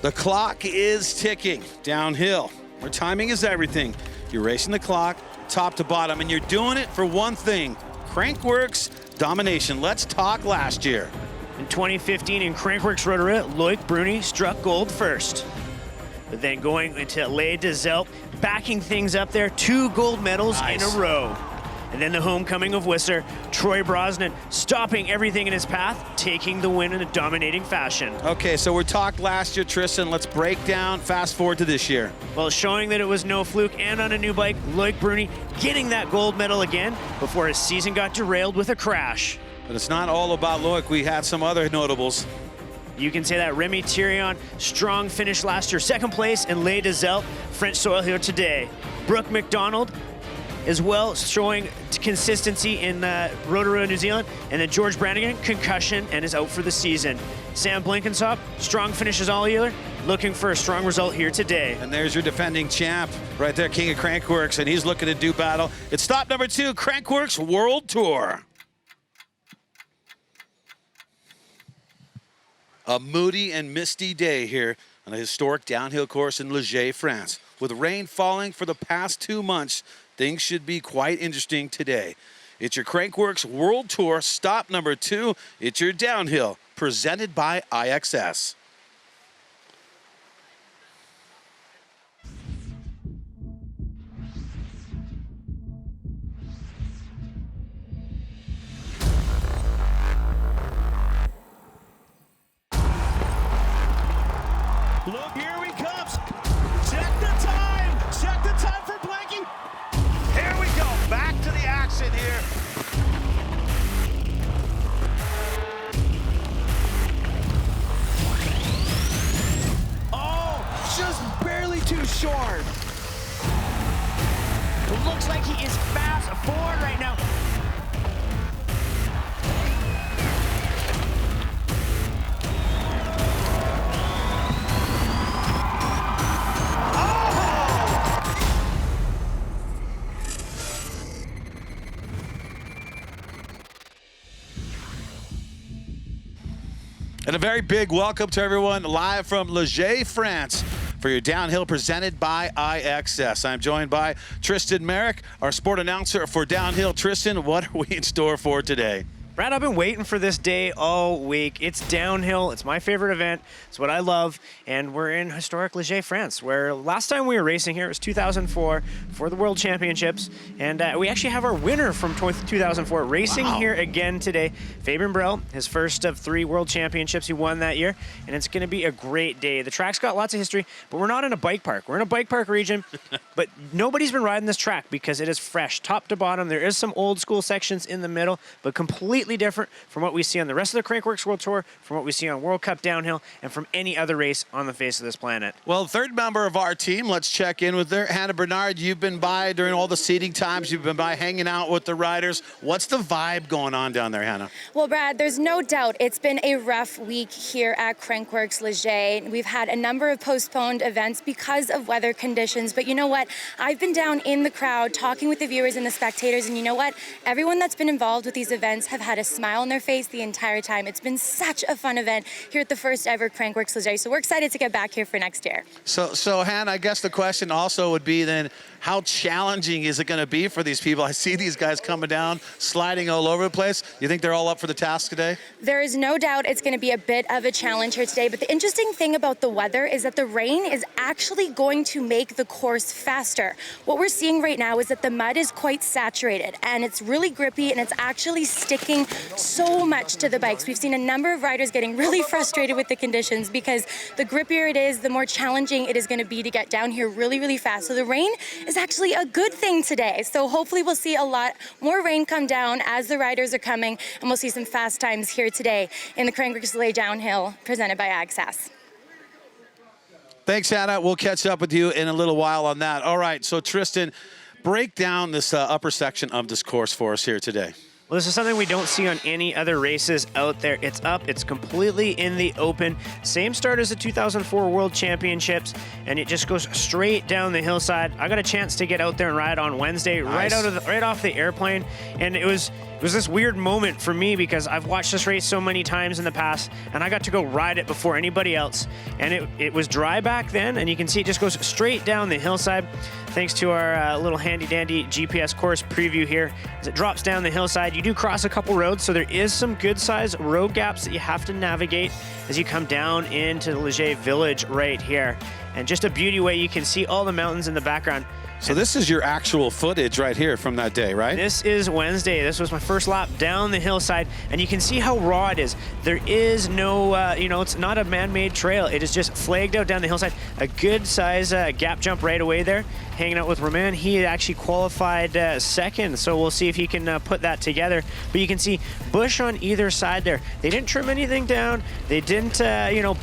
The clock is ticking downhill, where timing is everything. You're racing the clock top to bottom, and you're doing it for one thing: Crankworx domination. Let's talk last year. In 2015 in Crankworx Rotary, Loic Bruni struck gold first. But then going into Les des Alpes, backing things up there, 2 gold medals in a row. And then the homecoming of Whistler, Troy Brosnan stopping everything in his path, taking the win in a dominating fashion. Okay, so we talked last year, Tristan. Let's break down, fast forward to this year. Well, showing that it was no fluke, and on a new bike, Loic Bruni getting that gold medal again before his season got derailed with a crash. But it's not all about Loic. We had some other notables. You can say that Remy Thirion, strong finish last year, 2nd place in Les des Alpes, French soil here today. Brooke McDonald as well, showing consistency in Rotorua, New Zealand. And then George Brannigan, concussion, and is out for the season. Sam Blinkensop, strong finishes all year, looking for a strong result here today. And there's your defending champ right there, King of Crankworx, and he's looking to do battle. It's stop number 2, Crankworx World Tour. A moody and misty day here on a historic downhill course in Ligier, France. With rain falling for the past 2 months, things should be quite interesting today. It's your Crankworx World Tour, stop number 2. It's your downhill, presented by iXS. Look, here he comes. Check the time. Check the time for Blanky. Here we go. Back to the action here. Oh, just barely too short. It looks like he is fast forward right now. And a very big welcome to everyone live from Ligier, France, for your downhill presented by iXS. I'm joined by Tristan Merrick, our sport announcer for downhill. Tristan, what are we in store for today? Brad, I've been waiting for this day all week. It's downhill. It's my favorite event. It's what I love. And we're in historic Ligier, France, where last time we were racing here was 2004 for the World Championships. And we actually have our winner from 2004 racing here again today. Fabian Brel, his first of 3 World Championships. He won that year. And it's going to be a great day. The track's got lots of history, but we're not in a bike park. We're in a bike park region, but nobody's been riding this track because it is fresh, top to bottom. There is some old school sections in the middle, but completely different from what we see on the rest of the Crankworx World Tour, from what we see on World Cup Downhill, and from any other race on the face of this planet. Well, 3rd member of our team, let's check in with her. Hannah Bernard, you've been by during all the seating times. You've been by hanging out with the riders. What's the vibe going on down there, Hannah? Well, Brad, there's no doubt it's been a rough week here at Crankworx Ligier. We've had a number of postponed events because of weather conditions, but you know what? I've been down in the crowd talking with the viewers and the spectators, and you know what? Everyone that's been involved with these events have had a smile on their face the entire time. It's been such a fun event here at the first ever Crankworx Ligier, so we're excited to get back here for next year. So Hannah, I guess the question also would be then, how challenging is it going to be for these people? I see these guys coming down, sliding all over the place. You think they're all up for the task today? There is no doubt it's going to be a bit of a challenge here today, but the interesting thing about the weather is that the rain is actually going to make the course faster. What we're seeing right now is that the mud is quite saturated, and it's really grippy, and it's actually sticking so much to the bikes. We've seen a number of riders getting really frustrated with the conditions because the grippier it is, the more challenging it is going to be to get down here really, really fast. So the rain is actually a good thing today. So hopefully we'll see a lot more rain come down as the riders are coming, and we'll see some fast times here today in the Crankworx Ligier Downhill presented by iXS. Thanks, Hannah. We'll catch up with you in a little while on that. All right, so Tristan, break down this upper section of this course for us here today. Well, this is something we don't see on any other races out there. It's up, it's completely in the open. Same start as the 2004 World Championships, and it just goes straight down the hillside. I got a chance to get out there and ride on Wednesday, nice. right off the airplane, and it was It was this weird moment for me because I've watched this race so many times in the past, and I got to go ride it before anybody else. And it was dry back then, and you can see it just goes straight down the hillside. Thanks to our little handy-dandy GPS course preview here. As it drops down the hillside, you do cross a couple roads, so there is some good-sized road gaps that you have to navigate as you come down into the Leger Village right here. And just a beauty way, you can see all the mountains in the background. So this is your actual footage right here from that day, right? This is Wednesday. This was my first lap down the hillside, and you can see how raw it is. There is no, it's not a man-made trail. It is just flagged out down the hillside. A good size gap jump right away there. Hanging out with Roman. He actually qualified second, so we'll see if he can put that together. But you can see bush on either side there. They didn't trim anything down. They didn't,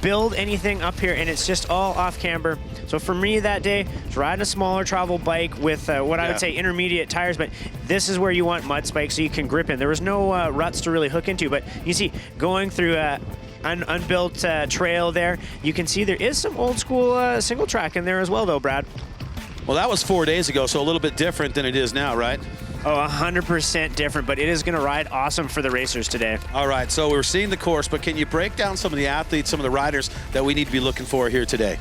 build anything up here, and it's just all off camber. So for me that day, I was riding a smaller travel bike with what I would say intermediate tires, but this is where you want mud spikes so you can grip in. There was no ruts to really hook into, but you see going through unbuilt trail there, you can see there is some old school single track in there as well though, Brad. Well, that was 4 days ago, so a little bit different than it is now, right? Oh, 100% different, but it is going to ride awesome for the racers today. All right, so we're seeing the course, but can you break down some of the athletes, some of the riders that we need to be looking for here today?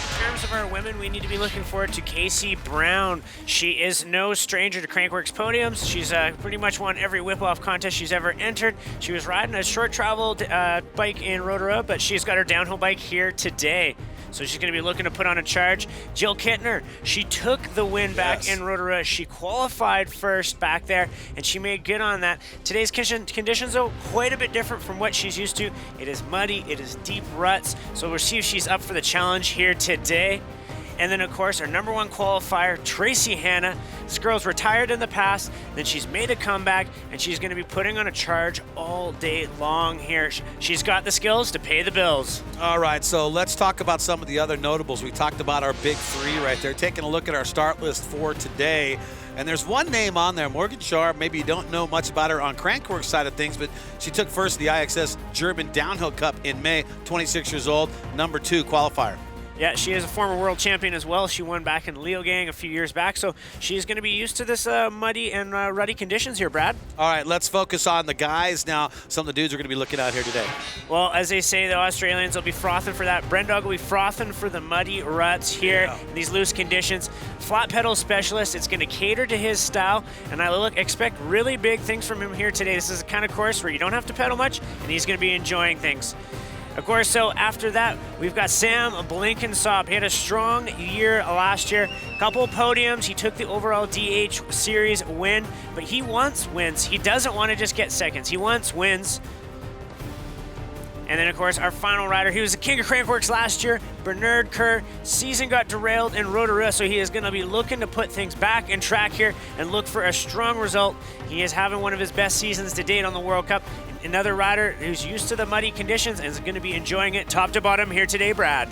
In terms of our women, we need to be looking forward to Casey Brown. She is no stranger to Crankworx podiums. She's pretty much won every whip-off contest she's ever entered. She was riding a short-traveled bike in Rotorua, but she's got her downhill bike here today. So she's going to be looking to put on a charge. Jill Kittner, she took the win back in Rotorua. She qualified first back there, and she made good on that. Today's conditions, though, quite a bit different from what she's used to. It is muddy, it is deep ruts, so we'll see if she's up for the challenge here today. And then, of course, our number one qualifier, Tracy Hanna. This girl's retired in the past, then she's made a comeback, and she's going to be putting on a charge all day long here. She's got the skills to pay the bills. All right, so let's talk about some of the other notables. We talked about our big three right there. Taking a look at our start list for today. And there's one name on there, Morgan Sharp. Maybe you don't know much about her on Crankworx side of things, but she took first the iXS German Downhill Cup in May, 26 years old, number 2 qualifier. Yeah, she is a former world champion as well. She won back in Leogang a few years back, so she's going to be used to this muddy and rutty conditions here, Brad. All right, let's focus on the guys now. Some of the dudes are going to be looking out here today. Well, as they say, the Australians will be frothing for that. Brendog will be frothing for the muddy ruts here in these loose conditions. Flat pedal specialist, it's going to cater to his style, and I expect really big things from him here today. This is the kind of course where you don't have to pedal much, and he's going to be enjoying things. Of course, so after that, we've got Sam Blinkensop. He had a strong year last year. Couple podiums. He took the overall DH series win, but he wants wins. He doesn't want to just get seconds. He wants wins. And then, of course, our final rider, he was the king of Crankworx last year, Bernard Kerr. Season got derailed in Rotorua, so he is going to be looking to put things back in track here and look for a strong result. He is having one of his best seasons to date on the World Cup. Another rider who's used to the muddy conditions and is going to be enjoying it top to bottom here today, Brad.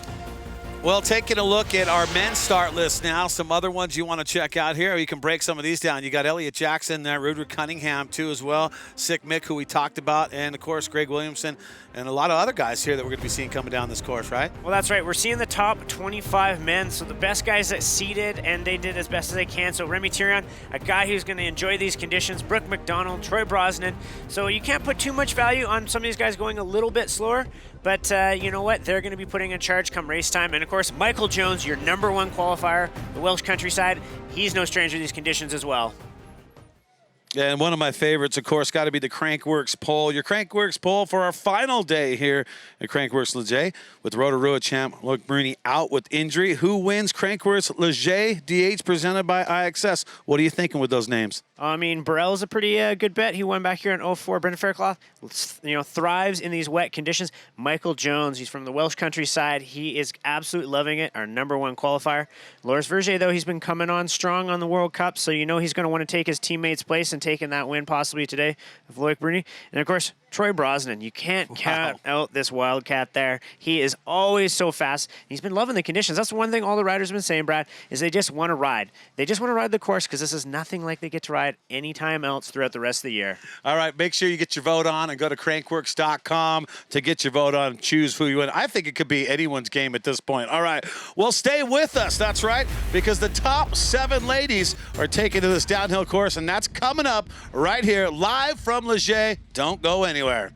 Well, taking a look at our men's start list now, some other ones you want to check out here. You can break some of these down. You got Elliot Jackson there, Rudra Cunningham too as well, Sick Mick, who we talked about, and of course Greg Williamson, and a lot of other guys here that we're going to be seeing coming down this course, right? Well, that's right. We're seeing the top 25 men, so the best guys that seeded, and they did as best as they can. So Remy Tirion, a guy who's going to enjoy these conditions, Brooke McDonald, Troy Brosnan. So you can't put too much value on some of these guys going a little bit slower, but you know what? They're going to be putting in charge come race time. And of course, Michael Jones, your number one qualifier, the Welsh countryside, he's no stranger to these conditions as well. And one of my favorites, of course, got to be the Crankworx pole. Your Crankworx pole for our final day here at Crankworx Leger with Rotorua champ Luke Bruni out with injury. Who wins Crankworx Leger DH presented by iXS? What are you thinking with those names? I mean, Burrell's a pretty good bet. He won back here in 04. Brendan Fairclough, thrives in these wet conditions. Michael Jones, he's from the Welsh countryside. He is absolutely loving it, our number one qualifier. Loris Verger, though, he's been coming on strong on the World Cup, so you know he's going to want to take his teammates' place and taking that win possibly today of Loic Bruni. And, of course, Troy Brosnan. You can't count out this Wildcat there. He is always so fast. He's been loving the conditions. That's the one thing all the riders have been saying, Brad, is they just want to ride. They just want to ride the course because this is nothing like they get to ride hillside anytime else throughout the rest of the year. All right, make sure you get your vote on and go to crankworx.com to get your vote on, choose who you win. I think it could be anyone's game at this point. All right, well, stay with us. That's right, because the top 7 ladies are taking to this downhill course, and that's coming up right here, live from Leger. Don't go anywhere.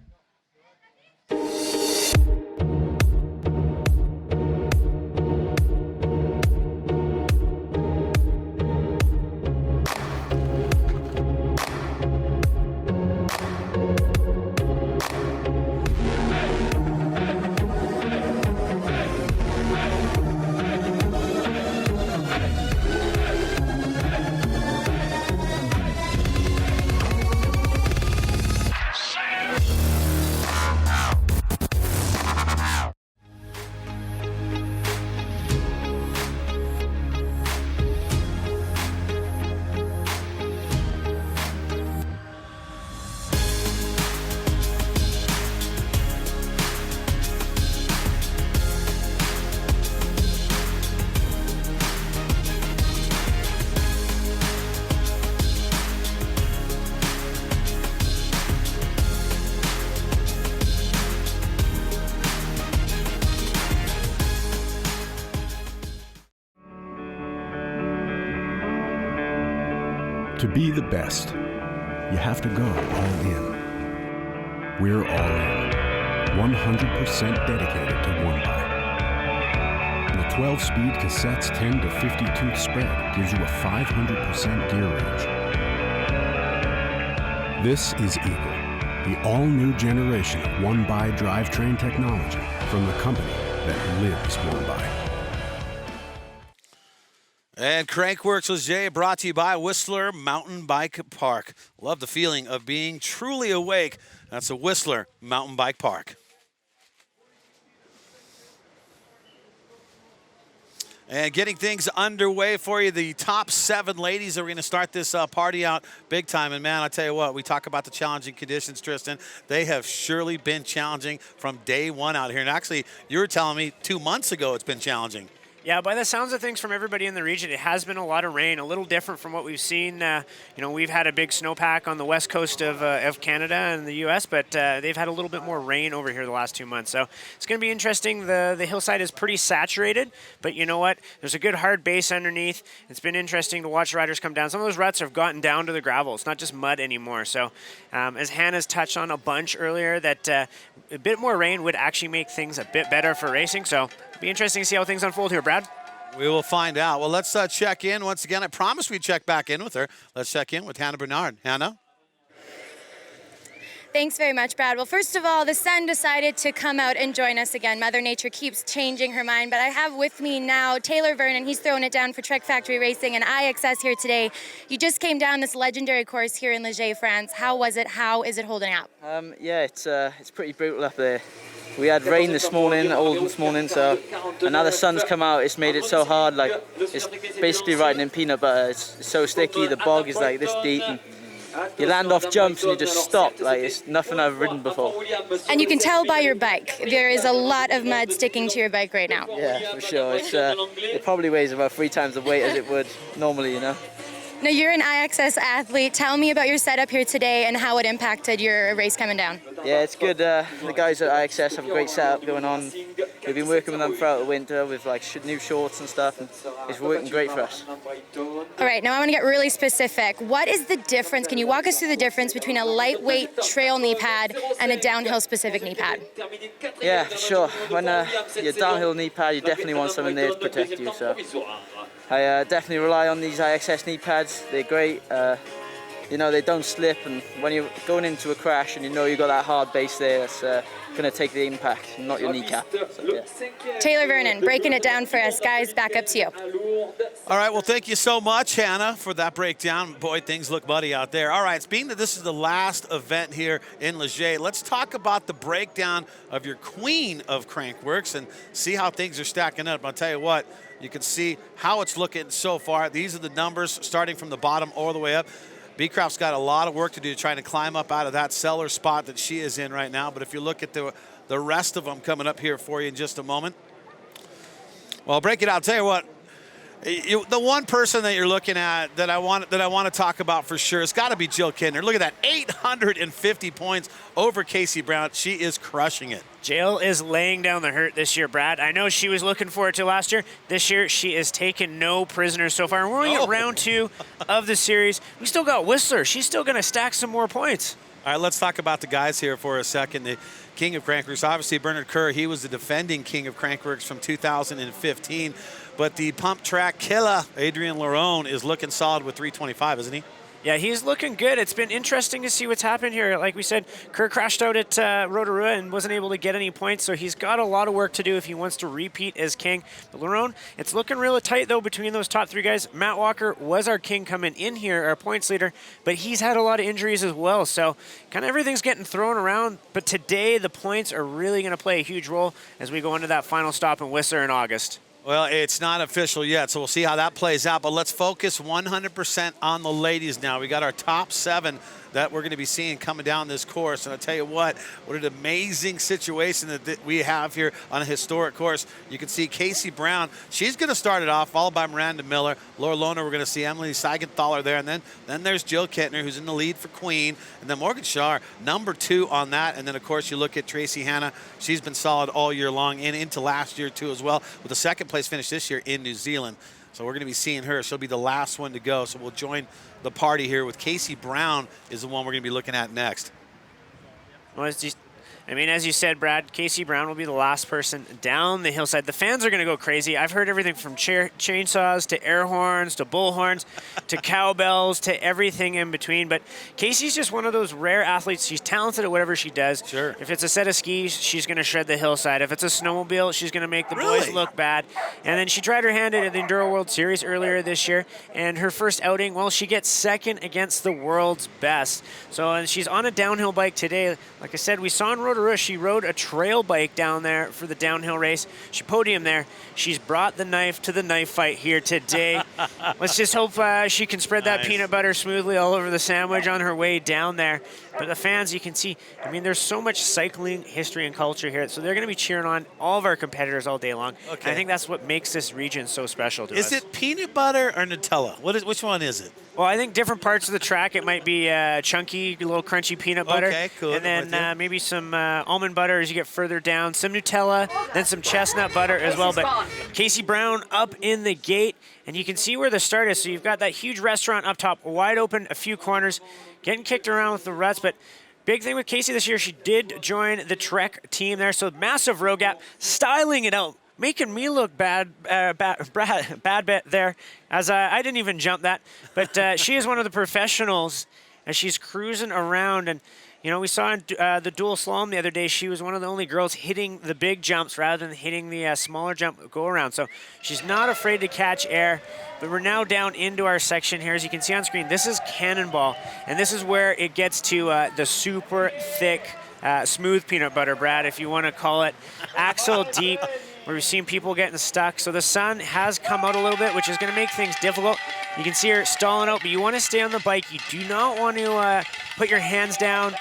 To be the best, you have to go all in. We're all in. 100% dedicated to one bike. The 12-speed cassette's 10 to 50-tooth spread gives you a 500% gear range. This is Eagle, the all-new generation of one-by drivetrain technology from the company that lives one-by. And Crankworx Leger brought to you by Whistler Mountain Bike Park. Love the feeling of being truly awake. That's a Whistler Mountain Bike Park. And getting things underway for you, the top 7 ladies are going to start this party out big time. And man, I tell you what, we talk about the challenging conditions, Tristan. They have surely been challenging from day one out here. And actually, you were telling me 2 months ago it's been challenging. Yeah, by the sounds of things from everybody in the region, it has been a lot of rain, a little different from what we've seen. We've had a big snowpack on the west coast of Canada and the U.S., but they've had a little bit more rain over here the last 2 months. So it's going to be interesting. The hillside is pretty saturated, but you know what? There's a good hard base underneath. It's been interesting to watch riders come down. Some of those ruts have gotten down to the gravel. It's not just mud anymore. So as Hannah's touched on a bunch earlier, that a bit more rain would actually make things a bit better for racing. So it'll be interesting to see how things unfold here, Brad. We will find out. Well, let's check in once again. I promised we'd check back in with her. Let's check in with Hannah Bernard. Hannah? Thanks very much, Brad. Well, first of all, the sun decided to come out and join us again. Mother Nature keeps changing her mind, but I have with me now Taylor Vernon. He's throwing it down for Trek Factory Racing and iXS here today. You just came down this legendary course here in Leger, France. How was it? How is it holding out? Yeah, it's pretty brutal up there. We had rain this morning, all this morning, so and now the sun's come out. It's made it so hard, like it's basically riding in peanut butter. It's so sticky. The bog is like this deep, and you land off jumps and you just stop. Like it's nothing I've ridden before. And you can tell by your bike, there is a lot of mud sticking to your bike right now. Yeah, for sure. It probably weighs about 3 times the weight as it would normally, you know. Now, you're an iXS athlete. Tell me about your setup here today and how it impacted your race coming down. Yeah, it's good. The guys at iXS have a great setup going on. We've been working with them throughout the winter with like new shorts and stuff, and it's working great for us. All right, now I want to get really specific. What is the difference? Can you walk us through the difference between a lightweight trail knee pad and a downhill specific knee pad? Yeah, sure. When your downhill knee pad, you definitely want something there to protect you. So I definitely rely on these iXS knee pads. They're great. They don't slip, and when you're going into a crash and you know you've got that hard base there, that's going to take the impact, not your kneecap. So, yeah. Taylor Vernon, breaking it down for us. Guys, back up to you. All right, well, thank you so much, Hannah, for that breakdown. Boy, things look muddy out there. All right, being that this is the last event here in Leger, let's talk about the breakdown of your queen of Crankworx and see how things are stacking up. I'll tell you what, you can see how it's looking so far. These are the numbers starting from the bottom all the way up. Beecroft's got a lot of work to do trying to climb up out of that cellar spot that she is in right now. But if you look at the rest of them coming up here for you in just a moment. Well, I'll break it out. I'll tell you what, The one person that you're looking at that I want to talk about for sure, it's got to be Jill Kintner. Look at that, 850 points over Casey Brown. She is crushing it. Jill is laying down the hurt this year, Brad. I know she was looking forward to last year. This year, she has taken no prisoners so far. And we're only at round 2 of the series. We still got Whistler. She's still going to stack some more points. All right, let's talk about the guys here for a second. The king of Crankworx, obviously Bernard Kerr, he was the defending king of Crankworx from 2015. But the pump track killer, Adrian Larone, is looking solid with 325, isn't he? Yeah, he's looking good. It's been interesting to see what's happened here. Like we said, Kerr crashed out at Rotorua and wasn't able to get any points, so he's got a lot of work to do if he wants to repeat as king. But Larone, it's looking really tight, though, between those top 3 guys. Matt Walker was our king coming in here, our points leader, but he's had a lot of injuries as well, so kind of everything's getting thrown around. But today, the points are really going to play a huge role as we go into that final stop in Whistler in August. Well, it's not official yet, so we'll see how that plays out. But let's focus 100% on the ladies now. We got our top 7 that we're going to be seeing coming down this course. And I'll tell you what an amazing situation that we have here on a historic course. You can see Casey Brown. She's going to start it off, followed by Miranda Miller. Laura Lohner, we're going to see Emily Seigenthaler there. And then there's Jill Kintner, who's in the lead for Queen. And then Morgan Shaw, number 2 on that. And then, of course, you look at Tracy Hanna. She's been solid all year long and into last year, too, as well, with a second place finish this year in New Zealand. So we're going to be seeing her. She'll be the last one to go. So we'll join the party here with Casey Brown is the one we're going to be looking at next. Well, as you said, Brad, Casey Brown will be the last person down the hillside. The fans are going to go crazy. I've heard everything from chainsaws to air horns to bullhorns to cowbells to everything in between. But Casey's just one of those rare athletes. She's talented at whatever she does. Sure. If it's a set of skis, she's going to shred the hillside. If it's a snowmobile, she's going to make the boys look bad. And then she tried her hand at the Enduro World Series earlier this year. And her first outing, well, she gets second against the world's best. So and she's on a downhill bike today. Like I said, we saw in Rotorua, she rode a trail bike down there for the downhill race. She podiumed there. She's brought the knife to the knife fight here today. Let's just hope she can spread that peanut butter smoothly all over the sandwich on her way down there. But the fans, you can see, I mean, there's so much cycling history and culture here. So they're going to be cheering on all of our competitors all day long. Okay. And I think that's what makes this region so special to us. Is it peanut butter or Nutella? Which one is it? Well, I think different parts of the track, it might be chunky, a little crunchy peanut butter. Okay, cool. And then maybe some almond butter as you get further down, some Nutella, then some chestnut butter as well. But Casey Brown up in the gate, and you can see where the start is. So you've got that huge restaurant up top, wide open, a few corners, getting kicked around with the ruts. But big thing with Casey this year, she did join the Trek team there. So massive road gap, styling it out, making me look bad bit there, as I didn't even jump that. But she is one of the professionals as she's cruising around. And, you know, we saw in the dual slalom the other day, she was one of the only girls hitting the big jumps rather than hitting the smaller jump go around. So she's not afraid to catch air. But we're now down into our section here. As you can see on screen, this is Cannonball. And this is where it gets to the super thick, smooth peanut butter, Brad, if you want to call it. Axle deep, where we've seen people getting stuck. So the sun has come out a little bit, which is going to make things difficult. You can see her stalling out, but you want to stay on the bike. You do not want to put your hands down,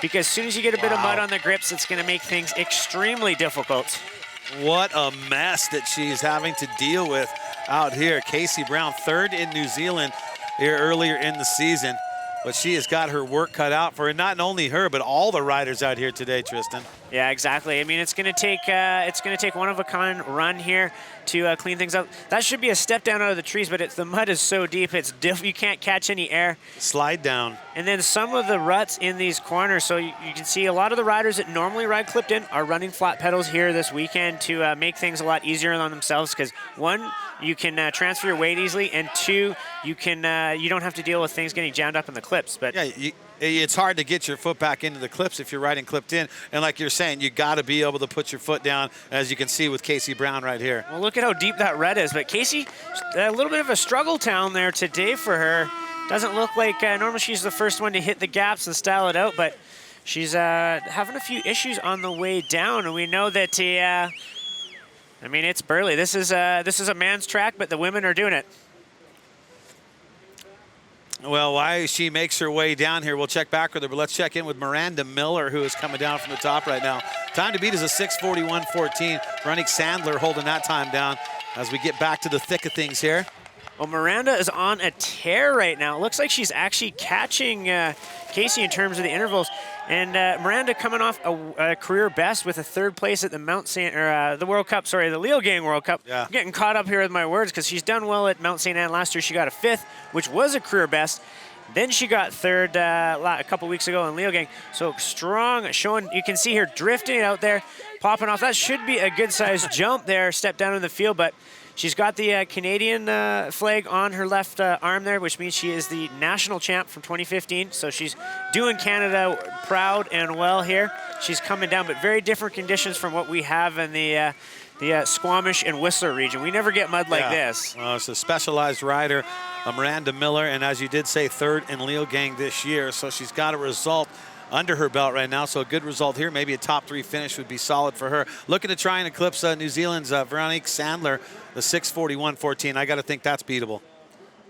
because as soon as you get a bit of mud on the grips, it's going to make things extremely difficult. What a mess that she's having to deal with out here. Casey Brown, 3rd in New Zealand here earlier in the season. But she has got her work cut out for her. Not only her, but all the riders out here today, Tristan. Yeah, exactly. I mean, it's going to take one of a kind run here to clean things up. That should be a step down out of the trees, but the mud is so deep, you can't catch any air. Slide down. And then some of the ruts in these corners. So you can see a lot of the riders that normally ride clipped in are running flat pedals here this weekend to make things a lot easier on themselves. Because 1, you can transfer your weight easily, and 2, you don't have to deal with things getting jammed up in the clips. But yeah, it's hard to get your foot back into the clips if you're riding clipped in. And like you're saying, you got to be able to put your foot down, as you can see with Casey Brown right here. Well, look at how deep that rut is. But Casey, a little bit of a struggle town there today for her. Doesn't look like normally she's the first one to hit the gaps and style it out, but she's having a few issues on the way down. And we know that, I mean, it's Burley. This is a man's track, but the women are doing it. Well, while she makes her way down here, we'll check back with her, but let's check in with Miranda Miller, who is coming down from the top right now. Time to beat is a 6:41.14. Ronnie Sandler holding that time down as we get back to the thick of things here. Well, Miranda is on a tear right now. It looks like she's actually catching Casey in terms of the intervals. And Miranda coming off a career best with a 3rd place at the the World Cup, sorry, the Leogang World Cup. Yeah. I'm getting caught up here with my words because she's done well at Mount St. Anne last year. She got a 5th, which was a career best. Then she got 3rd a couple weeks ago in Leogang. So strong, showing, you can see her drifting out there, popping off. That should be a good-sized jump there, step down in the field, but she's got the Canadian flag on her left arm there, which means she is the national champ from 2015. So she's doing Canada proud and well here. She's coming down, but very different conditions from what we have in the Squamish and Whistler region. We never get mud like this. Well, it's a specialized rider, Miranda Miller, and as you did say, 3rd in Leogang this year. So she's got a result under her belt right now, so a good result here. Maybe a top 3 finish would be solid for her. Looking to try and eclipse New Zealand's Veronique Sandler, the 6:41.14. I got to think that's beatable.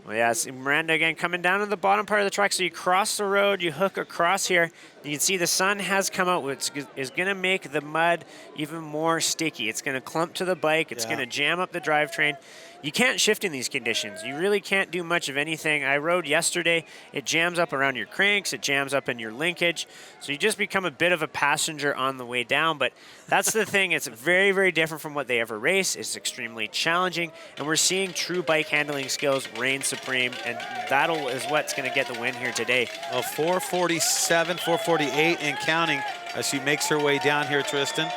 Well, yeah, it's Miranda again coming down to the bottom part of the track. So you cross the road, you hook across here. You can see the sun has come out, which is going to make the mud even more sticky. It's going to clump to the bike. It's going to jam up the drivetrain. You can't shift in these conditions. You really can't do much of anything. I rode yesterday. It jams up around your cranks. It jams up in your linkage. So you just become a bit of a passenger on the way down. But that's the thing. It's very, very different from what they ever race. It's extremely challenging. And we're seeing true bike handling skills reign supreme. And that is what's going to get the win here today. Well, 4:47, 4:48 and counting as she makes her way down here, Tristan.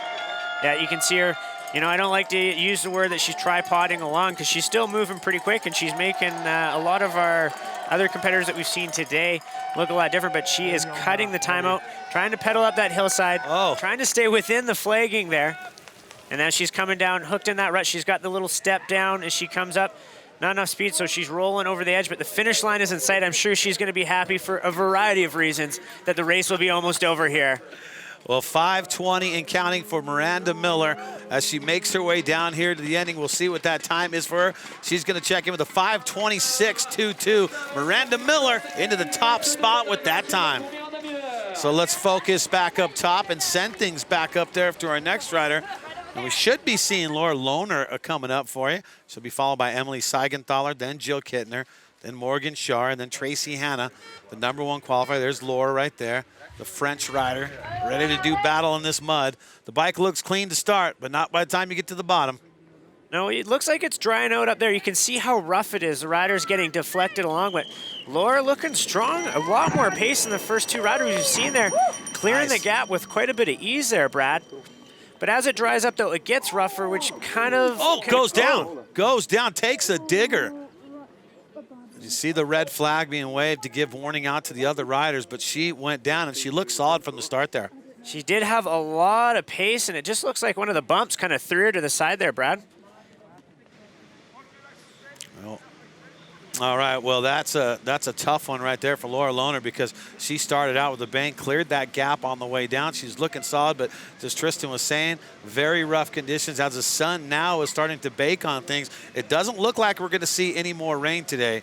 Yeah, you can see her. You know, I don't like to use the word that she's tripoding along because she's still moving pretty quick and she's making a lot of our other competitors that we've seen today look a lot different, but she is cutting the time out, trying to pedal up that hillside, trying to stay within the flagging there. And as she's coming down, hooked in that rut, she's got the little step down as she comes up. Not enough speed, so she's rolling over the edge, but the finish line is in sight. I'm sure she's going to be happy for a variety of reasons that the race will be almost over here. Well, 5:20 and counting for Miranda Miller as she makes her way down here to the ending. We'll see what that time is for her. She's going to check in with a 5:26.22. Miranda Miller into the top spot with that time. So let's focus back up top and send things back up there to our next rider. And we should be seeing Laura Lohner coming up for you. She'll be followed by Emily Seigenthaler, then Jill Kittner, then Morgan Schar, and then Tracy Hanna, the #1 qualifier. There's Laura right there, the French rider, ready to do battle in this mud. The bike looks clean to start, but not by the time you get to the bottom. No, it looks like it's drying out up there. You can see how rough it is. The rider's getting deflected along, but Laura looking strong. A lot more pace than the first 2 riders we've seen there, clearing the gap with quite a bit of ease there, Brad. But as it dries up, though, it gets rougher, which kind of... goes down, takes a digger. You see the red flag being waved to give warning out to the other riders, but she went down, and she looked solid from the start there. She did have a lot of pace, and it just looks like one of the bumps kind of threw her to the side there, Brad. Well, all right, well, that's a tough one right there for Laura Lohner because she started out with a bang, cleared that gap on the way down. She's looking solid, but as Tristan was saying, very rough conditions. As the sun now is starting to bake on things, it doesn't look like we're going to see any more rain today.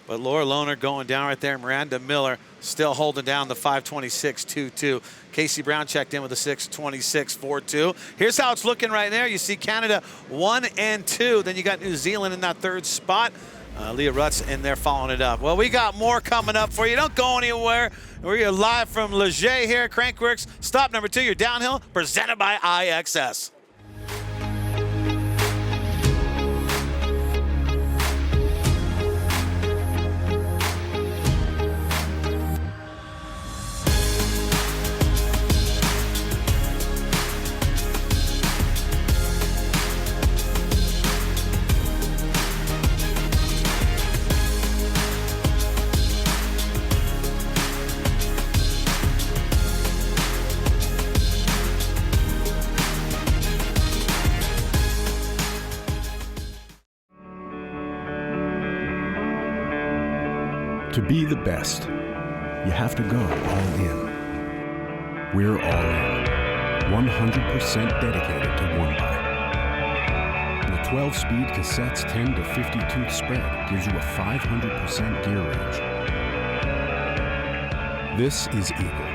But Laura Lohner going down right there. Miranda Miller still holding down the 5:26.22. Casey Brown checked in with a 6:26.42. Here's how it's looking right there. You see Canada 1 and 2. Then you got New Zealand in that 3rd spot. Leah Rutt's in there following it up. Well, we got more coming up for you. Don't go anywhere. We're here live from Leger here at Crankworx. Stop number 2, your downhill, presented by iXS. To be the best, you have to go all in. We're all in, 100% dedicated to one bike. The 12-speed cassette's 10 to 50-tooth spread gives you a 500% gear range. This is Eagle,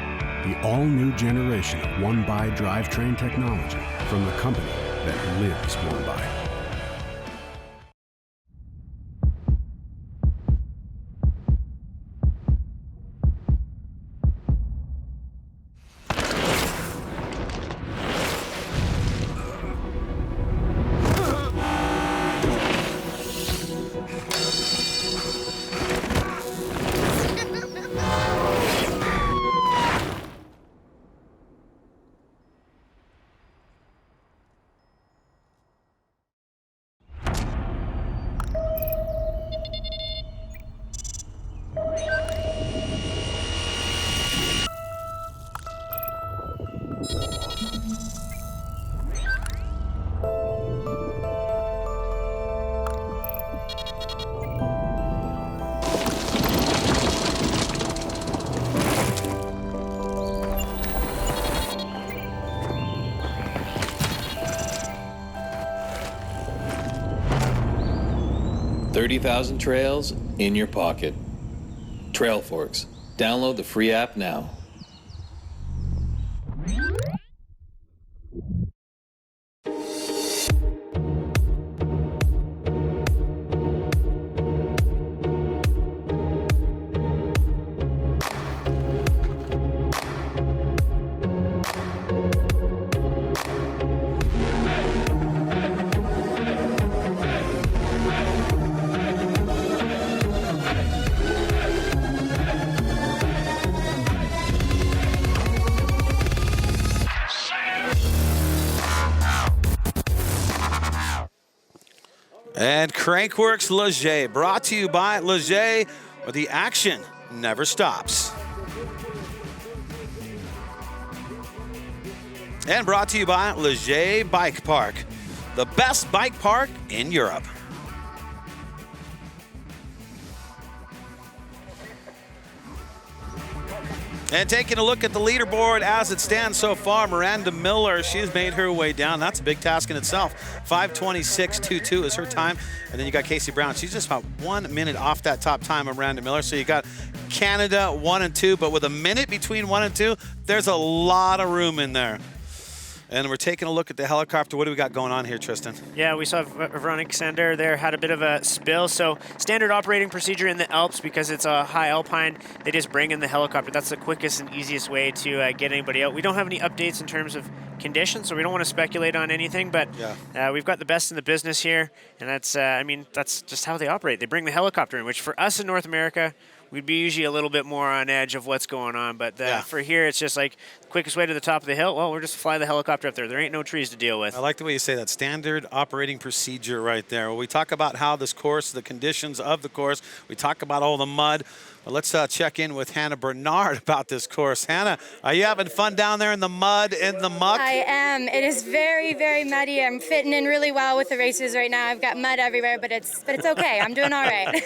the all-new generation of one-by drivetrain technology from the company that lives one-by. 30,000 trails in your pocket. Trailforks. Download the free app now. And Crankworx Leger, brought to you by Leger, where the action never stops. And brought to you by Leger Bike Park, the best bike park in Europe. And taking a look at the leaderboard as it stands so far, Miranda Miller, she's made her way down. That's a big task in itself. 5:26.22 is her time. And then you got Casey Brown. She's just about 1 minute off that top time of Miranda Miller. So you got Canada 1 and 2, but with a minute between 1 and 2, there's a lot of room in there. And we're taking a look at the helicopter. What do we got going on here, Tristan? Yeah, we saw Veronica Sander there had a bit of a spill. So standard operating procedure in the Alps, because it's a high alpine, they just bring in the helicopter. That's the quickest and easiest way to get anybody out. We don't have any updates in terms of conditions, so we don't want to speculate on anything, but we've got the best in the business here, and that's, I mean, that's just how they operate. They bring the helicopter in, which for us in North America, we'd be usually a little bit more on edge of what's going on, but for here, it's just like the quickest way to the top of the hill. Well, we're just fly the helicopter up there. There ain't no trees to deal with. I like the way you say that. Standard operating procedure right there. Well, we talk about how this course, the conditions of the course. We talk about all the mud. Well, let's check in with Hannah Bernard about this course. Hannah, are you having fun down there in the mud, in the muck? I am. It is very, very muddy. I'm fitting in really well with the racers right now. I've got mud everywhere, but it's okay. I'm doing all right.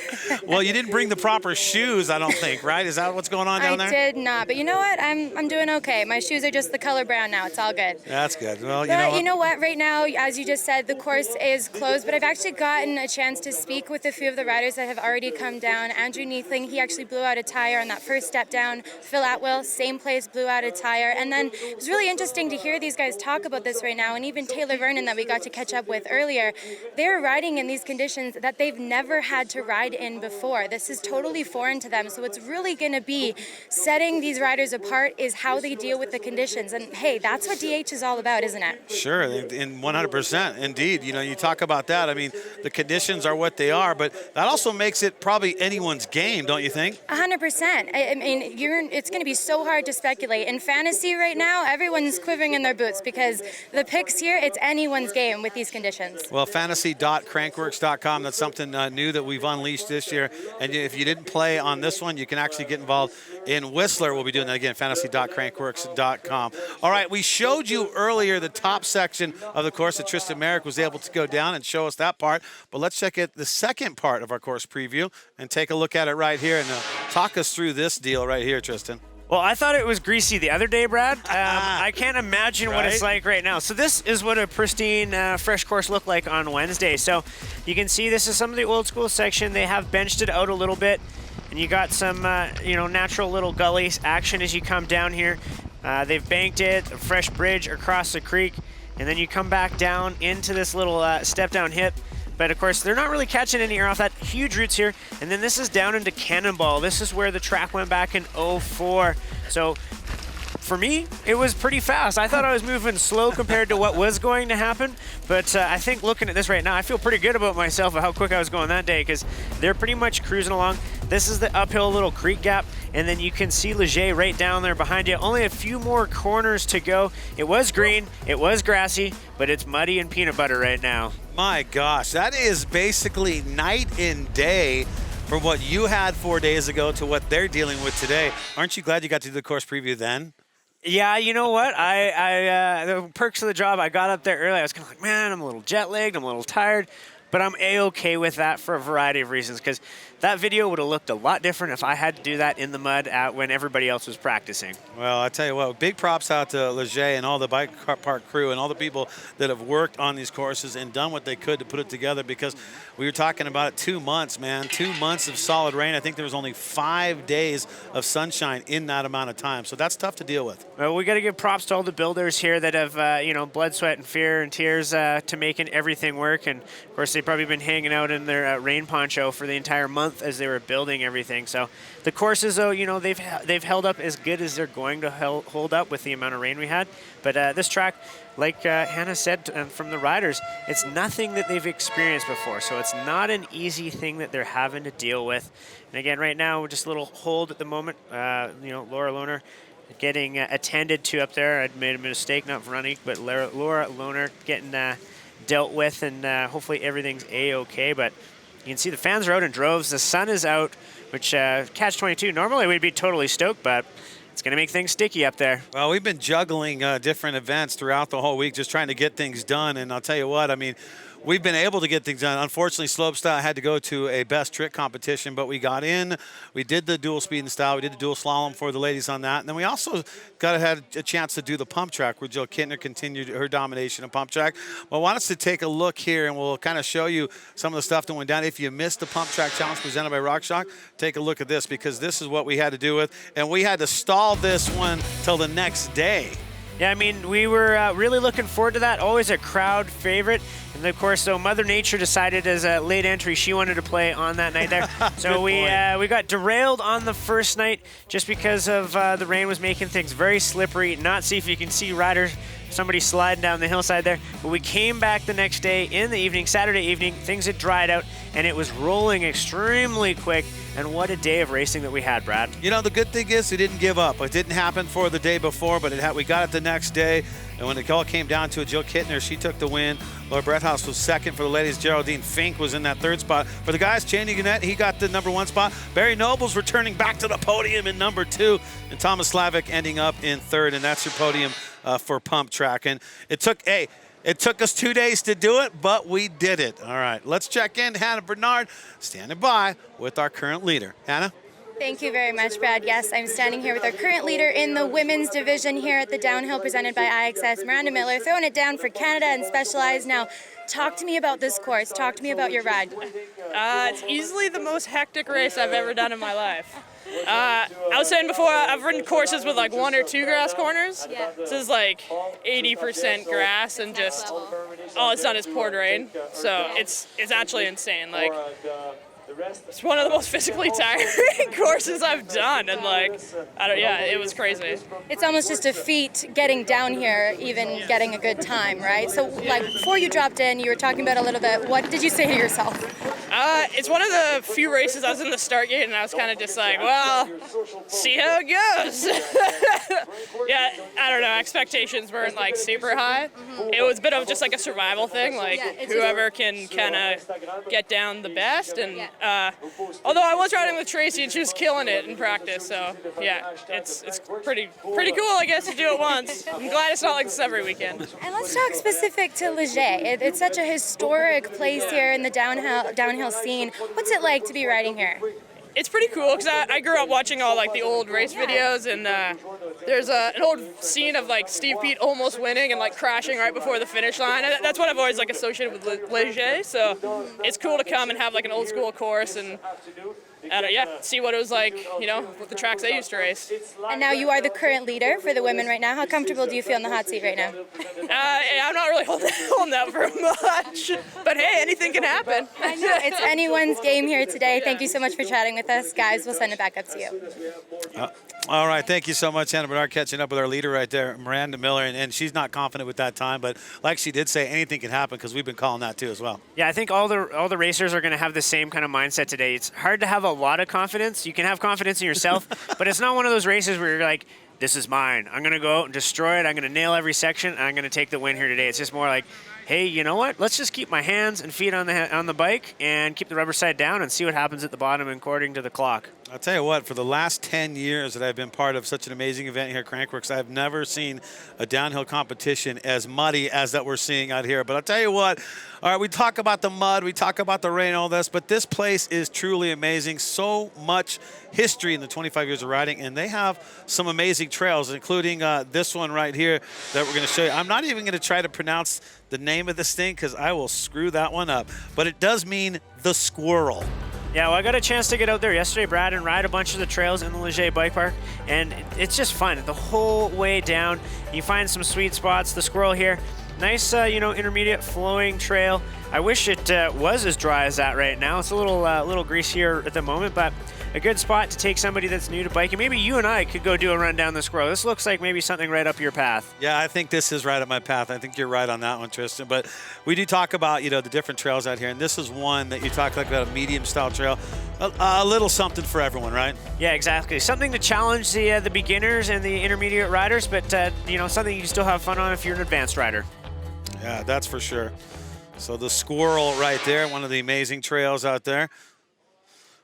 Well, you didn't bring the proper shoes, I don't think, right? Is that what's going on down there? I did not, but you know what? I'm doing okay. My shoes are just the color brown now. It's all good. That's good. Well, you know what? Right now, as you just said, the course is closed, but I've actually gotten a chance to speak with a few of the riders that have already come down. Andrew Neethling, he actually blew out a tire on that first step down. Phil Atwill, same place, blew out a tire. And then it was really interesting to hear these guys talk about this right now, and even Taylor Vernon that we got to catch up with earlier. They're riding in these conditions that they've never had to ride in before. This is totally foreign to them, so what's really going to be setting these riders apart is how they deal with the conditions. And hey, that's what DH is all about, isn't it? Sure, in 100%, indeed. You know, you talk about that. I mean, the conditions are what they are, but that also makes it probably anyone's game, don't you think? 100%. I mean, it's going to be so hard to speculate. In fantasy right now, everyone's quivering in their boots because the picks here, it's anyone's game with these conditions. Well, fantasy.crankworx.com, that's something new that we've unleashed this year. And if you didn't play on this one, you can actually get involved in Whistler. We'll be doing that again, fantasy.crankworx.com. All right, we showed you earlier the top section of the course that Tristan Merrick was able to go down and show us that part. But let's check out the second part of our course preview and take a look at it right here and talk us through this deal right here, Tristan. Well, I thought it was greasy the other day, Brad. I can't imagine what it's like right now. So this is what a pristine, fresh course looked like on Wednesday. So you can see this is some of the old school section. They have benched it out a little bit, and you got some, natural little gully action as you come down here. They've banked it, a fresh bridge across the creek, and then you come back down into this little step-down hip. But of course, they're not really catching any air off that. Huge roots here. And then this is down into Cannonball. This is where the track went back in 04. So for me, it was pretty fast. I thought I was moving slow compared to what was going to happen. But I think looking at this right now, I feel pretty good about myself of how quick I was going that day because they're pretty much cruising along. This is the uphill little creek gap, and then you can see Leger right down there behind you. Only a few more corners to go. It was green, it was grassy, but it's muddy and peanut butter right now. My gosh, that is basically night and day from what you had 4 days ago to what they're dealing with today. Aren't you glad you got to do the course preview then? Yeah, you know what? The perks of the job, I got up there early. I was kind of like, man, I'm a little jet-lagged, I'm a little tired. But I'm A-okay with that for a variety of reasons because that video would have looked a lot different if I had to do that in the mud when everybody else was practicing. Well, I tell you what, big props out to Leger and all the bike park crew and all the people that have worked on these courses and done what they could to put it together, because we were talking about it, 2 months, man. 2 months of solid rain. I think there was only 5 days of sunshine in that amount of time. So that's tough to deal with. Well, we got to give props to all the builders here that have, you know, blood, sweat, and fear and tears to making everything work. And of course, they've probably been hanging out in their rain poncho for the entire month as they were building everything. So the courses, though, you know, they've held up as good as they're going to hold up with the amount of rain we had. But this track, like Hannah said from the riders, it's nothing that they've experienced before. So it's not an easy thing that they're having to deal with. And again, right now, we're just a little hold at the moment. You know, Laura Lohner getting attended to up there. I'd made a mistake, not Rutty, but Laura Lohner getting dealt with, and hopefully everything's A-okay. But you can see the fans are out in droves. The sun is out, which Catch-22, normally we'd be totally stoked, but it's going to make things sticky up there. Well, we've been juggling different events throughout the whole week, just trying to get things done. And I'll tell you what, I mean, we've been able to get things done. Unfortunately, slopestyle had to go to a best trick competition, but we got in. We did the dual speed and style. We did the dual slalom for the ladies on that. And then we also had a chance to do the pump track, where Jill Kittner continued her domination of pump track. Well, I want us to take a look here, and we'll kind of show you some of the stuff that went down. If you missed the pump track challenge presented by RockShox, take a look at this, because this is what we had to do with. And we had to stall this one till the next day. Yeah, I mean, we were really looking forward to that. Always a crowd favorite. And of course, so Mother Nature decided as a late entry she wanted to play on that night there. So we got derailed on the first night just because of the rain was making things very slippery. Not see if you can see riders, somebody sliding down the hillside there. But we came back the next day in the evening, Saturday evening. Things had dried out, and it was rolling extremely quick. And what a day of racing that we had, Brad. You know, the good thing is it didn't give up. It didn't happen for the day before, but we got it the next day. And when it all came down to it, Jill Kittner, she took the win. Laura Brethaus was second for the ladies. Geraldine Fink was in that third spot. For the guys, Cheney Gannett, he got the #1 spot. Barry Noble's returning back to the podium in #2. And Thomas Slavic ending up in third. And that's your podium for pump track. And it took us 2 days to do it, but we did it. All right, let's check in. Hannah Bernard standing by with our current leader. Hannah? Thank you very much, Brad. Yes, I'm standing here with our current leader in the women's division here at the downhill presented by iXS, Miranda Miller, throwing it down for Canada and Specialized. Now, talk to me about this course. Talk to me about your ride. It's easily the most hectic race I've ever done in my life. I was saying before, I've ridden courses with like 1 or 2 grass corners. Yeah. This is like 80% grass and just all it's done is poured rain. So it's actually insane. Like, it's one of the most physically tiring courses I've done, and like, it was crazy. It's almost just a feat getting down here, even getting a good time, right? So, like, before you dropped in, you were talking about a little bit. What did you say to yourself? It's one of the few races I was in the start gate, and I was kind of just like, well, see how it goes. Yeah, I don't know. Expectations weren't like super high. Mm-hmm. It was a bit of just like a survival thing, like whoever can kind of get down the best. And although I was riding with Tracy, and she was killing it in practice, so yeah, it's pretty cool, I guess, to do it once. I'm glad it's not like this every weekend. And let's talk specific to Leger. It's such a historic place here in the downhill scene. What's it like to be riding here? It's pretty cool because I grew up watching all like the old race videos, and there's an old scene of like Steve Pete almost winning and like crashing right before the finish line. And that's what I've always like associated with Leger. So it's cool to come and have like an old school course and see what it was like, you know, with the tracks I used to race. And now you are the current leader for the women right now. How comfortable do you feel in the hot seat right now? I'm not really holding out for much, but hey, anything can happen. I know, it's anyone's game here today. Thank you so much for chatting with us. Guys, we'll send it back up to you. All right, thank you so much, Hannah Bernard, catching up with our leader right there, Miranda Miller, and she's not confident with that time, but like she did say, anything can happen because we've been calling that too as well. Yeah, I think all the racers are going to have the same kind of mindset today. It's hard to have a lot of confidence. You can have confidence in yourself, but it's not one of those races where you're like, this is mine. I'm going to go out and destroy it. I'm going to nail every section, and I'm going to take the win here today. It's just more like, hey, you know what? Let's just keep my hands and feet on the bike and keep the rubber side down and see what happens at the bottom according to the clock. I'll tell you what, for the last 10 years that I've been part of such an amazing event here at Crankworx, I've never seen a downhill competition as muddy as that we're seeing out here. But I'll tell you what, all right, we talk about the mud, we talk about the rain, all this, but this place is truly amazing. So much history in the 25 years of riding, and they have some amazing trails, including this one right here that we're going to show you. I'm not even going to try to pronounce the name of this thing because I will screw that one up, but it does mean the squirrel. Yeah, well, I got a chance to get out there yesterday, Brad, and ride a bunch of the trails in the Leger Bike Park, and it's just fun. The whole way down, you find some sweet spots. The squirrel here, nice, intermediate flowing trail. I wish it was as dry as that right now. It's a little greasier at the moment, but a good spot to take somebody that's new to biking. Maybe you and I could go do a run down the squirrel. This looks like maybe something right up your path. Yeah, I think this is right up my path. I think you're right on that one, Tristan. But we do talk about, the different trails out here, and this is one that you talk like about, a medium-style trail. A little something for everyone, right? Yeah, exactly. Something to challenge the beginners and the intermediate riders, but, something you can still have fun on if you're an advanced rider. Yeah, that's for sure. So the squirrel right there, one of the amazing trails out there.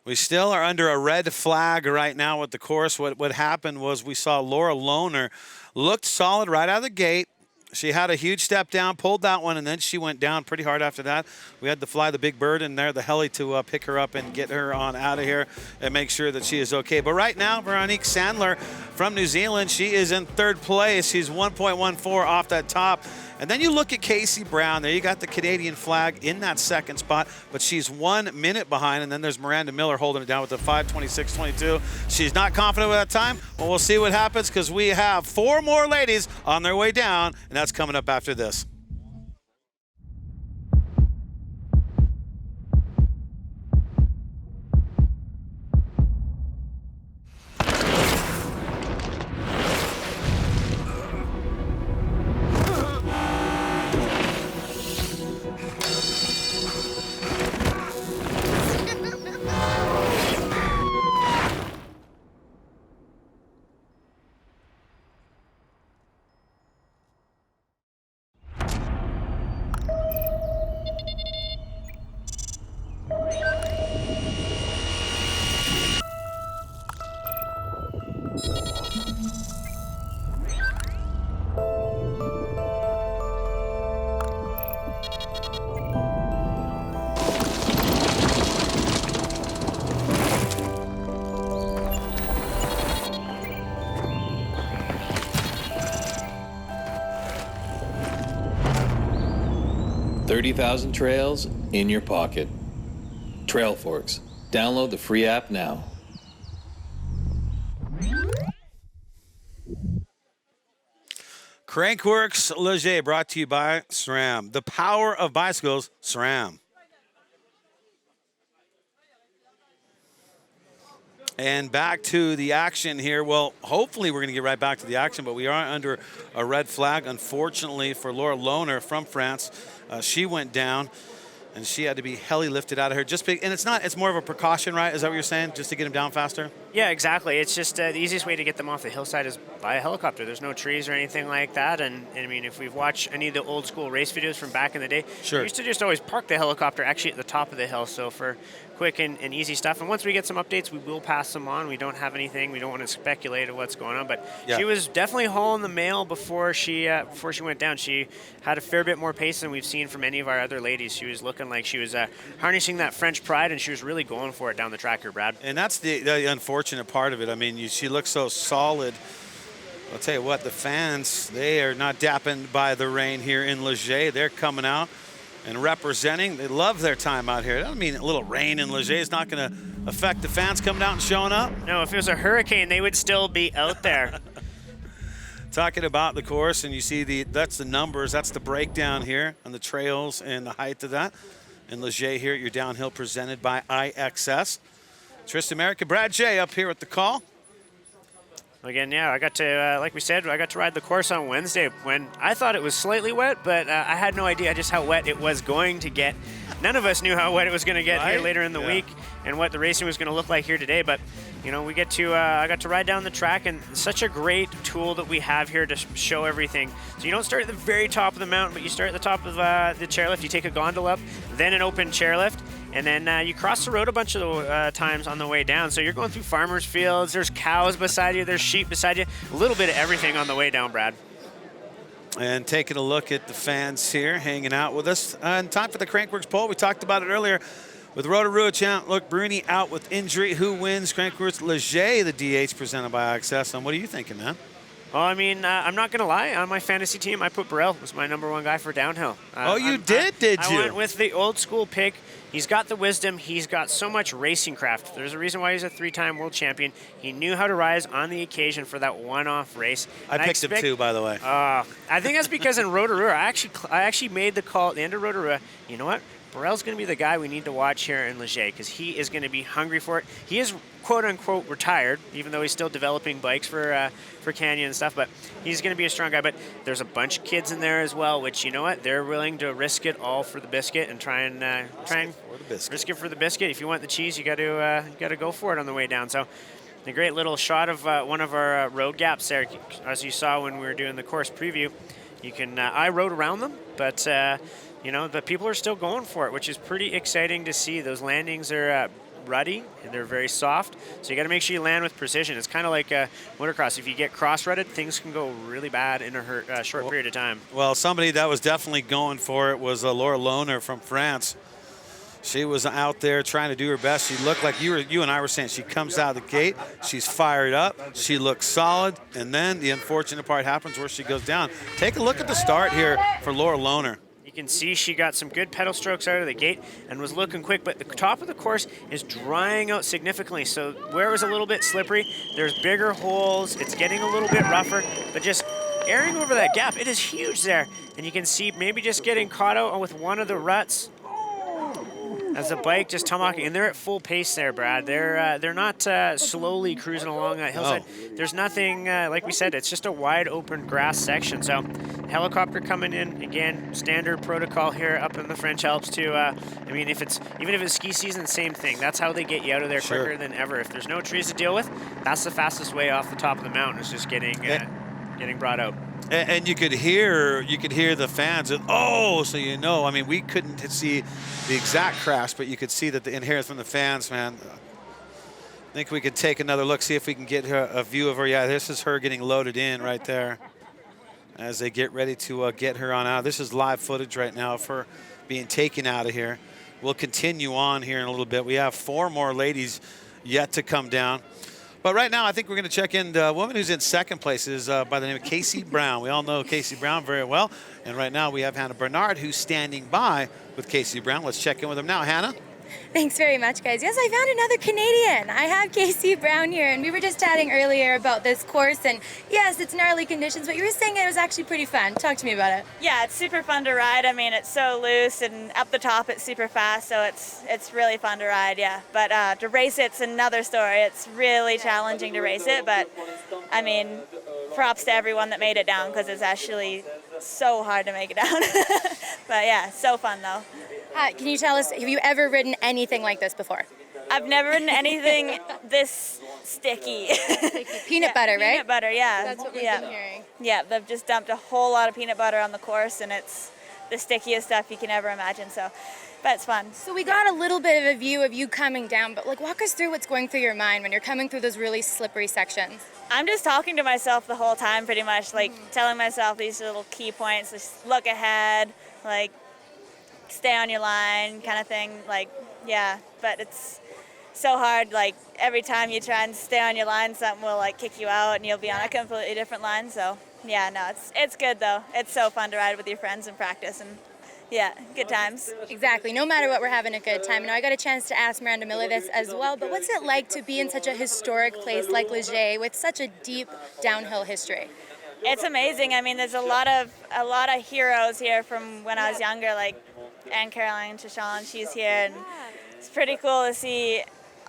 We still are under a red flag right now with the course. What happened was we saw Laura Lohner looked solid right out of the gate. She had a huge step down, pulled that one, and then she went down pretty hard after that. We had to fly the big bird in there, the heli, to pick her up and get her on out of here and make sure that she is okay. But right now, Veronique Sandler from New Zealand, she is in third place. She's 1.14 off that top. And then you look at Casey Brown. There you got the Canadian flag in that second spot, but she's 1 minute behind. And then there's Miranda Miller holding it down with the 5:26.22. She's not confident with that time. Well, we'll see what happens because we have 4 more ladies on their way down, and that's coming up after this. $30,000 trails in your pocket. Crankworx. Download the free app now. Crankworx Leger, brought to you by SRAM. The power of bicycles, SRAM. And back to the action here. Well, hopefully we're going to get right back to the action, but we are under a red flag, unfortunately, for Laura Lohner from France. She went down, and she had to be heli lifted out of her. And it's more of a precaution, right? Is that what you're saying, just to get them down faster? Yeah, exactly. It's just the easiest way to get them off the hillside is by a helicopter. There's no trees or anything like that. And I mean, if we've watched any of the old school race videos from back in the day, sure, we used to just always park the helicopter actually at the top of the hill. So for quick and easy stuff. And once we get some updates, we will pass them on. We don't have anything. We don't want to speculate of what's going on. But yeah, she was definitely hauling the mail before she went down. She had a fair bit more pace than we've seen from any of our other ladies. She was looking like she was harnessing that French pride, and she was really going for it down the track here, Brad. And that's the unfortunate part of it. I mean, she looks so solid. I'll tell you what, the fans, they are not dampened by the rain here in Leger. They're coming out and representing. They love their time out here. It doesn't mean a little rain in Leger is not going to affect the fans coming out and showing up. No, if it was a hurricane, they would still be out there. Talking about the course, and you see that's the numbers, that's the breakdown here on the trails and the height of that. In Leger here at your downhill, presented by iXS. Tristan America, Brad J up here with the call. Again, yeah, I got to, like we said, I got to ride the course on Wednesday when I thought it was slightly wet, but I had no idea just how wet it was going to get. None of us knew how wet it was going to get here later in the week and what the racing was going to look like here today. But, you know, we get to, I got to ride down the track, and such a great tool that we have here to show everything. So you don't start at the very top of the mountain, but you start at the top of the chairlift. You take a gondola up, then an open chairlift. And then you cross the road a bunch of times on the way down. So you're going through farmers' fields. There's cows beside you. There's sheep beside you. A little bit of everything on the way down, Brad. And taking a look at the fans here hanging out with us. And time for the Crankworx poll. We talked about it earlier with Rotorua champ Luke Bruni out with injury. Who wins Crankworx Leger, the DH presented by iXS? And what are you thinking, man? Well, I mean, I'm not going to lie. On my fantasy team, I put Burrell was my #1 guy for downhill. Oh, you did you? I went with the old school pick. He's got the wisdom. He's got so much racing craft. There's a reason why he's a 3-time world champion. He knew how to rise on the occasion for that one-off race. I picked him too, by the way. I think that's because in Rotorua, I actually made the call at the end of Rotorua. You know what? Burrell's going to be the guy we need to watch here in Leger because he is going to be hungry for it. He is quote-unquote retired, even though he's still developing bikes for Canyon and stuff, but he's going to be a strong guy. But there's a bunch of kids in there as well, which, you know what? They're willing to risk it all for the biscuit and try and risk it for the biscuit. If you want the cheese, you got to go for it on the way down. So a great little shot of one of our road gaps there, as you saw when we were doing the course preview. You can I rode around them, but you know, the people are still going for it, which is pretty exciting to see. Those landings are ruddy and they're very soft, so you got to make sure you land with precision. It's kind of like motocross. If you get cross-rutted, things can go really bad in a short period of time. Well, somebody that was definitely going for it was Laura Lohner from France. She was out there trying to do her best. She looked like you and I were saying. She comes out of the gate. She's fired up. She looks solid. And then the unfortunate part happens where she goes down. Take a look at the start here for Laura Lohner. You can see she got some good pedal strokes out of the gate and was looking quick, but the top of the course is drying out significantly. So where it was a little bit slippery, there's bigger holes. It's getting a little bit rougher, but just airing over that gap, it is huge there. And you can see maybe just getting caught out with one of the ruts as the bike just tomahawking, and they're at full pace there, Brad. They're not slowly cruising along that hillside. Oh. There's nothing, like we said, it's just a wide open grass section. So helicopter coming in, again, standard protocol here up in the French Alps too. I mean, even if it's ski season, same thing. That's how they get you out of there quicker than ever. If there's no trees to deal with, that's the fastest way off the top of the mountain. It's just getting brought out. And you could hear the fans. So you know, I mean, we couldn't see the exact crash, but you could see that the inherent from the fans, man. I think we could take another look, see if we can get a view of her. Yeah, this is her getting loaded in right there as they get ready to get her on out. This is live footage right now of her being taken out of here. We'll continue on here in a little bit. We have 4 more ladies yet to come down. But right now, I think we're going to check in. The woman who's in second place is by the name of Casey Brown. We all know Casey Brown very well. And right now, we have Hannah Bernard, who's standing by with Casey Brown. Let's check in with him now. Hannah? Thanks very much, guys. Yes, I found another Canadian. I have Casey Brown here, and we were just chatting earlier about this course. And yes, it's gnarly conditions, but you were saying it was actually pretty fun. Talk to me about it. Yeah, it's super fun to ride. I mean, it's so loose, and up the top it's super fast, so it's really fun to ride, yeah. But to race it's another story. It's really challenging to race it, but I mean, props to everyone that made it down, because it's actually so hard to make it down. But yeah, so fun though. Can you tell us, have you ever ridden anything like this before? I've never ridden anything this sticky. Peanut butter, right? Peanut butter, yeah. That's what we've been hearing. Yeah, they've just dumped a whole lot of peanut butter on the course, and it's the stickiest stuff you can ever imagine, so that's fun. So we got a little bit of a view of you coming down, but walk us through what's going through your mind when you're coming through those really slippery sections. I'm just talking to myself the whole time, pretty much, telling myself these little key points, just look ahead, stay on your line kind of thing, yeah, but it's so hard, every time you try and stay on your line, something will kick you out and you'll be on a completely different line, so yeah, no, it's good though. It's so fun to ride with your friends and practice, and yeah, good times. Exactly, no matter what, we're having a good time. I got a chance to ask Miranda Miller this as well, but what's it like to be in such a historic place like Leger with such a deep downhill history? It's amazing. I mean, there's a lot of heroes here from when I was younger, like Anne Caroline Chachon, she's here, and it's pretty cool to see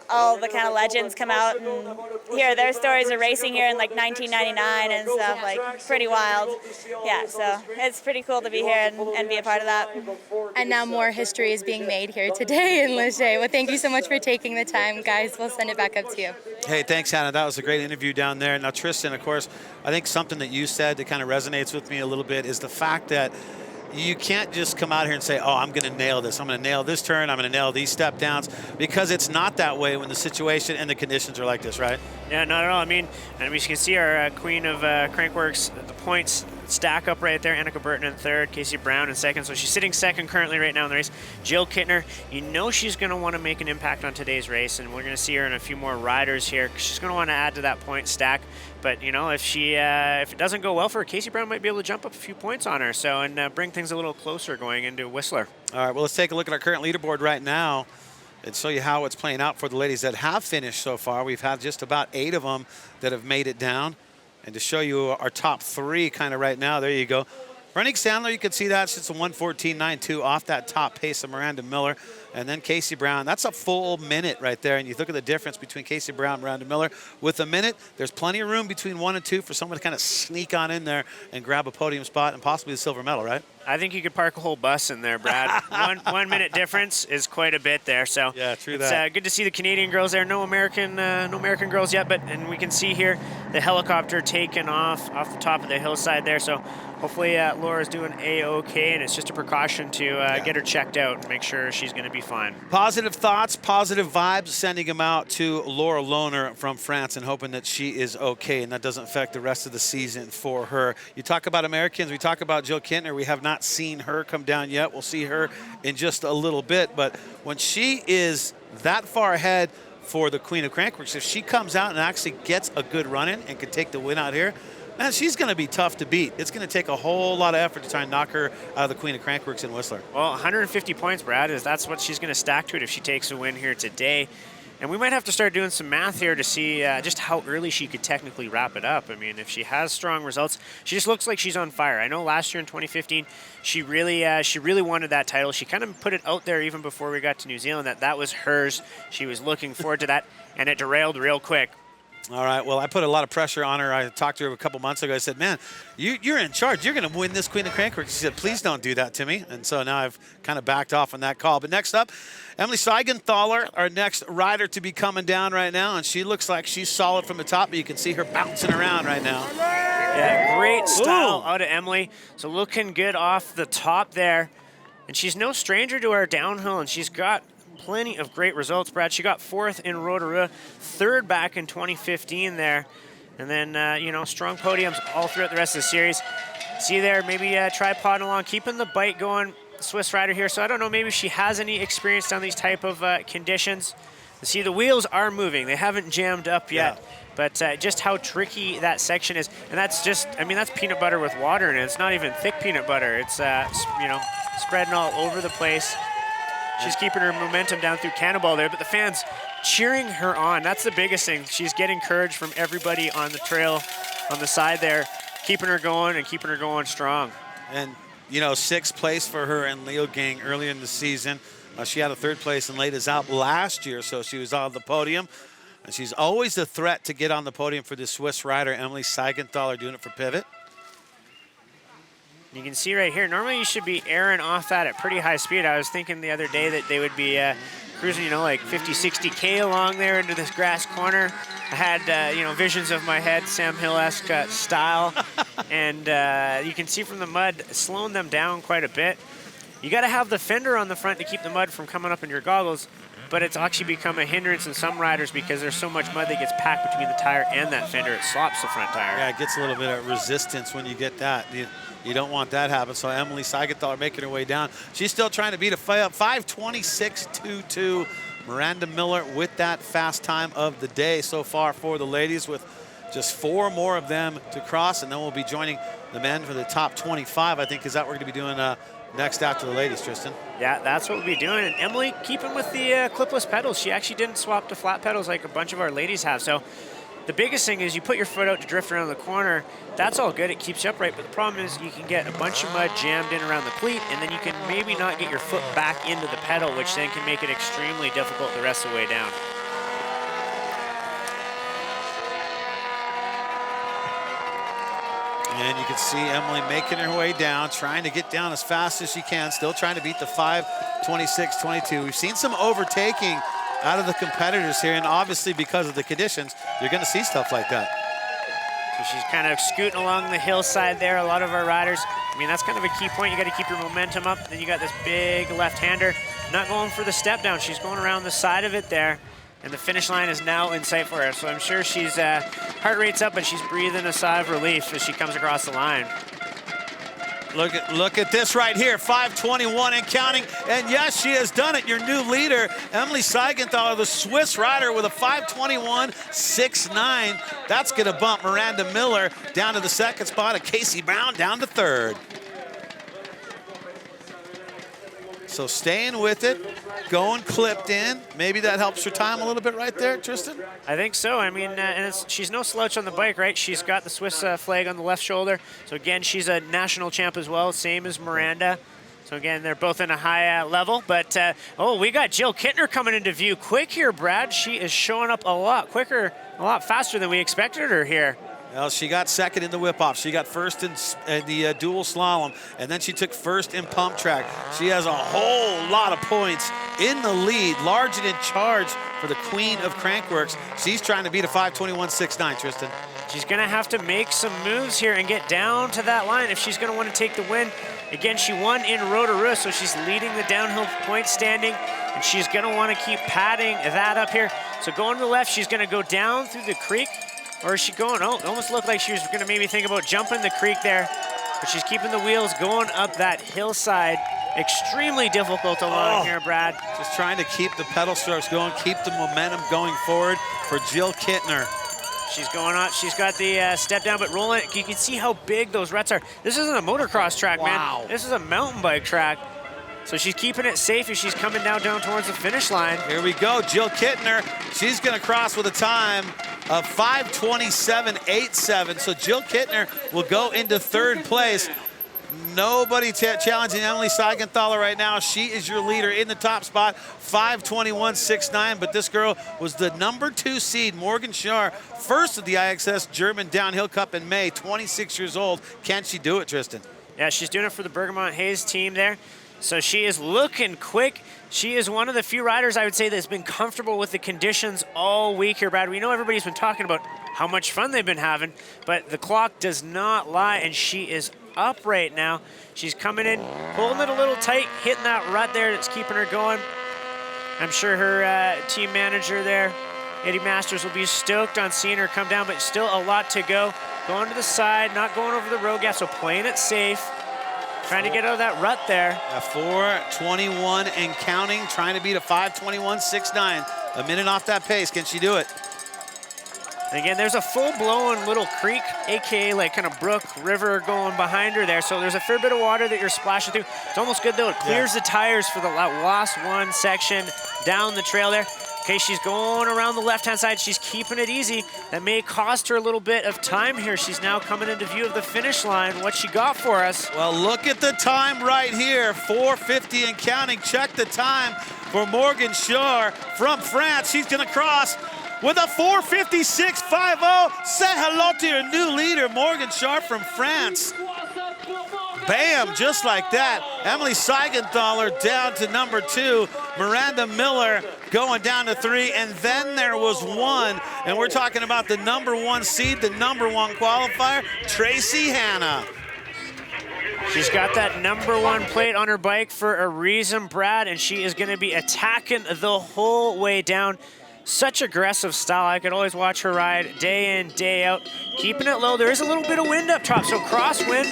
all the kind of legends come out and hear their stories of racing here in 1999 and stuff, pretty wild. Yeah, so it's pretty cool to be here and be a part of that. And now more history is being made here today in Leger. Well, thank you so much for taking the time, guys. We'll send it back up to you. Hey, thanks, Hannah. That was a great interview down there. Now, Tristan, of course, I think something that you said that kind of resonates with me a little bit is the fact that you can't just come out here and say, oh, I'm going to nail this. I'm going to nail this turn. I'm going to nail these step downs, because it's not that way when the situation and the conditions are like this, right? Yeah, not at all. I mean, and we can see our queen of Crankworx, the points stack up right there. Annika Burton in third, Casey Brown in second. So she's sitting second currently right now in the race. Jill Kittner, you know she's going to want to make an impact on today's race, and we're going to see her in a few more riders here. She's going to want to add to that point stack. But, you know, if it doesn't go well for her, Casey Brown might be able to jump up a few points on her, so and bring things a little closer going into Whistler. All right, well, let's take a look at our current leaderboard right now and show you how it's playing out for the ladies that have finished so far. We've had just about 8 of them that have made it down. And to show you our top 3 kind of right now, there you go. Running Sandler, you can see that. It's a 1:14.92 off that top pace of Miranda Miller. And then Casey Brown, that's a full minute right there. And you look at the difference between Casey Brown and Miranda Miller. With a minute, there's plenty of room between 1 and 2 for someone to kind of sneak on in there and grab a podium spot and possibly the silver medal, right? I think you could park a whole bus in there, Brad. one minute difference is quite a bit there. So yeah, true it's that. Good to see the Canadian girls there. No American girls yet, and we can see here the helicopter taking off the top of the hillside there. So hopefully Laura's doing A-OK, and it's just a precaution to get her checked out and make sure she's going to be fine. Positive thoughts, positive vibes, sending them out to Laura Lohner from France and hoping that she is okay and that doesn't affect the rest of the season for her. You talk about Americans, we talk about Jill Kittner. We have not seen her come down yet. We'll see her in just a little bit, but when she is that far ahead for the Queen of Crankworx, if she comes out and actually gets a good run in and can take the win out here, man, she's going to be tough to beat. It's going to take a whole lot of effort to try and knock her out of the Queen of Crankworx in Whistler. Well, 150 points, Brad, that's what she's going to stack to it if she takes a win here today. And we might have to start doing some math here to see just how early she could technically wrap it up. I mean, if she has strong results, she just looks like she's on fire. I know last year in 2015, she really wanted that title. She kind of put it out there even before we got to New Zealand that was hers. She was looking forward to that, and it derailed real quick. All right, well, I put a lot of pressure on her. I talked to her a couple months ago. I said, man, you're in charge. You're going to win this Queen of Crankworx. She said, please don't do that to me. And so now I've kind of backed off on that call. But next up, Emily Seigenthaler, our next rider to be coming down right now. And she looks like she's solid from the top, but you can see her bouncing around right now. Yeah, great style out of Emily. So looking good off the top there. And she's no stranger to our downhill, and she's got plenty of great results, Brad. She got 4th in Rotorua, 3rd back in 2015 there. And then, you know, strong podiums all throughout the rest of the series. See there, maybe tripod along, keeping the bite going, Swiss rider here. So I don't know, maybe she has any experience on these type of conditions. See, the wheels are moving. They haven't jammed up yet. Yeah. But just how tricky that section is. And that's just, I mean, that's peanut butter with water in it. It's not even thick peanut butter. It's, you know, spreading all over the place. She's keeping her momentum down through Cannonball there, but the fans cheering her on. That's the biggest thing. She's getting courage from everybody on the trail on the side there, keeping her going and keeping her going strong. And, you know, 6th place for her in Leogang early in the season. She had a 3rd place in Ladies Out last year, so she was on the podium. And she's always a threat to get on the podium for the Swiss rider, Emily Seigenthaler, doing it for Pivot. You can see right here, normally you should be airing off that at pretty high speed. I was thinking the other day that they would be cruising, you know, like 50, 60K along there into this grass corner. I had, you know, visions of my head, Sam Hill-esque style. And you can see from the mud, slowing them down quite a bit. You got to have the fender on the front to keep the mud from coming up in your goggles, but it's actually become a hindrance in some riders because there's so much mud that gets packed between the tire and that fender, it slops the front tire. Yeah, it gets a little bit of resistance when you get that. You don't want that to happen. So Emily Seigenthaler making her way down. She's still trying to beat a 5:26.22. Miranda Miller with that fast time of the day so far for the ladies, with just 4 more of them to cross, and then we'll be joining the men for the top 25. I think is that we're going to be doing next after the ladies, Tristan. Yeah, that's what we'll be doing. And Emily keeping with the clipless pedals. She actually didn't swap to flat pedals like a bunch of our ladies have. So the biggest thing is you put your foot out to drift around the corner. That's all good. It keeps you upright. But the problem is you can get a bunch of mud jammed in around the cleat, and then you can maybe not get your foot back into the pedal, which then can make it extremely difficult the rest of the way down. And you can see Emily making her way down, trying to get down as fast as she can, still trying to beat the 5:26.22. We've seen some overtaking out of the competitors here, and obviously because of the conditions, you're going to see stuff like that. So she's kind of scooting along the hillside there. A lot of our riders, I mean, that's kind of a key point. You got to keep your momentum up. Then you got this big left-hander, not going for the step down. She's going around the side of it there. And the finish line is now in sight for her. So I'm sure she's, heart rate's up, but she's breathing a sigh of relief as she comes across the line. Look at this right here, 5:21 and counting. And yes, she has done it. Your new leader, Emily Seigenthaler, the Swiss rider with a 5:21.69. That's going to bump Miranda Miller down to the second spot, and Casey Brown down to third. So staying with it, going clipped in. Maybe that helps her time a little bit right there, Tristan? I think so. I mean, and she's no slouch on the bike, right? She's got the Swiss flag on the left shoulder. So again, she's a national champ as well, same as Miranda. So again, they're both in a high level. But, oh, we got Jill Kittner coming into view. Quick here, Brad. She is showing up a lot quicker, a lot faster than we expected her here. Well, she got second in the whip-off. She got first in the dual slalom, and then she took first in pump track. She has a whole lot of points in the lead, large and in charge for the queen of Crankworx. She's trying to beat a 5:21.69, Tristan. She's going to have to make some moves here and get down to that line if she's going to want to take the win. Again, she won in Rotorua, so she's leading the downhill point standing, and she's going to want to keep padding that up here. So going to the left, she's going to go down through the creek. Or is she going? Oh, it almost looked like she was going to maybe think about jumping the creek there. But she's keeping the wheels going up that hillside. Extremely difficult along here, Brad. Just trying to keep the pedal strokes going, keep the momentum going forward for Jill Kittner. She's going on. She's got the step down, but rolling it. You can see how big those ruts are. This isn't a motocross track, man. This is a mountain bike track. So she's keeping it safe as she's coming down towards the finish line. Here we go, Jill Kittner. She's going to cross with a time of 5:27.87. So Jill Kittner will go into third place. Nobody challenging Emily Seigenthaler right now. She is your leader in the top spot, 5:21.69. But this girl was the #2 seed, Morgan Schar, first of the iXS German Downhill Cup in May, 26 years old. Can she do it, Tristan? Yeah, she's doing it for the Bergamot Hayes team there. So she is looking quick. She is one of the few riders, I would say, that's been comfortable with the conditions all week here, Brad. We know everybody's been talking about how much fun they've been having, but the clock does not lie, and she is up right now. She's coming in, holding it a little tight, hitting that rut there that's keeping her going. I'm sure her team manager there, Eddie Masters, will be stoked on seeing her come down, but still a lot to go. Going to the side, not going over the road gap, so playing it safe. Trying to get out of that rut there. 4:21 and counting, trying to beat a 5:21.69. A minute off that pace. Can she do it? And again, there's a full-blown little creek, AKA like kind of brook, river going behind her there. So there's a fair bit of water that you're splashing through. It's almost good, though. It clears the tires for the last one section down the trail there. Okay, she's going around the left-hand side. She's keeping it easy. That may cost her a little bit of time here. She's now coming into view of the finish line. What she got for us? Well, look at the time right here, 4:50 and counting. Check the time for Morgan Schar from France. She's gonna cross with a 4:56.50. Say hello to your new leader, Morgan Schar from France. Bam, just like that. Emily Seigenthaler down to #2. Miranda Miller going down to 3. And then there was one, and we're talking about the #1 seed, the #1 qualifier, Tracy Hanna. She's got that #1 plate on her bike for a reason, Brad, and she is going to be attacking the whole way down. Such aggressive style. I could always watch her ride day in, day out, keeping it low. There is a little bit of wind up top, so crosswind,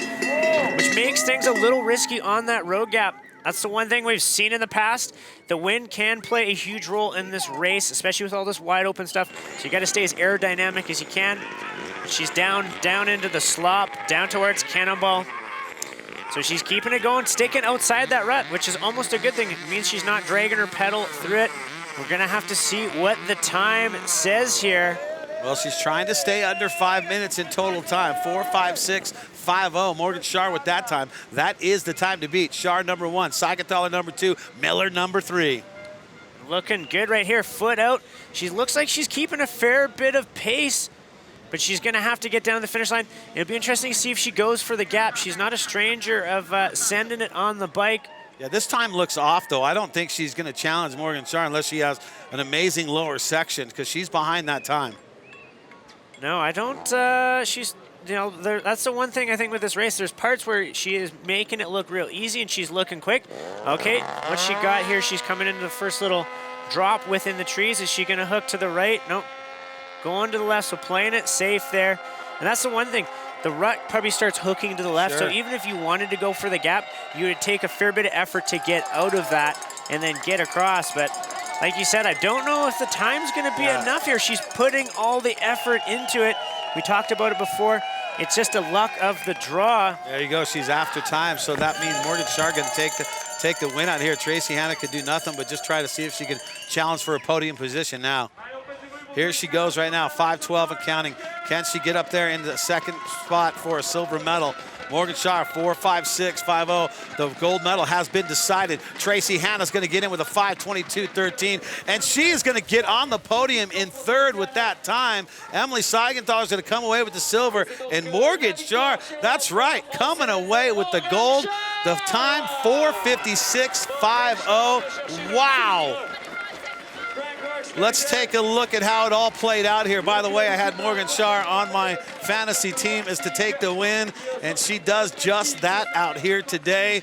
which makes things a little risky on that road gap. That's the one thing we've seen in the past. The wind can play a huge role in this race, especially with all this wide open stuff. So you got to stay as aerodynamic as you can. She's down into the slop, down towards Cannonball. So she's keeping it going, sticking outside that rut, which is almost a good thing. It means she's not dragging her pedal through it. We're gonna have to see what the time says here. Well, she's trying to stay under 5 minutes in total time, 4:56.50. Morgan Schar with that time. That is the time to beat. Schar #1, Seigenthaler #2, Miller #3. Looking good right here, foot out. She looks like she's keeping a fair bit of pace, but she's gonna have to get down to the finish line. It'll be interesting to see if she goes for the gap. She's not a stranger of sending it on the bike. Yeah, this time looks off, though. I don't think she's going to challenge Morgan Schar unless she has an amazing lower section, because she's behind that time. No, I don't. She's, you know, that's the one thing I think with this race. There's parts where she is making it look real easy and she's looking quick. Okay, what she got here, she's coming into the first little drop within the trees. Is she going to hook to the right? Nope. Going to the left, so playing it safe there. And that's the one thing. The rut probably starts hooking to the left, Sure. so even if you wanted to go for the gap, you would take a fair bit of effort to get out of that and then get across. But like you said, I don't know if the time's going to be enough here. She's putting all the effort into it. We talked about it before. It's just a luck of the draw. There you go. She's after time, so that means Morgan Shar going to take the win out here. Tracy Hanna could do nothing but just try to see if she can challenge for a podium position now. Here she goes right now, 5:12 and counting. Can she get up there into the second spot for a silver medal? Morgan Shar, 4.56.50. The gold medal has been decided. Tracy Hanna's going to get in with a 5:22.13, and she is going to get on the podium in third with that time. Emily Seigenthaler is going to come away with the silver, and Morgan Shar, that's right, coming away with the gold. The time, 4:56.50. Wow. Let's take a look at how it all played out here. By the way, I had Morgan Shar on my fantasy team as to take the win, and she does just that out here today.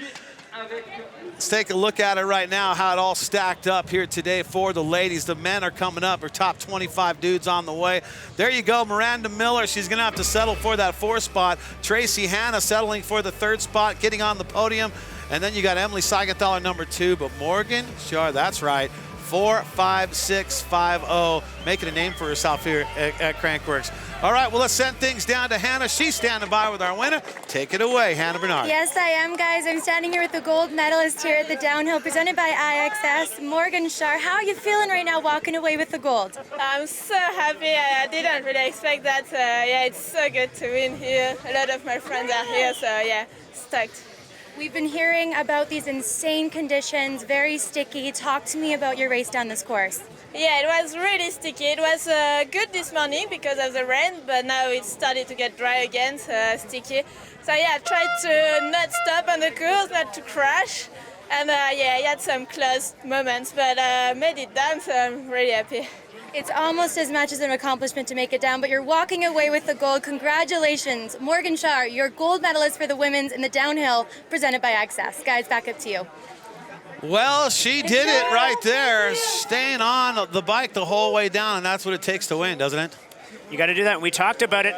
Let's take a look at it right now, how it all stacked up here today for the ladies. The men are coming up, our top 25 dudes on the way. There you go, Miranda Miller. She's gonna have to settle for that 4th spot. Tracy Hanna settling for the 3rd spot, getting on the podium. And then you got Emily Seigenthaler, number 2, but Morgan Shar, that's right, 4.56.50, making a name for herself here at Crankworx. All right, well, let's send things down to Hannah. She's standing by with our winner. Take it away, Hannah Bernard. Yes, I am, guys. I'm standing here with the gold medalist here at the downhill, presented by iXS, Morgan Shar. How are you feeling right now walking away with the gold? I'm so happy. I didn't really expect that. Yeah, it's so good to win here. A lot of my friends are here, so yeah, stoked. We've been hearing about these insane conditions, very sticky. Talk to me about your race down this course. Yeah, it was really sticky. It was good this morning because of the rain, but now it started to get dry again, so sticky. So yeah, I tried to not stop on the course, not to crash. And yeah, I had some close moments, but made it down, so I'm really happy. It's almost as much as an accomplishment to make it down, but you're walking away with the gold. Congratulations. Morgan Shar, your gold medalist for the women's in the downhill, presented by iXS. Guys, back up to you. Well, she did it right there, staying on the bike the whole way down, and that's what it takes to win, doesn't it? You got to do that. We talked about it.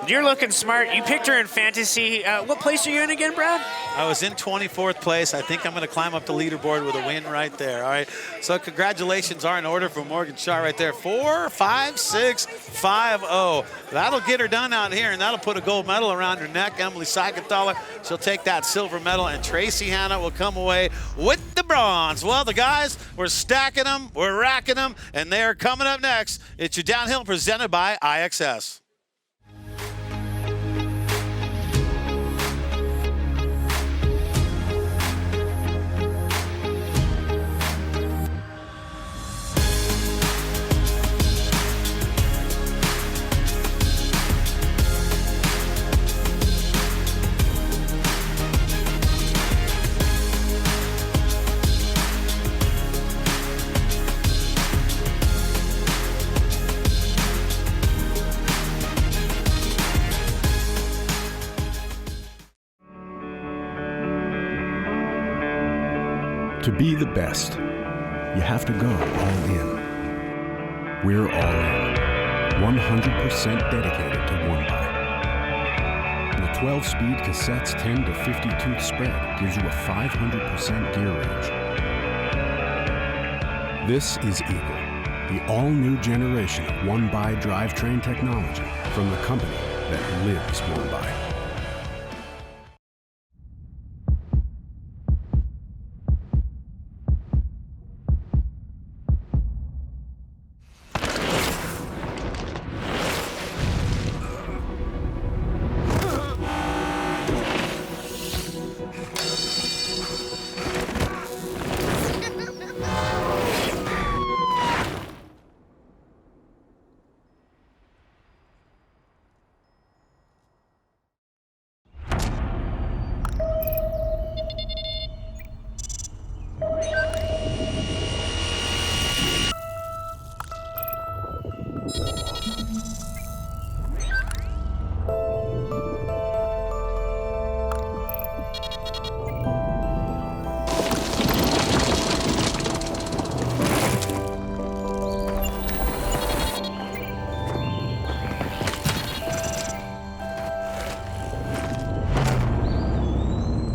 You're looking smart. You picked her in fantasy. What place are you in again, Brad? I was in 24th place. I think I'm going to climb up the leaderboard with a win right there. All right. So congratulations are in order for Morgan Shar right there. 4.56.50. That'll get her done out here, and that'll put a gold medal around her neck. Emily Seigenthaler, she'll take that silver medal, and Tracy Hanna will come away with the bronze. Well, the guys, we're stacking them, we're racking them, and they're coming up next. It's your downhill presented by iXS. To be the best, you have to go all in. We're all in, 100% dedicated to one bike. The 12-speed cassette's 10 to 50-tooth spread gives you a 500% gear range. This is Eagle, the all-new generation of one-by drivetrain technology from the company that lives one by.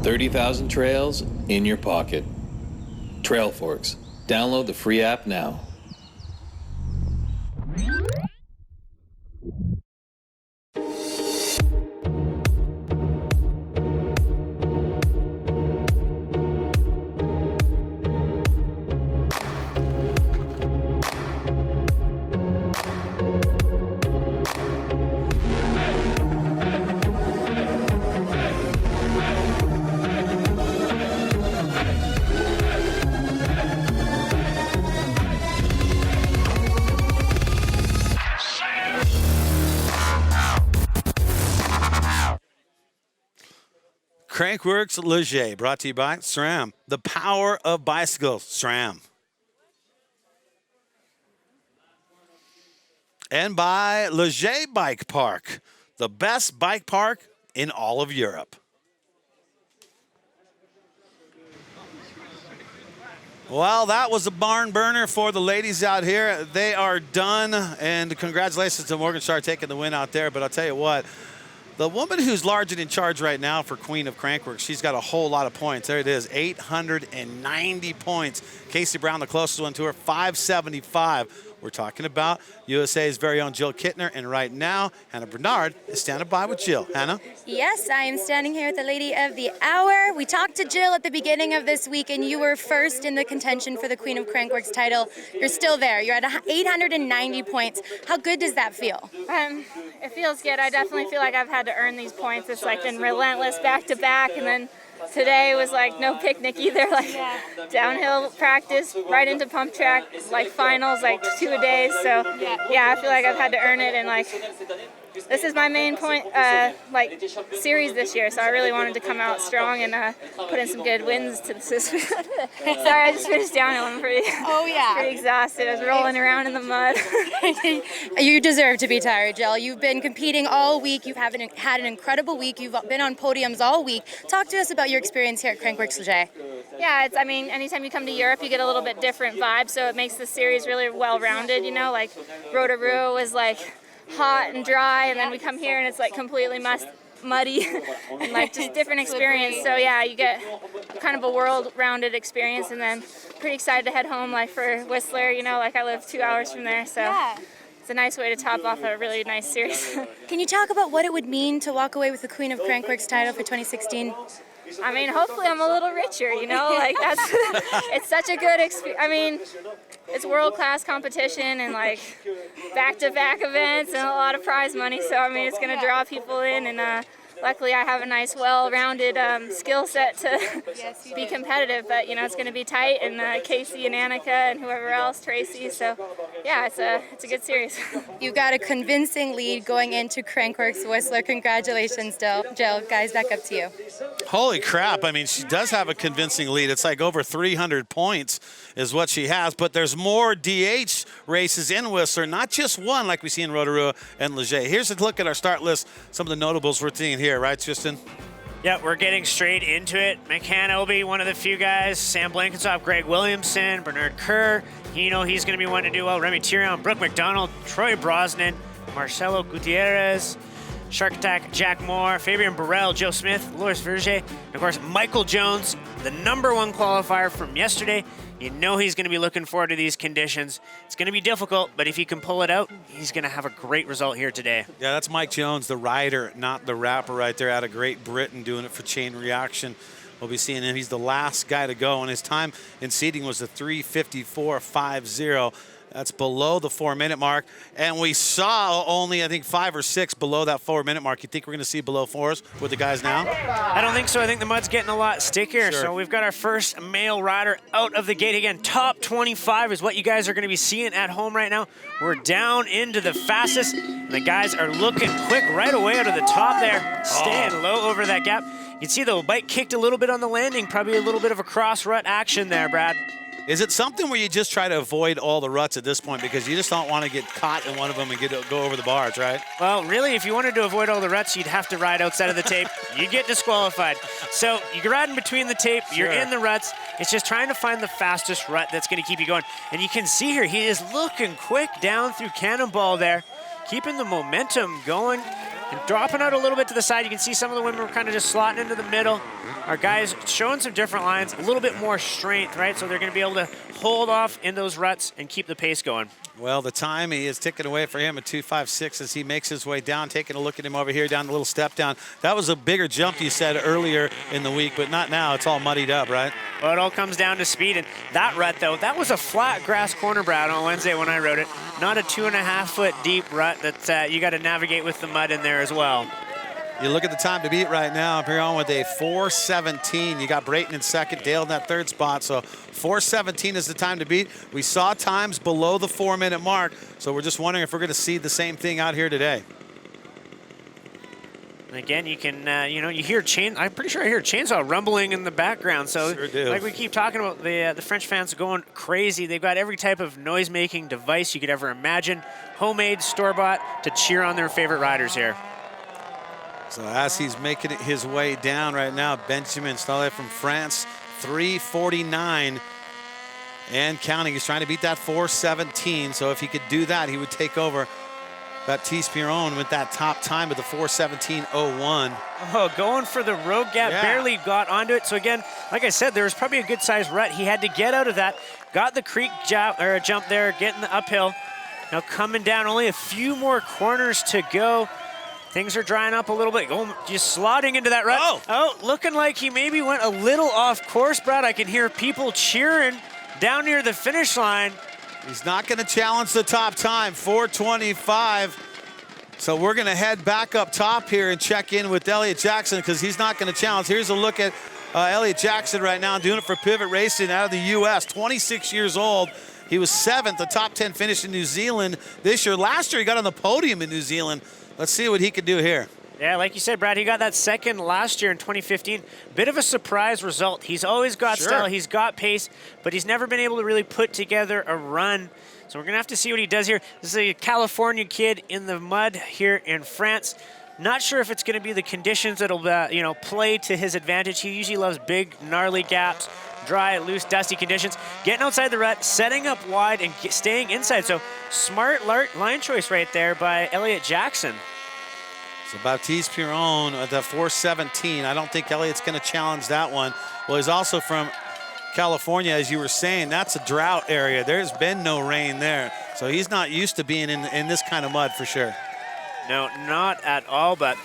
30,000 trails in your pocket. Crankworx. Download the free app now. Crankworx Leger, brought to you by SRAM, the power of bicycles, SRAM. And by Leger Bike Park, the best bike park in all of Europe. Well, that was a barn burner for the ladies out here. They are done, and congratulations to Morgenstern taking the win out there. But I'll tell you what, the woman who's large and in charge right now for Queen of Crankworx, she's got a whole lot of points. There it is, 890 points. Casey Brown, the closest one to her, 575. We're talking about USA's very own Jill Kittner, and right now, Hannah Bernard is standing by with Jill. Hannah? Yes, I am standing here with the Lady of the Hour. We talked to Jill at the beginning of this week, and you were first in the contention for the Queen of Crankworx title. You're still there. You're at 890 points. How good does that feel? It feels good. I definitely feel like I've had to earn these points. It's like been relentless back to back, and then today was like no picnic either, like downhill practice, right into pump track, like finals, like 2 a day. So yeah, I feel like I've had to earn it, and like this is my main point, like series this year. So I really wanted to come out strong and put in some good wins to the system. Sorry, I just finished downhill. I'm pretty exhausted. I was rolling around in the mud. You deserve to be tired, Jill. You've been competing all week. You've had an incredible week. You've been on podiums all week. Talk to us about your experience here at Crankworx Leger. Yeah, I mean, anytime you come to Europe, you get a little bit different vibe, so it makes the series really well-rounded, you know, like Rutty was like hot and dry, and then we come here and it's like completely muddy and like just different experience. So yeah, you get kind of a world-rounded experience, and then pretty excited to head home like for Whistler, you know, like I live 2 hours from there, so it's a nice way to top off a really nice series. Can you talk about what it would mean to walk away with the Queen of Crankworx title for 2016? I mean, hopefully I'm a little richer, you know, like that's, it's such a good experience. I mean, it's world-class competition and like back-to-back events and a lot of prize money. So, I mean, it's going to draw people in, and luckily I have a nice, well-rounded skill set to be competitive. But, you know, it's going to be tight, and Casey and Annika and whoever else, Tracy. So, yeah, it's a good series. You got a convincing lead going into Crankworx Whistler. Congratulations, Jill. Guys, back up to you. Holy crap. I mean, she does have a convincing lead. It's like over 300 points is what she has, but there's more DH races in Whistler, not just one like we see in Rotorua and Leger. Here's a look at our start list, some of the notables we're seeing here, right, Tristan? Yeah, we're getting straight into it. McCann will be one of the few guys. Sam Blankenship, Greg Williamson, Bernard Kerr. You know he's going to be one to do well. Remy Thirion, Brooke McDonald, Troy Brosnan, Marcelo Gutierrez, Shark Attack, Jack Moore, Fabian Burrell, Joe Smith, Loris Verge, and of course Michael Jones, the #1 qualifier from yesterday. You know he's going to be looking forward to these conditions. It's going to be difficult, but if he can pull it out, he's going to have a great result here today. Yeah, that's Mike Jones, the rider, not the rapper right there out of Great Britain, doing it for Chain Reaction. We'll be seeing him. He's the last guy to go, and his time in seeding was a 3:54.50. That's below the 4-minute mark. And we saw only, I think, 5 or 6 below that 4-minute mark. You think we're going to see below 4s with the guys now? I don't think so. I think the mud's getting a lot stickier. Sure. So we've got our first male rider out of the gate again. Top 25 is what you guys are going to be seeing at home right now. We're down into the fastest. And the guys are looking quick right away out of the top there, staying low over that gap. You can see the bike kicked a little bit on the landing, probably a little bit of a cross rut action there, Brad. Is it something where you just try to avoid all the ruts at this point because you just don't want to get caught in one of them and go over the bars, right? Well, really, if you wanted to avoid all the ruts, you'd have to ride outside of the tape. You'd get disqualified. So you can ride in between the tape. Sure. You're in the ruts. It's just trying to find the fastest rut that's going to keep you going. And you can see here, he is looking quick down through Cannonball there, keeping the momentum going. and dropping out a little bit to the side. You can see some of the women were kind of just slotting into the middle. Our guys showing some different lines, a little bit more strength, right? So they're going to be able to hold off in those ruts and keep the pace going. Well, the time he is ticking away for him at 2:56 as he makes his way down. Taking a look at him over here down the little step down. That was a bigger jump, you said, earlier in the week, but not now. It's all muddied up, right? Well, it all comes down to speed. And that rut, though, that was a flat grass corner, Brad, on Wednesday when I rode it. Not a 2.5-foot deep rut that you got to navigate with the mud in there as well. You look at the time to beat right now, Piron with a 4:17. You got Brayton in second, Dale in that third spot. So 4:17 is the time to beat. We saw times below the 4-minute mark. So we're just wondering if we're going to see the same thing out here today. And again, you can, you hear I'm pretty sure I hear chainsaw rumbling in the background. So sure do. Like we keep talking about, the French fans going crazy. They've got every type of noise-making device you could ever imagine, homemade, store-bought, to cheer on their favorite riders here. So as he's making it his way down right now, Benjamin Stalle from France, 3:49 and counting. He's trying to beat that 4:17. So if he could do that, he would take over Baptiste Piron with that top time of the 4:17.01. Oh, going for the road gap, Yeah. barely got onto it. So again, like I said, there was probably a good sized rut. He had to get out of that, got the creek jump there, getting the uphill. Now coming down, only a few more corners to go. Things are drying up a little bit. Oh, just slotting into that rut. Oh, looking like he maybe went a little off course, Brad. I can hear people cheering down near the finish line. He's not going to challenge the top time, 4:25. So we're going to head back up top here and check in with Elliott Jackson because he's not going to challenge. Here's a look at Elliott Jackson right now doing it for Pivot Racing out of the U.S., 26 years old. He was 7th, a top 10 finish in New Zealand this year. Last year he got on the podium in New Zealand. Let's see what he can do here. Yeah, like you said, Brad, he got that second last year in 2015. Bit of a surprise result. He's always got style, he's got pace, but he's never been able to really put together a run. So we're going to have to see what he does here. This is a California kid in the mud here in France. Not sure if it's going to be the conditions that'll play to his advantage. He usually loves big, gnarly gaps, dry, loose, dusty conditions. Getting outside the rut, setting up wide, and staying inside. So smart line choice right there by Elliott Jackson. So Baptiste Piron at the 4:17. I don't think Elliott's going to challenge that one. Well, he's also from California, as you were saying. That's a drought area. There's been no rain there. So he's not used to being in this kind of mud for sure. No, not at all, but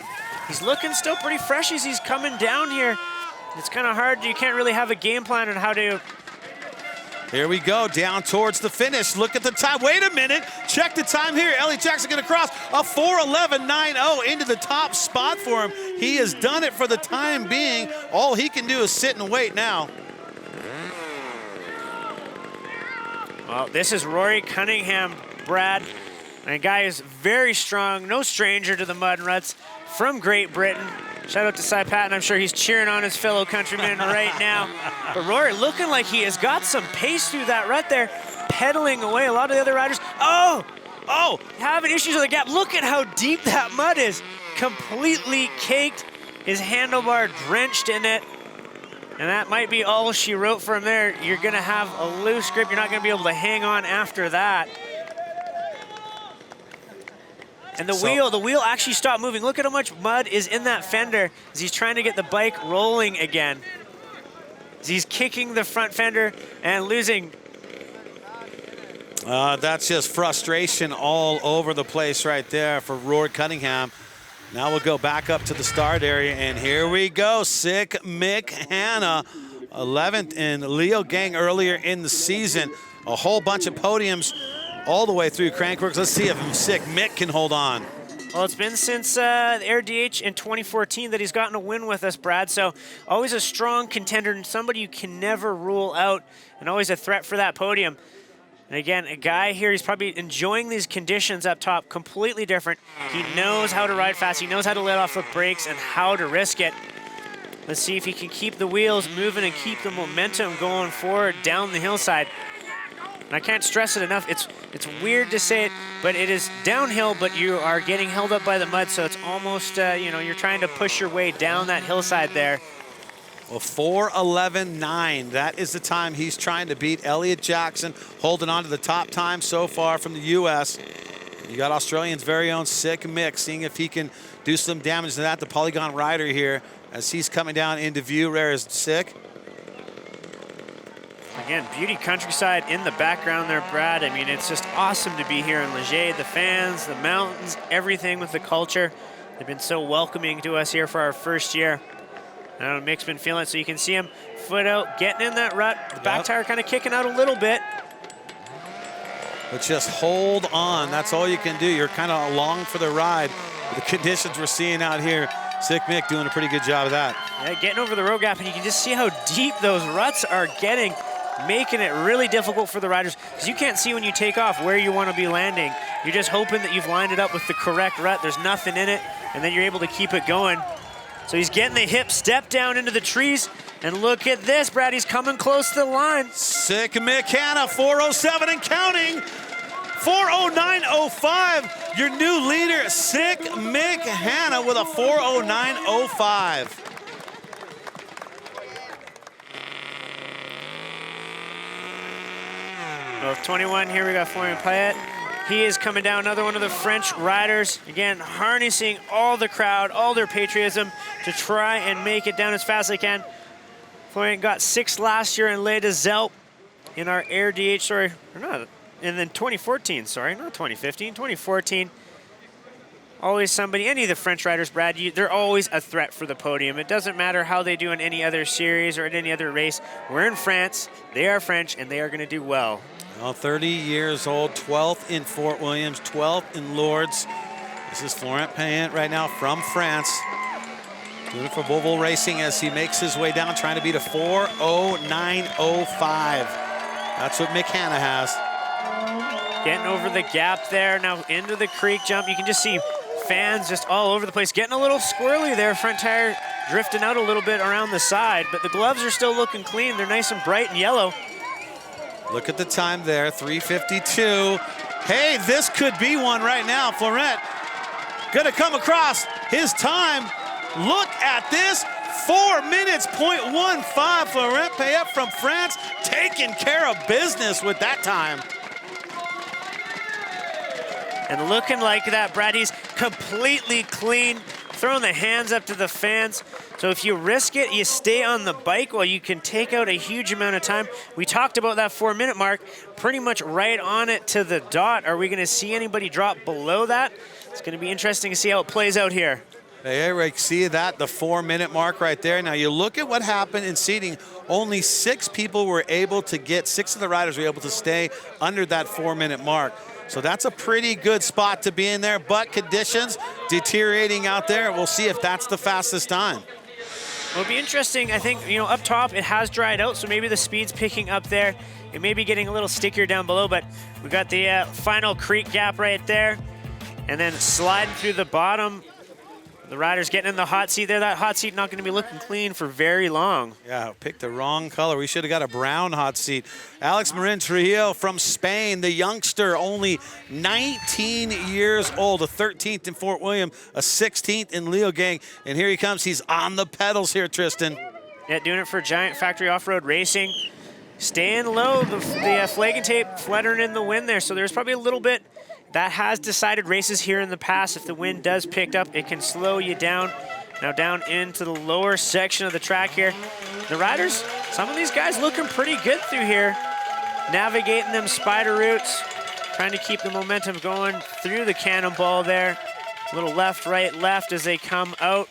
he's looking still pretty fresh as he's coming down here. It's kind of hard. You can't really have a game plan on how to... Here we go, down towards the finish. Look at the time. Wait a minute. Check the time here. Elliott Jackson going to cross a 4:11.90 into the top spot for him. He has done it for the time being. All he can do is sit and wait now. Well, this is Rory Cunningham, Brad. And a guy is very strong, no stranger to the mud ruts, from Great Britain. Shout out to Cy Patton. I'm sure he's cheering on his fellow countrymen right now. But Rory looking like he has got some pace through that rut there, pedaling away a lot of the other riders. Oh, having issues with the gap. Look at how deep that mud is. Completely caked, his handlebar drenched in it. And that might be all she wrote from there. You're gonna have a loose grip. You're not gonna be able to hang on after that. And the wheel actually stopped moving. Look at how much mud is in that fender as he's trying to get the bike rolling again. As he's kicking the front fender and losing. That's just frustration all over the place right there for Rory Cunningham. Now we'll go back up to the start area, and here we go. Sick Mick Hanna, 11th in Leo Gang earlier in the season. A whole bunch of podiums all the way through Crankworx. Let's see if Sick Mick can hold on. Well, it's been since the Air DH in 2014 that he's gotten a win with us, Brad. So always a strong contender and somebody you can never rule out, and always a threat for that podium. And again, a guy here, he's probably enjoying these conditions up top, completely different. He knows how to ride fast. He knows how to let off the brakes and how to risk it. Let's see if he can keep the wheels moving and keep the momentum going forward down the hillside. And I can't stress it enough. It's weird to say it, but it is downhill, but you are getting held up by the mud, so it's almost, you're trying to push your way down that hillside there. Well, 4:11.9. That is the time he's trying to beat. Elliott Jackson holding on to the top time so far from the U.S. You got Australian's very own Sick Mick, seeing if he can do some damage to that. The Polygon rider here, as he's coming down into view. Rare is Sick. Again, beauty countryside in the background there, Brad. I mean, it's just awesome to be here in Leger. The fans, the mountains, everything with the culture. They've been so welcoming to us here for our first year. I don't know, Mick's been feeling it, so you can see him foot out, getting in that rut. The back tire kind of kicking out a little bit. But just hold on. That's all you can do. You're kind of along for the ride. The conditions we're seeing out here, Sick Mick doing a pretty good job of that. Yeah, getting over the road gap, and you can just see how deep those ruts are getting, making it really difficult for the riders, because you can't see when you take off where you want to be landing. You're just hoping that you've lined it up with the correct rut. There's nothing in it, and then you're able to keep it going. So he's getting the hip step down into the trees, and look at this, Brad, he's coming close to the line. Sick Mick Hanna, 407 and counting. 409.05, your new leader, Sick Mick Hanna with a 409.05. Of 21, here we got Florian Payet. He is coming down, another one of the French riders. Again, harnessing all the crowd, all their patriotism to try and make it down as fast as they can. Florian got 6th last year in Les des Alpes in our Air DH, sorry, or not, and then 2014, sorry, not 2015, 2014. Always somebody, any of the French riders, Brad, they're always a threat for the podium. It doesn't matter how they do in any other series or in any other race. We're in France, they are French, and they are going to do well. Well, 30 years old, 12th in Fort Williams, 12th in Lourdes. This is Florent Payen right now from France. Doing it for Volvo Racing as he makes his way down, trying to beat a 409.05. That's what Mick Hanna has. Getting over the gap there, now into the creek jump. You can just see fans just all over the place. Getting a little squirrely there, front tire drifting out a little bit around the side, but the gloves are still looking clean. They're nice and bright and yellow. Look at the time there, 3:52. Hey, this could be one right now. Florent gonna come across his time. Look at this, 4 minutes, 0.15. Florent Payet from France taking care of business with that time. And looking like that, Brad, he's completely clean, throwing the hands up to the fans. So if you risk it, you stay on the bike while you can take out a huge amount of time. We talked about that 4-minute mark, pretty much right on it to the dot. Are we gonna see anybody drop below that? It's gonna be interesting to see how it plays out here. Hey, Eric, see that, the 4-minute mark right there. Now you look at what happened in seating. Only 6 people were able to get, 6 of the riders were able to stay under that 4-minute mark. So that's a pretty good spot to be in there, but conditions deteriorating out there. We'll see if that's the fastest time. Well, it'll be interesting. I think, you know, up top it has dried out, so maybe the speed's picking up there. It may be getting a little stickier down below, but we got the final creek gap right there. And then sliding through the bottom. The rider's getting in the hot seat there. That hot seat not going to be looking clean for very long. Yeah, picked the wrong color. We should have got a brown hot seat. Alex Marin Trujillo from Spain, the youngster, only 19 years old, a 13th in Fort William, a 16th in Leogang. And here he comes. He's on the pedals here, Tristan. Yeah, doing it for Giant Factory Off-Road Racing. Staying low, the flag and tape fluttering in the wind there. So there's probably a little bit. That has decided races here in the past. If the wind does pick up, it can slow you down. Now down into the lower section of the track here. The riders, some of these guys looking pretty good through here. Navigating them spider routes, trying to keep the momentum going through the cannonball there. A little left, right, left as they come out.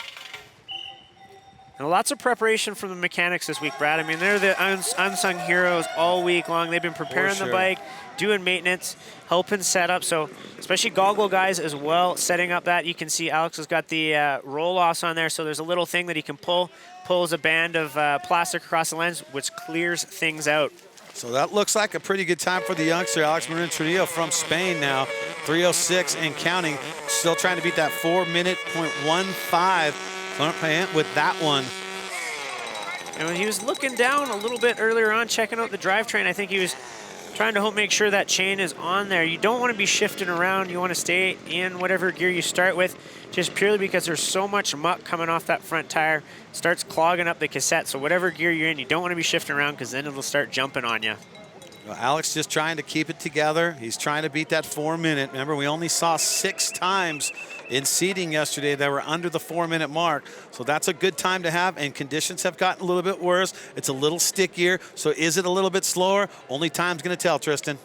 And lots of preparation from the mechanics this week, Brad. I mean, they're the unsung heroes all week long. They've been preparing the bike, doing maintenance, helping set up. So especially goggle guys as well, setting up that. You can see Alex has got the roll-offs on there. So there's a little thing that he can pulls a band of plastic across the lens, which clears things out. So that looks like a pretty good time for the youngster, Alex Marin Trujillo from Spain now. 3:06 and counting. Still trying to beat that 4-minute, 0.15. Florent Payen with that one. And when he was looking down a little bit earlier on, checking out the drivetrain, I think he was trying to make sure that chain is on there. You don't want to be shifting around. You want to stay in whatever gear you start with, just purely because there's so much muck coming off that front tire. It starts clogging up the cassette. So whatever gear you're in, you don't want to be shifting around because then it'll start jumping on you. Well, Alex just trying to keep it together. He's trying to beat that 4-minute. Remember, we only saw 6 times in seeding yesterday that were under the 4-minute mark. So that's a good time to have, and conditions have gotten a little bit worse. It's a little stickier. So is it a little bit slower? Only time's going to tell, Tristan.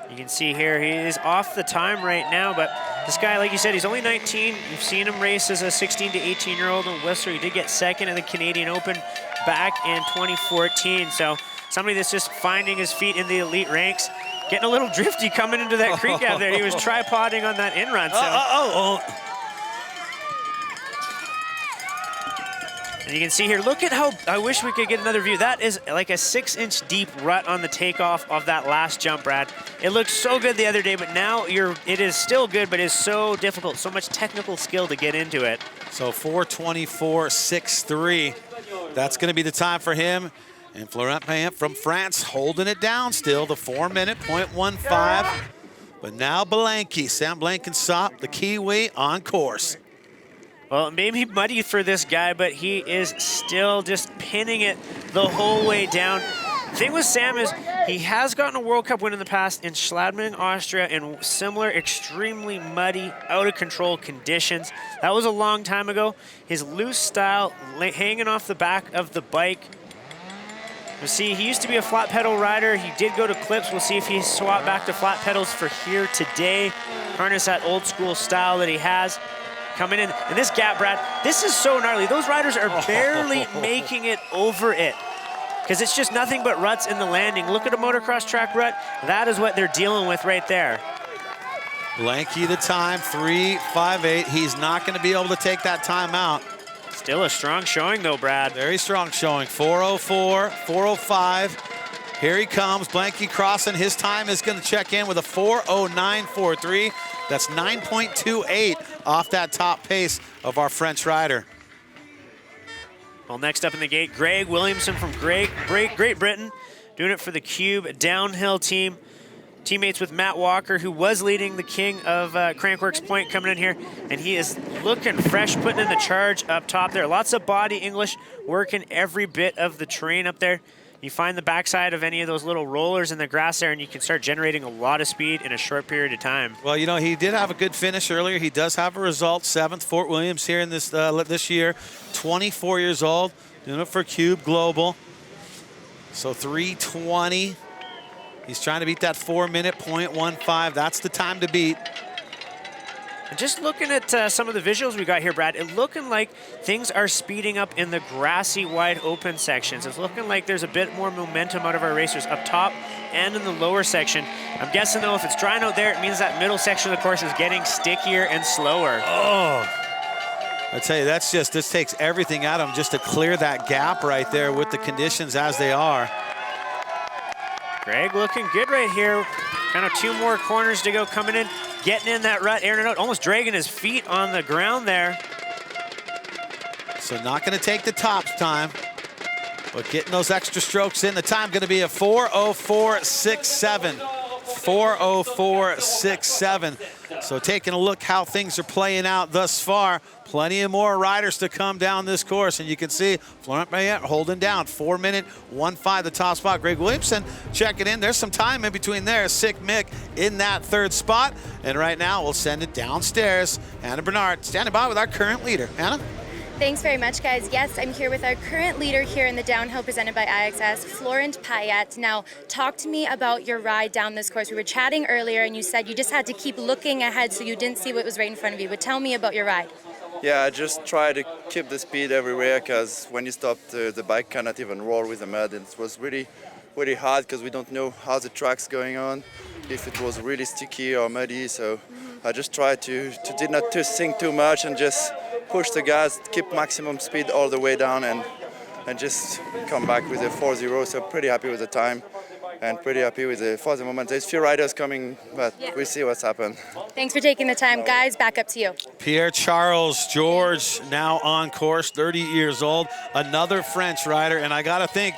You can see here, he is off the time right now, but this guy, like you said, he's only 19. You've seen him race as a 16 to 18-year-old in Whistler. He did get second in the Canadian Open back in 2014. So somebody that's just finding his feet in the elite ranks, getting a little drifty coming into that creek out there. He was tripoding on that in-run. So. And you can see here, look at how, I wish we could get another view. That is like a 6-inch deep rut on the takeoff of that last jump, Brad. It looked so good the other day, but now it is still good, but it's so difficult, so much technical skill to get into it. So 4:24.63. That's going to be the time for him. And Florent Payen from France holding it down still, the 4-minute, 0.15. But now Blanky, Sam Blankensop, the Kiwi on course. Well, it may be muddy for this guy, but he is still just pinning it the whole way down. The thing with Sam is he has gotten a World Cup win in the past in Schladming, Austria, in similar extremely muddy, out-of-control conditions. That was a long time ago. His loose style, hanging off the back of the bike. We'll see, he used to be a flat pedal rider. He did go to clips. We'll see if he swapped back to flat pedals for here today. Harness that old school style that he has. Coming in, and this gap, Brad, this is so gnarly. Those riders are barely making it over it because it's just nothing but ruts in the landing. Look at a motocross track rut. That is what they're dealing with right there. Blanky the time, 3:58. He's not going to be able to take that time out. Still a strong showing though, Brad. Very strong showing, 4:04, 4:05. Here he comes, Blanky crossing. His time is going to check in with a 4:09.43. That's 9.28 off that top pace of our French rider. Well, next up in the gate, Greg Williamson from Great Britain, doing it for the Cube downhill team. Teammates with Matt Walker, who was leading the king of Crankworx Point, coming in here, and he is looking fresh, putting in the charge up top there. Lots of body English, working every bit of the terrain up there. You find the backside of any of those little rollers in the grass there, and you can start generating a lot of speed in a short period of time. Well, you know, he did have a good finish earlier. He does have a result, 7th, Fort Williams here in this year. 24 years old, doing it for Cube Global. So 3:20. He's trying to beat that 4-minute, 0.15. That's the time to beat. And just looking at some of the visuals we got here, Brad, it looking like things are speeding up in the grassy, wide open sections. It's looking like there's a bit more momentum out of our racers up top and in the lower section. I'm guessing, though, if it's drying out there, it means that middle section of the course is getting stickier and slower. Oh, I tell you, this takes everything out of him just to clear that gap right there with the conditions as they are. Greg looking good right here. Kind of 2 more corners to go coming in. Getting in that rut, airing it out, almost dragging his feet on the ground there. So not going to take the top time, but getting those extra strokes in. The time going to be a 4:04.67. 4:04.67. So taking a look how things are playing out thus far. Plenty of more riders to come down this course, and you can see Florent Payen holding down 4-minute, 1:05 the top spot. Greg Williamson checking in. There's some time in between there. Sick Mick in that 3rd spot, and right now we'll send it downstairs. Anna Bernard standing by with our current leader. Anna? Thanks very much, guys. Yes, I'm here with our current leader here in the downhill presented by iXS, Florent Payen. Now, talk to me about your ride down this course. We were chatting earlier, and you said you just had to keep looking ahead so you didn't see what was right in front of you. But tell me about your ride. Yeah, I just try to keep the speed everywhere because when you stop, the bike cannot even roll with the mud. And it was really, really hard because we don't know how the track's going on, if it was really sticky or muddy. So I just tried to did not to think too much and just push the gas, keep maximum speed all the way down and just come back with a 4:0. So pretty happy with the time and pretty happy with for the moment. There's few riders coming, but we'll see what's happened. Thanks for taking the time. Guys, back up to you. Pierre-Charles George now on course, 30 years old, another French rider. And I got to think,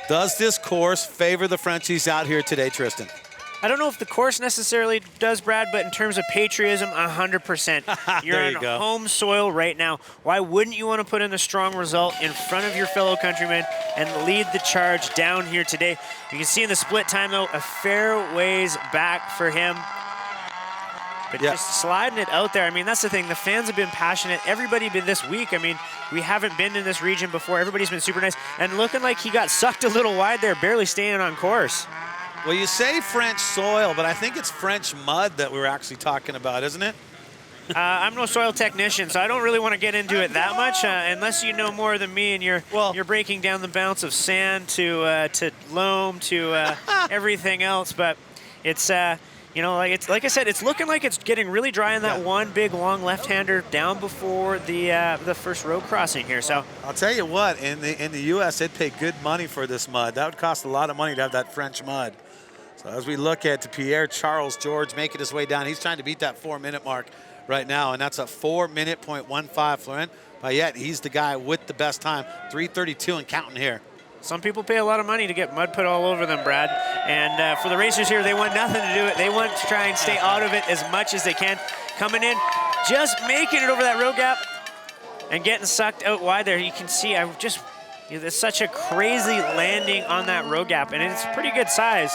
does this course favor the Frenchies out here today, Tristan? I don't know if the course necessarily does, Brad, but in terms of patriotism, 100%. You're There on you go. home soil right now. Why wouldn't you want to put in a strong result in front of your fellow countrymen and lead the charge down here today? You can see in the split time, though, a fair ways back for him. But just sliding it out there. I mean, that's the thing. The fans have been passionate. Everybody been this week. I mean, we haven't been in this region before. Everybody's been super nice. And looking like he got sucked a little wide there, barely staying on course. Well, you say French soil, but I think it's French mud that we're actually talking about, isn't it? I'm no soil technician, so I don't really want to get into it that much, unless you know more than me and you're breaking down the bounce of sand to loam to everything else. But it's you know, like I said, it's looking like it's getting really dry on that one big long left-hander down before the first road crossing here. So I'll tell you what, in the U.S., they'd pay good money for this mud. That would cost a lot of money to have that French mud. So as we look at Pierre-Charles George making his way down, he's trying to beat that 4-minute mark right now, and that's a 4-minute.15, Florent. But yet, he's the guy with the best time, 3:32 and counting here. Some people pay a lot of money to get mud put all over them, Brad. And for the racers here, they want nothing to do it. They want to try and stay out of it as much as they can. Coming in, just making it over that road gap and getting sucked out wide there. You can see, it's such a crazy landing on that road gap, and it's pretty good size.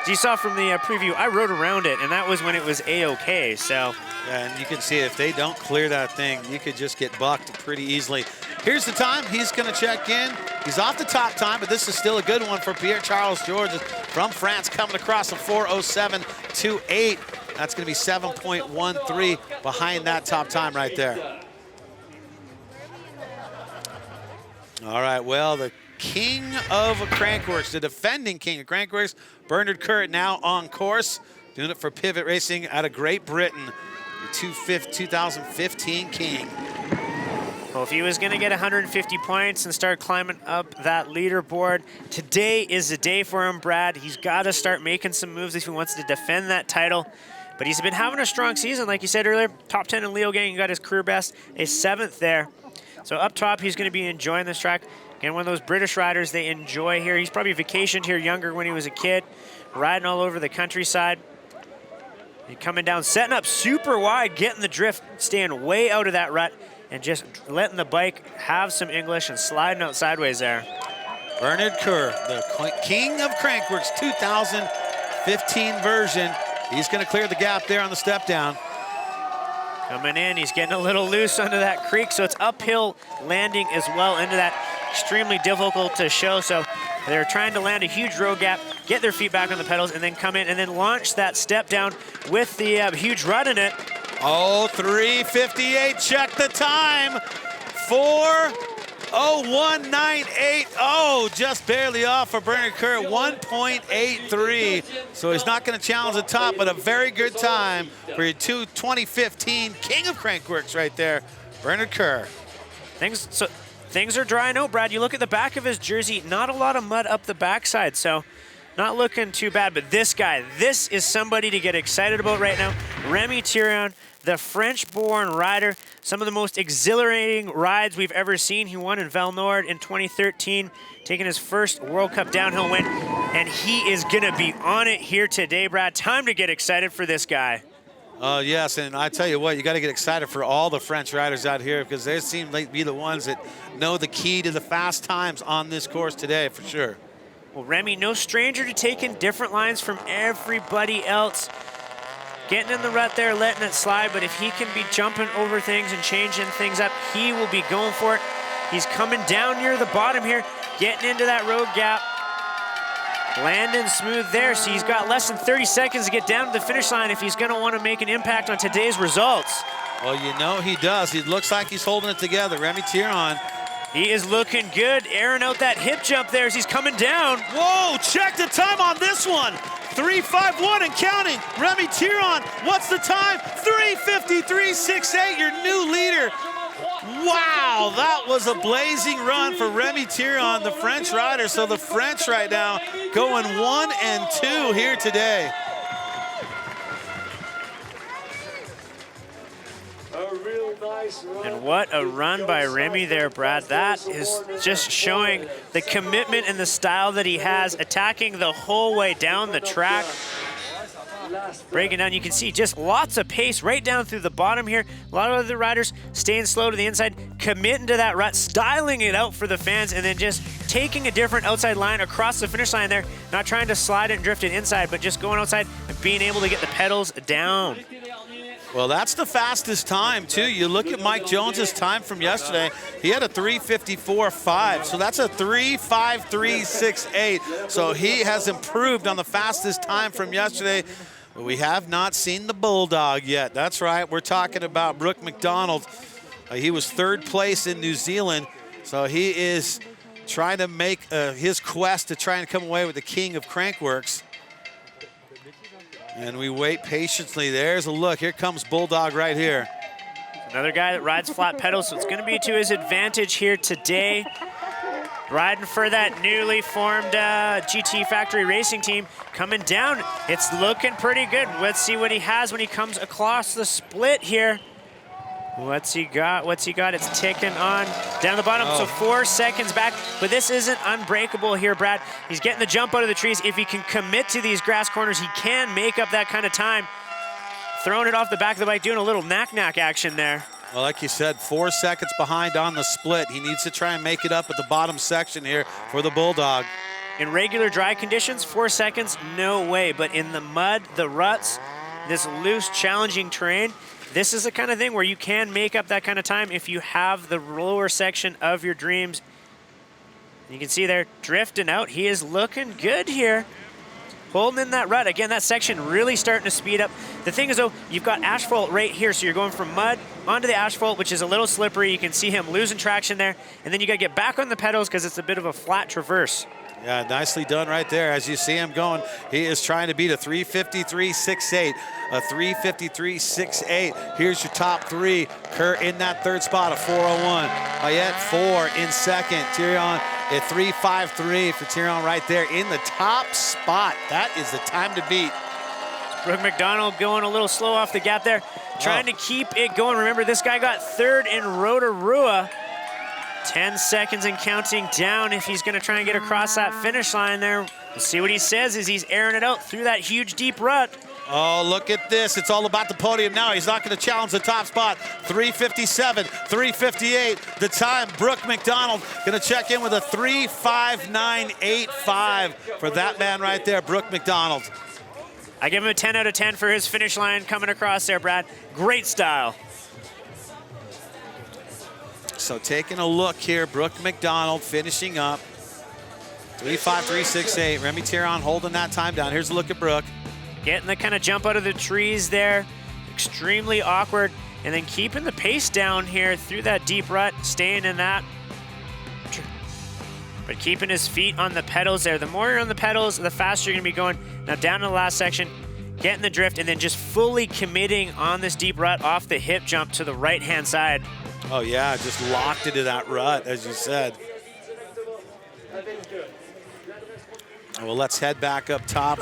As you saw from the preview, I rode around it, and that was when it was A-OK, so. Yeah, and you can see if they don't clear that thing, you could just get bucked pretty easily. Here's the time. He's going to check in. He's off the top time, but this is still a good one for Pierre-Charles George from France, coming across a 4:07.28. That's going to be 7.13 behind that top time right there. All right, well, the king of Crankworx, the defending king of Crankworx, Bernard Kerr, now on course, doing it for Pivot Racing out of Great Britain, the 2015 king. Well, if he was going to get 150 points and start climbing up that leaderboard, today is the day for him, Brad. He's got to start making some moves if he wants to defend that title. But he's been having a strong season, like you said earlier. Top 10 in Leo Gang, he got his career best, a 7th there. So up top, he's going to be enjoying this track. Again, one of those British riders they enjoy here. He's probably vacationed here younger when he was a kid, riding all over the countryside. He's coming down, setting up super wide, getting the drift, staying way out of that rut, and just letting the bike have some English and sliding out sideways there. Bernard Kerr, the king of Crankworx 2015 version. He's going to clear the gap there on the step down. Coming in, he's getting a little loose under that creek, so it's uphill landing as well into that. Extremely difficult to show, so they're trying to land a huge road gap, get their feet back on the pedals, and then come in and then launch that step down with the huge rut in it. Oh, 3:58, check the time. 4:01.98. Oh, just barely off for Bernard Kerr, 1.83. So he's not going to challenge the top, but a very good time for your 2015 king of Crankworx right there, Bernard Kerr. Things are drying out, Brad. You look at the back of his jersey, not a lot of mud up the backside, so not looking too bad. But this guy, this is somebody to get excited about right now. Remy Thirion, the French-born rider, some of the most exhilarating rides we've ever seen. He won in Val Nord in 2013, taking his first World Cup downhill win, and he is going to be on it here today, Brad. Time to get excited for this guy. Yes, and I tell you what, you got to get excited for all the French riders out here because they seem like to be the ones that know the key to the fast times on this course today, for sure. Well, Remy, no stranger to taking different lines from everybody else. Getting in the rut there, letting it slide, but if he can be jumping over things and changing things up, he will be going for it. He's coming down near the bottom here, getting into that road gap. Landing smooth there, so he's got less than 30 seconds to get down to the finish line if he's going to want to make an impact on today's results. Well, you know he does. He looks like he's holding it together. Remy Thirion. He is looking good, airing out that hip jump there as he's coming down. Whoa, check the time on this one. 3:51 and counting. Remy Thirion, what's the time? 3:53.68, your new leader. Wow, that was a blazing run for Remy Thirion, the French rider. So the French right now going 1 and 2 here today. And what a run by Remy there, Brad. That is just showing the commitment and the style that he has, attacking the whole way down the track. Breaking down, you can see just lots of pace right down through the bottom here. A lot of other riders staying slow to the inside, committing to that rut, styling it out for the fans, and then just taking a different outside line across the finish line there. Not trying to slide it and drift it inside, but just going outside and being able to get the pedals down. Well, that's the fastest time, too. You look at Mike Jones's time from yesterday. He had a 3:54.5, so that's a 3:53.68. So he has improved on the fastest time from yesterday. But we have not seen the Bulldog yet. That's right. We're talking about Brooke McDonald. He was 3rd place in New Zealand, so he is trying to make his quest to try and come away with the king of Crankworx. And we wait patiently. There's a look. Here comes Bulldog right here. Another guy that rides flat pedals, so it's going to be to his advantage here today. Riding for that newly formed GT Factory Racing team. Coming down, it's looking pretty good. Let's see what he has when he comes across the split here. What's he got? What's he got? It's ticking on down the bottom, so 4 seconds back. But this isn't unbreakable here, Brad. He's getting the jump out of the trees. If he can commit to these grass corners, he can make up that kind of time. Throwing it off the back of the bike, doing a little knack-knack action there. Well, like you said, 4 seconds behind on the split. He needs to try and make it up at the bottom section here for the Bulldog. In regular dry conditions, 4 seconds, no way. But in the mud, the ruts, this loose, challenging terrain, this is the kind of thing where you can make up that kind of time if you have the lower section of your dreams. You can see there, drifting out. He is looking good here. Holding in that rut. Again, that section really starting to speed up. The thing is, though, you've got asphalt right here, so you're going from mud onto the asphalt, which is a little slippery. You can see him losing traction there, and then you got to get back on the pedals because it's a bit of a flat traverse. Yeah, nicely done right there. As you see him going, he is trying to beat a 3:53.68, a 3:53.68. Here's your top 3. Kurt in that 3rd spot, a 4:01. Payette 4 in 2nd. Tyrion at 3:53 for Tyrion right there in the top spot. That is the time to beat. Brooke McDonald going a little slow off the gap there, trying to keep it going. Remember, this guy got 3rd in Rotorua. 10 seconds and counting down if he's going to try and get across that finish line there. We'll see what he says as he's airing it out through that huge deep rut. Oh, look at this. It's all about the podium now. He's not going to challenge the top spot. 3:57, 3:58. The time, Brooke McDonald going to check in with a 3:59.85 for that man right there, Brooke McDonald. I give him a 10 out of 10 for his finish line coming across there, Brad. Great style. So taking a look here, Brooke McDonald finishing up. 3:53.68. Remy Tyrion holding that time down. Here's a look at Brooke. Getting the kind of jump out of the trees there. Extremely awkward. And then keeping the pace down here through that deep rut, staying in that. But keeping his feet on the pedals there. The more you're on the pedals, the faster you're going to be going. Now down to the last section, getting the drift, and then just fully committing on this deep rut off the hip jump to the right-hand side. Oh, yeah, just locked into that rut, as you said. Well, let's head back up top.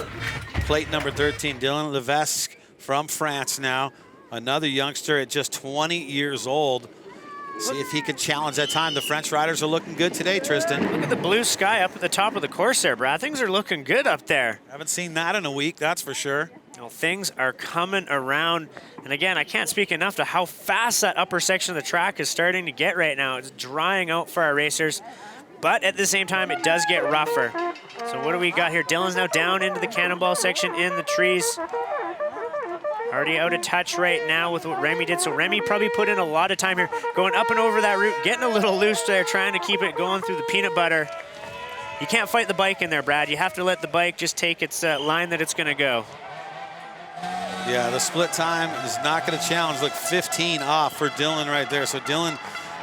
Plate number 13, Dylan Levesque from France now. Another youngster at just 20 years old. See if he can challenge that time. The French riders are looking good today, Tristan. Look at the blue sky up at the top of the course there, Brad. Things are looking good up there. Haven't seen that in a week, that's for sure. Well, things are coming around. And again, I can't speak enough to how fast that upper section of the track is starting to get right now. It's drying out for our racers. But at the same time, it does get rougher. So what do we got here? Dylan's now down into the cannonball section in the trees. Already out of touch right now with what Remy did. So Remy probably put in a lot of time here, going up and over that route, getting a little loose there, trying to keep it going through the peanut butter. You can't fight the bike in there, Brad. You have to let the bike just take its line that it's going to go. Yeah, the split time is not going to challenge. Look, 15 off for Dylan right there. So Dylan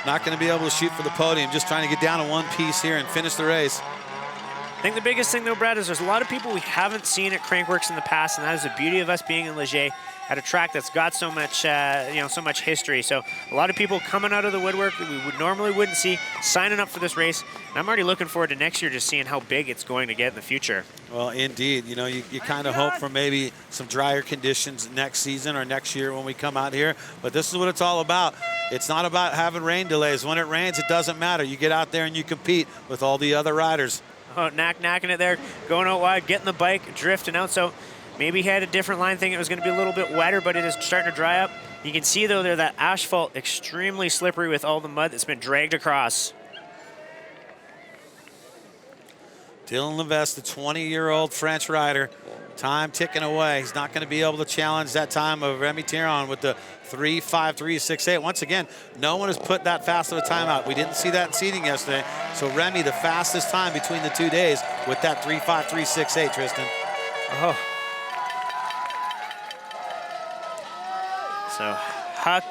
not going to be able to shoot for the podium, just trying to get down to one piece here and finish the race. I think the biggest thing, though, Brad, is there's a lot of people we haven't seen at Crankworx in the past, and that is the beauty of us being in Leger at a track that's got so much, so much history. So a lot of people coming out of the woodwork that we normally wouldn't see, signing up for this race. And I'm already looking forward to next year, just seeing how big it's going to get in the future. Well, indeed. You know, you kind of hope for maybe some drier conditions next season or next year when we come out here. But this is what it's all about. It's not about having rain delays. When it rains, it doesn't matter. You get out there and you compete with all the other riders. Oh, knacking it there, going out wide, getting the bike, drifting out. So Maybe he had a different line thinking it was going to be a little bit wetter, but it is starting to dry up. You can see, though, there that asphalt extremely slippery with all the mud that's been dragged across. Dylan Levesque, the 20-year-old French rider, time ticking away. He's not going to be able to challenge that time of Remy Tiron with the 3:53.68. Once again, no one has put that fast of a time out. We didn't see that in seeding yesterday. So Remy, the fastest time between the 2 days with that 3:53.68, Tristan. Oh. So Huck.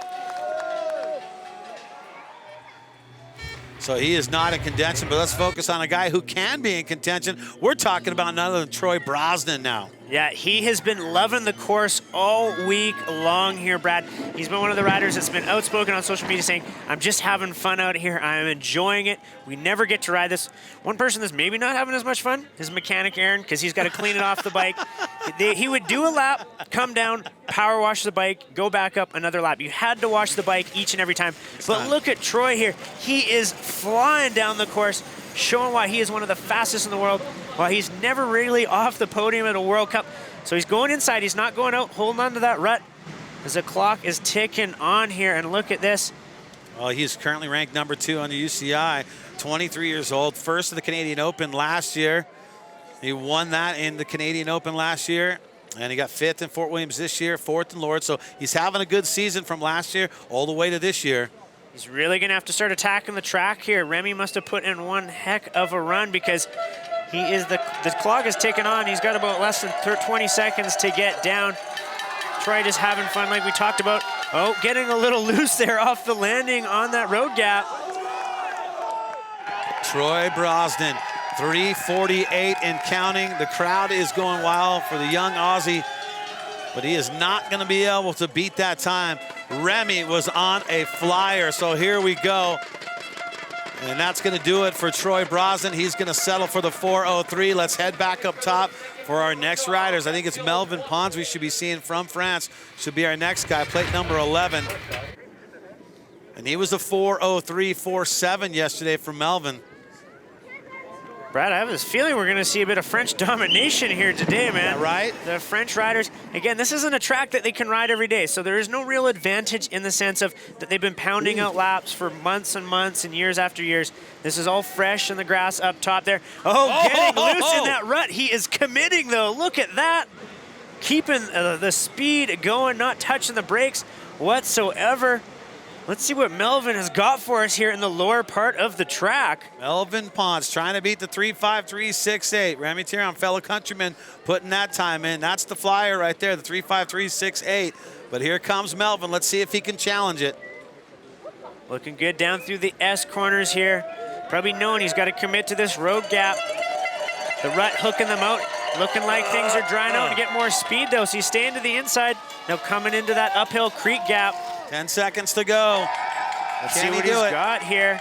So he is not in contention, but let's focus on a guy who can be in contention. We're talking about none other than Troy Brosnan now. Yeah, he has been loving the course all week long here, Brad. He's been one of the riders that's been outspoken on social media saying, I'm just having fun out here. I'm enjoying it. We never get to ride this. One person that's maybe not having as much fun is mechanic Aaron, because he's got to clean it off the bike. He would do a lap, come down, power wash the bike, go back up another lap. You had to wash the bike each and every time. But look at Troy here. He is flying down the course, showing why he is one of the fastest in the world, while he's never really off the podium at a World Cup. So he's going inside. He's not going out, holding on to that rut as the clock is ticking on here. And look at this. Well, he's currently ranked number 2 on the UCI, 23 years old, first of the Canadian Open last year. He won that in the Canadian Open last year, and he got 5th in Fort Williams this year, 4th in Lords. So he's having a good season from last year all the way to this year. He's really going to have to start attacking the track here. Remy must have put in one heck of a run, because he is the clock is ticking on. He's got about less than 20 seconds to get down. Troy just having fun like we talked about. Oh, getting a little loose there off the landing on that road gap. Troy Brosnan, 3:48 and counting. The crowd is going wild for the young Aussie, but he is not going to be able to beat that time. Remy was on a flyer, so here we go. And that's going to do it for Troy Brosnan. He's going to settle for the 4:03. Let's head back up top for our next riders. I think it's Melvin Pons we should be seeing from France. Should be our next guy, plate number 11. And he was a 4:03.47 yesterday for Melvin. Brad, I have this feeling we're going to see a bit of French domination here today, man. Yeah, right? The French riders, again, this isn't a track that they can ride every day, so there is no real advantage in the sense of that they've been pounding out laps for months and months and years after years. This is all fresh in the grass up top there. Getting loose in that rut. He is committing, though. Look at that. Keeping the speed going, not touching the brakes whatsoever. Let's see what Melvin has got for us here in the lower part of the track. Melvin Pons trying to beat the 3:53.68. Remy Tiron, fellow countryman, putting that time in. That's the flyer right there, the 3:53.68. But here comes Melvin. Let's see if he can challenge it. Looking good down through the S corners here. Probably knowing he's got to commit to this road gap. The rut hooking them out. Looking like things are drying out to get more speed, though. So he's staying to the inside. Now coming into that uphill creek gap. 10 seconds to go. Let's see what he's got here.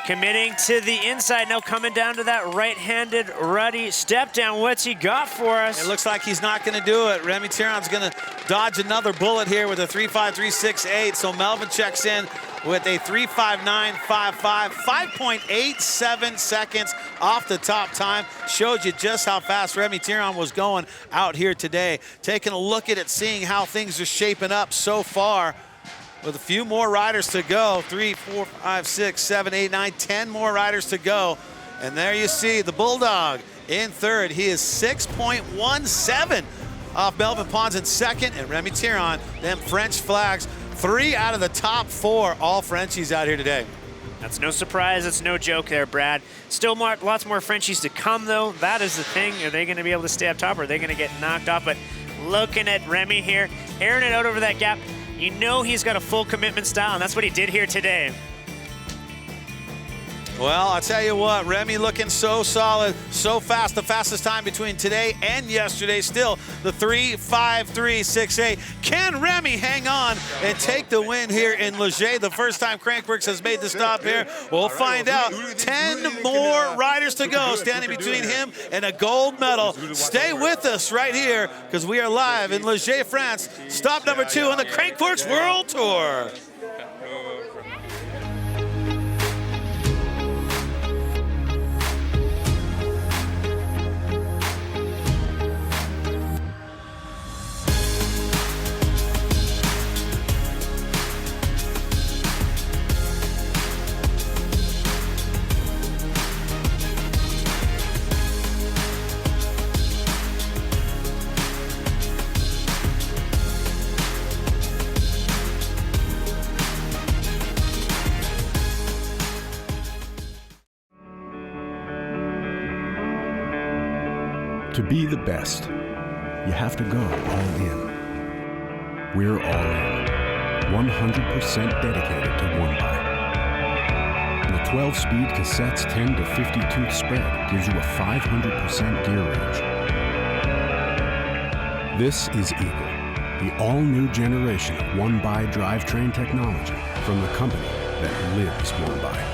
Committing to the inside. Now coming down to that right-handed Rutty step down. What's he got for us? It looks like he's not going to do it. Remy Tiron's going to dodge another bullet here with a 3:53.68. So Melvin checks in with a 3:59.55, 5.87 seconds off the top time. Showed you just how fast Remy Tiron was going out here today. Taking a look at it, seeing how things are shaping up so far. With a few more riders to go, 3, 4, 5, 6, 7, 8, 9, 10 more riders to go. And there you see the Bulldog in third. He is 6.17 off Melvin Pons in second, and Remy Tiron, them French flags, 3 out of the top 4, all Frenchies out here today. That's no surprise. It's no joke there, Brad. Still lots more Frenchies to come, though. That is the thing. Are they going to be able to stay up top, or are they going to get knocked off? But looking at Remy here, airing it out over that gap, you know he's got a full commitment style, and that's what he did here today. Well, I'll tell you what, Remy looking so solid, so fast. The fastest time between today and yesterday, still the 3:53.68. Can Remy hang on and take the win here in Leger? The first time Crankworx has made the stop here. We'll find out. 10 more riders to go, standing between him and a gold medal. Stay with us right here, because we are live in Leger, France. Stop number 2 on the Crankworx World Tour. To be the best, you have to go all in. We're all in. 100% dedicated to one bike. The 12-speed cassette's 10 to 50-tooth spread gives you a 500% gear range. This is Eagle, the all-new generation of one-by drivetrain technology from the company that lives one-by.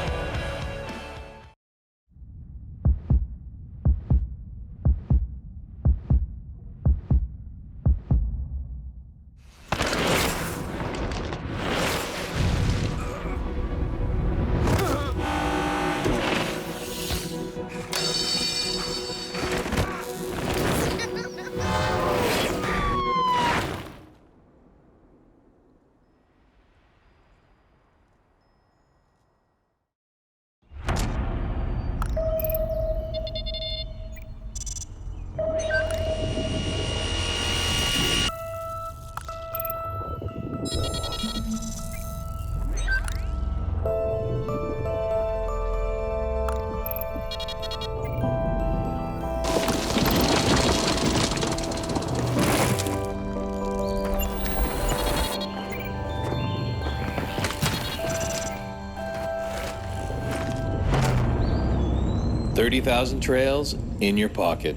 $30,000 trails in your pocket.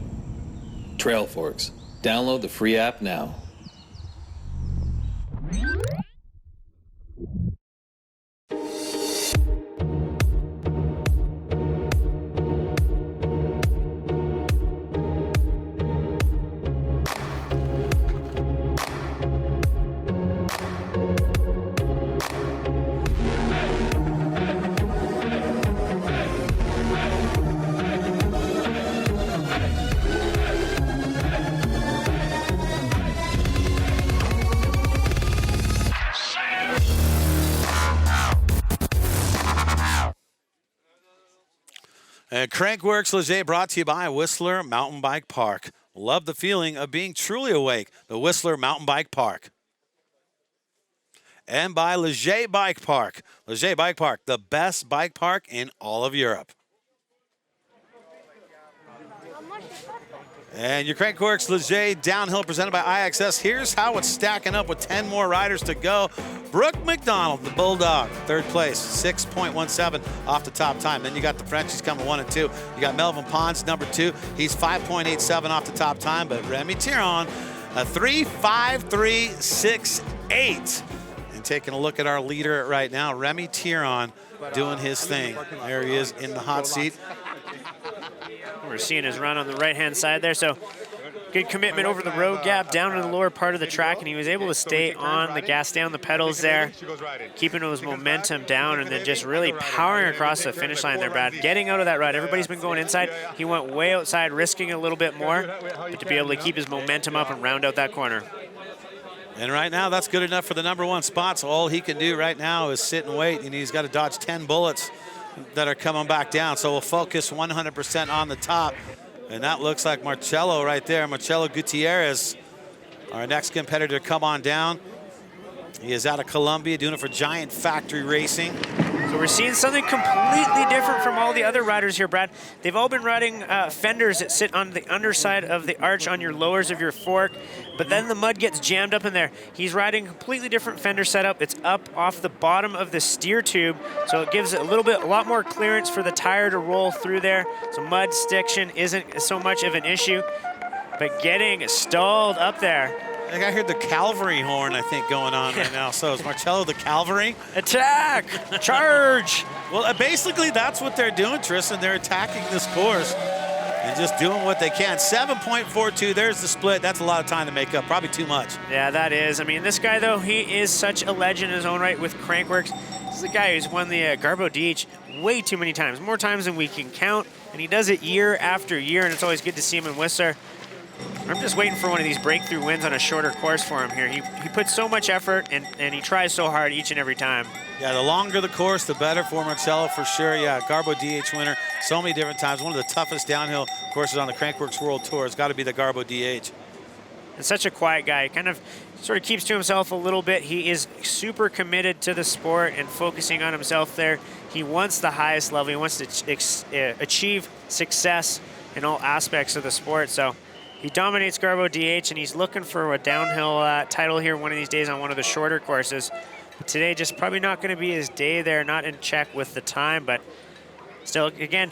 Trailforks. Download the free app now. And Crankworx Leger brought to you by Whistler Mountain Bike Park. Love the feeling of being truly awake. The Whistler Mountain Bike Park. And by Leger Bike Park. Leger Bike Park, the best bike park in all of Europe. And your Crankworx Leger downhill presented by iXS. Here's how it's stacking up with 10 more riders to go. Brooke McDonald, the Bulldog, third place, 6.17 off the top time. Then you got the Frenchies coming 1 and 2. You got Melvin Pons, number 2. He's 5.87 off the top time. But Remy Tiron, a 3.5368. And taking a look at our leader right now, Remy Tiron doing his thing. There he is in the hot seat. We're seeing his run on the right-hand side there, so good commitment over the road gap down in the lower part of the track, and he was able to stay on the gas, down the pedals there, keeping his momentum down, and then just really powering across the finish line there, Brad. Getting out of that rut. Everybody's been going inside. He went way outside, risking a little bit more, but to be able to keep his momentum up and round out that corner. And right now, that's good enough for the #1 spot, so all he can do right now is sit and wait, and he's got to dodge 10 bullets that are coming back down. So we'll focus 100% on the top. And that looks like Marcelo right there. Marcelo Gutierrez, our next competitor, come on down. He is out of Colombia, doing it for Giant Factory Racing. So we're seeing something completely different from all the other riders here, Brad. They've all been riding fenders that sit on the underside of the arch on your lowers of your fork, but then the mud gets jammed up in there. He's riding a completely different fender setup. It's up off the bottom of the steer tube, so it gives it a lot more clearance for the tire to roll through there. So mud stiction isn't so much of an issue, but getting stalled up there. I think I heard the cavalry horn, I think, going on right now. So is Marcello the cavalry? Attack! Charge! Well, basically, that's what they're doing, Tristan. They're attacking this course and just doing what they can. 7.42, there's the split. That's a lot of time to make up, probably too much. Yeah, that is. I mean, this guy, though, he is such a legend in his own right with Crankworx. This is a guy who's won the Garbo DH way too many times, more times than we can count, and he does it year after year, and it's always good to see him in Whistler. I'm just waiting for one of these breakthrough wins on a shorter course for him here. He puts so much effort, and he tries so hard each and every time. Yeah, the longer the course, the better for Marcello, for sure. Yeah, Garbo DH winner so many different times. One of the toughest downhill courses on the Crankworx World Tour has got to be the Garbo DH. And such a quiet guy. He kind of sort of keeps to himself a little bit. He is super committed to the sport and focusing on himself there. He wants the highest level. He wants to achieve success in all aspects of the sport. So He dominates Garbo DH, and he's looking for a downhill title here one of these days on one of the shorter courses. But today, just probably not going to be his day there, not in check with the time. But still, again,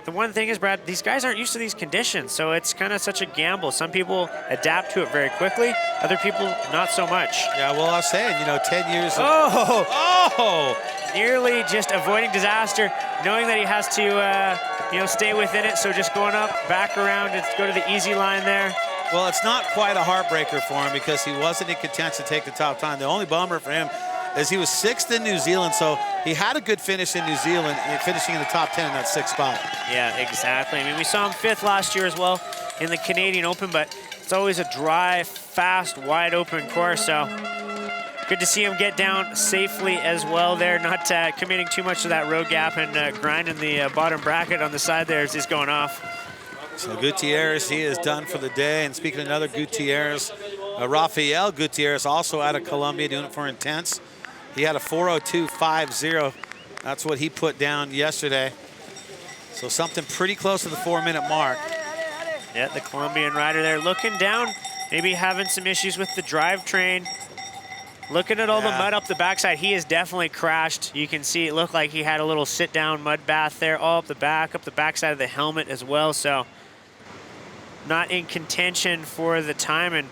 the one thing is, Brad, these guys aren't used to these conditions, so it's kind of such a gamble. Some people adapt to it very quickly, other people not so much. Yeah, well, I was saying, you know, 10 years. Oh! Nearly just avoiding disaster, knowing that he has to, you know, stay within it. So just going up, back around, and go to the easy line there. Well, it's not quite a heartbreaker for him because he wasn't in contention to take the top time. The only bummer for him is he was 6th in New Zealand, so he had a good finish in New Zealand, finishing in the top 10 in that 6th spot. Yeah, exactly. I mean, we saw him 5th last year as well in the Canadian Open, but it's always a dry, fast, wide open course, so good to see him get down safely as well there, not committing too much to that road gap and grinding the bottom bracket on the side there as he's going off. So Gutierrez, he is done for the day. And speaking of another Gutierrez, Rafael Gutierrez, also out of Colombia, doing it for Intense. He had a 4:02.50. That's what he put down yesterday. So something pretty close to the 4-minute mark. Yeah, the Colombian rider there looking down, maybe having some issues with the drivetrain. Looking at all the mud up the backside, he has definitely crashed. You can see it looked like he had a little sit-down mud bath there, all up the backside of the helmet as well. So not in contention for the time, and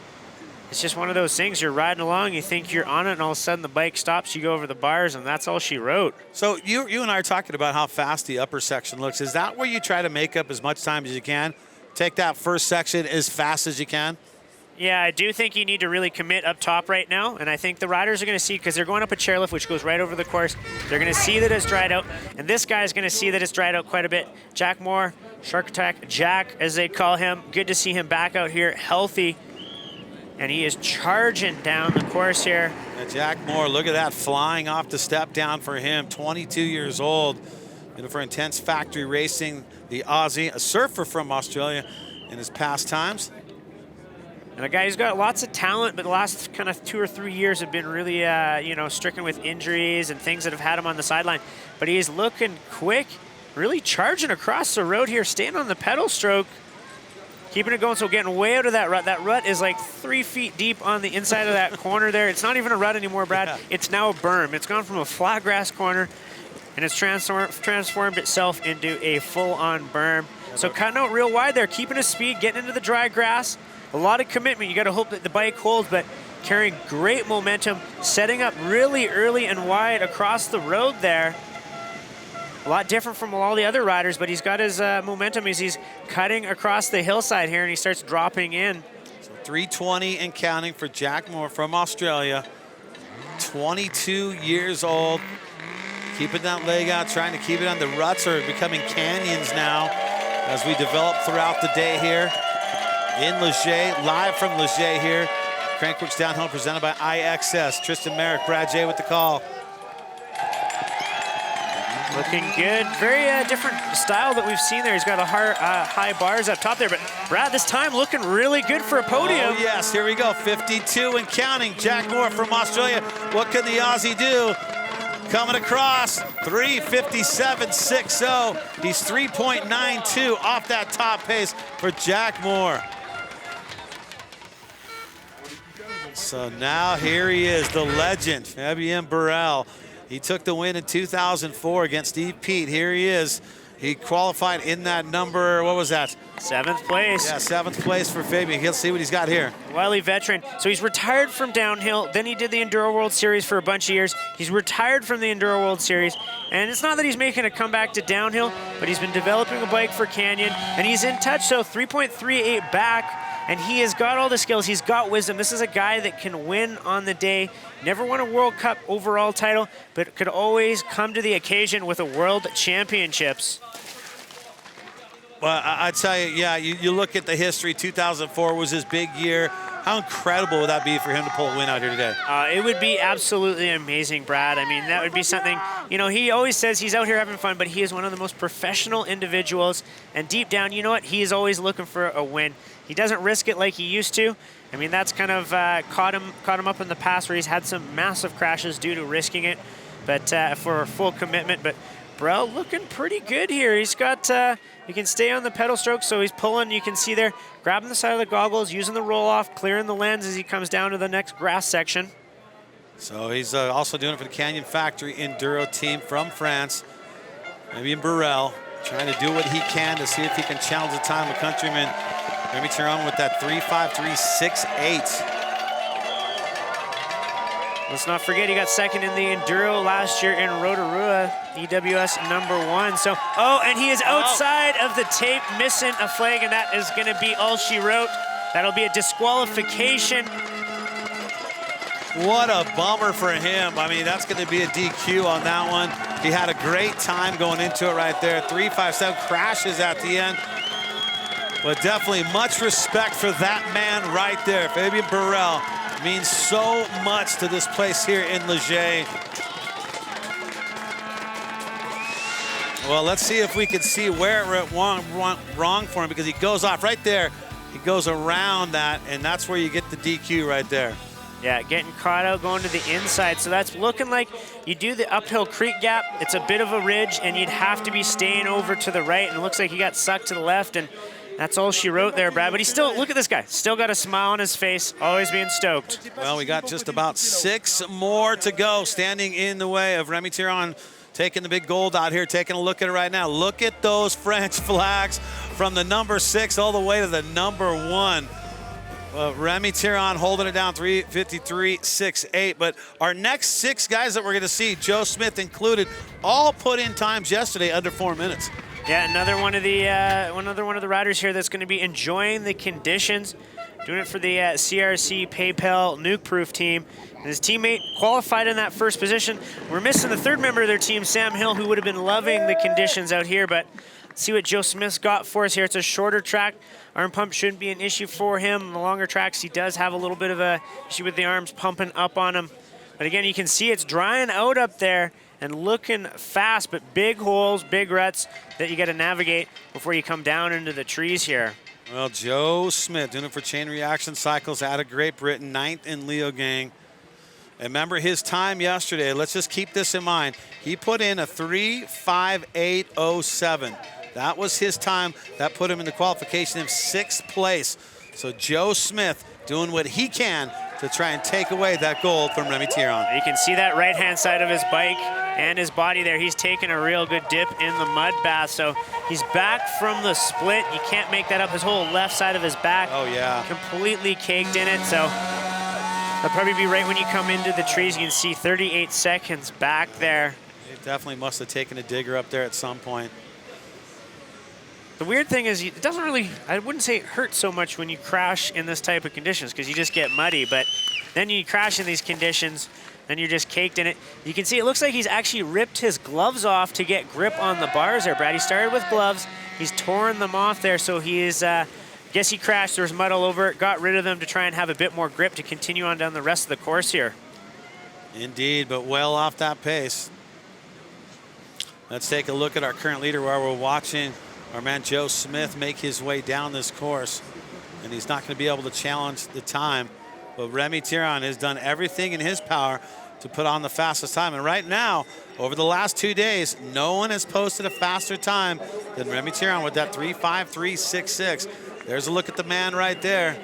it's just one of those things. You're riding along, you think you're on it, and all of a sudden the bike stops, you go over the bars, and that's all she wrote. So you and I are talking about how fast the upper section looks. Is that where you try to make up as much time as you can? Take that first section as fast as you can? Yeah, I do think you need to really commit up top right now, and I think the riders are going to see, because they're going up a chairlift, which goes right over the course. They're going to see that it's dried out, and this guy's going to see that it's dried out quite a bit. Jack Moore, Shark Attack Jack, as they call him. Good to see him back out here, healthy, and he is charging down the course here. Yeah, Jack Moore, look at that, flying off the step down for him, 22 years old. For Intense Factory Racing, the Aussie, a surfer from Australia in his past times. And a guy who's got lots of talent, but the last kind of 2 or 3 years have been really, you know, stricken with injuries and things that have had him on the sideline. But he's looking quick, really charging across the road here, staying on the pedal stroke, keeping it going, so getting way out of that rut. That rut is like 3 feet deep on the inside of that corner there. It's not even a rut anymore, Brad. Yeah. It's now a berm. It's gone from a flat grass corner, and it's transformed itself into a full-on berm. So cutting out real wide there, keeping his speed, getting into the dry grass. A lot of commitment. You got to hope that the bike holds, but carrying great momentum, setting up really early and wide across the road there. A lot different from all the other riders, but he's got his momentum as he's cutting across the hillside here, and he starts dropping in. So 3:20 and counting for Jack Moore from Australia. 22 years old. Keeping that leg out, trying to keep it on. The ruts are becoming canyons now as we develop throughout the day here. In Leger, live from Leger here. Crankworx Downhill presented by iXS. Tristan Merrick, Brad J with the call. Looking good. Very different style that we've seen there. He's got a high bars up top there, but Brad, this time looking really good for a podium. Oh yes, here we go. 52 and counting. Jack Moore from Australia. What can the Aussie do? Coming across, 3:57.60. He's 3.92 off that top pace for Jack Moore. So now here he is, the legend, Fabien Barrel. He took the win in 2004 against Steve Peat. Here he is. He qualified in that number, what was that? 7th place. Yeah, 7th place for Fabien. He'll see what he's got here. Wily veteran. So he's retired from downhill. Then he did the Enduro World Series for a bunch of years. He's retired from the Enduro World Series. And it's not that he's making a comeback to downhill, but he's been developing a bike for Canyon. And he's in touch, so 3.38 back. And he has got all the skills. He's got wisdom. This is a guy that can win on the day. Never won a World Cup overall title, but could always come to the occasion with a World Championships. Well, I tell you, yeah, you look at the history. 2004 was his big year. How incredible would that be for him to pull a win out here today? It would be absolutely amazing, Brad. I mean, that would be something, you know, he always says he's out here having fun, but he is one of the most professional individuals. And deep down, you know what? He is always looking for a win. He doesn't risk it like he used to. I mean, that's kind of caught him up in the past where he's had some massive crashes due to risking it, but for full commitment. But Burrell looking pretty good here. He's got, he can stay on the pedal stroke, so he's pulling, you can see there, grabbing the side of the goggles, using the roll-off, clearing the lens as he comes down to the next grass section. So he's also doing it for the Canyon Factory Enduro team from France. Maybe in Burrell, trying to do what he can to see if he can challenge the time of countryman Remy Tiron with that 3.53.68. Let's not forget he got second in the Enduro last year in Rotorua, EWS #1. So, oh, and he is outside of the tape, missing a flag, and that is gonna be all she wrote. That'll be a disqualification. What a bummer for him. I mean, that's gonna be a DQ on that one. He had a great time going into it right there. 3.57 crashes at the end. But definitely much respect for that man right there. Fabian Burrell means so much to this place here in Leger. Well, let's see if we can see where it went wrong for him, because he goes off right there. He goes around that, and that's where you get the DQ right there. Yeah, getting caught out going to the inside. So that's looking like you do the uphill creek gap. It's a bit of a ridge, and you'd have to be staying over to the right, and it looks like he got sucked to the left, and that's all she wrote there, Brad. But he's still, look at this guy, still got a smile on his face, always being stoked. Well, we got just about 6 more to go, standing in the way of Remy Tiron taking the big gold out here, taking a look at it right now. Look at those French flags from the #6 all the way to the #1. Remy Tiron holding it down, 3.53.68. But our next 6 guys that we're going to see, Joe Smith included, all put in times yesterday under 4 minutes. Yeah, another one of the riders here that's going to be enjoying the conditions, doing it for the CRC PayPal Nuke Proof team. And his teammate qualified in that first position. We're missing the 3rd member of their team, Sam Hill, who would have been loving the conditions out here. But see what Joe Smith's got for us here. It's a shorter track. Arm pump shouldn't be an issue for him. On the longer tracks, he does have a little bit of a issue with the arms pumping up on him. But again, you can see it's drying out up there and looking fast, but big holes, big ruts that you got to navigate before you come down into the trees here. Well, Joe Smith doing it for Chain Reaction Cycles out of Great Britain, 9th in Leogang. And remember his time yesterday, let's just keep this in mind. He put in a 3.58.07. That was his time. That put him in the qualification of 6th place. So Joe Smith doing what he can to try and take away that gold from Remy Tiron. You can see that right-hand side of his bike and his body there. He's taking a real good dip in the mud bath. So he's back from the split. You can't make that up. His whole left side of his back, oh yeah, completely caked in it. So that'll probably be right when you come into the trees. You can see 38 seconds back there. He definitely must have taken a digger up there at some point. The weird thing is, it doesn't really, I wouldn't say it hurts so much when you crash in this type of conditions, because you just get muddy, but then you crash in these conditions, then you're just caked in it. You can see it looks like he's actually ripped his gloves off to get grip on the bars there, Brad. He started with gloves, he's torn them off there, so he is, guess he crashed, there was mud all over it, got rid of them to try and have a bit more grip to continue on down the rest of the course here. Indeed, but well off that pace. Let's take a look at our current leader while we're watching our man Joe Smith make his way down this course, and he's not going to be able to challenge the time. But Remy Tiron has done everything in his power to put on the fastest time. And right now, over the last 2 days, no one has posted a faster time than Remy Tiron with that 3.53.66. There's a look at the man right there,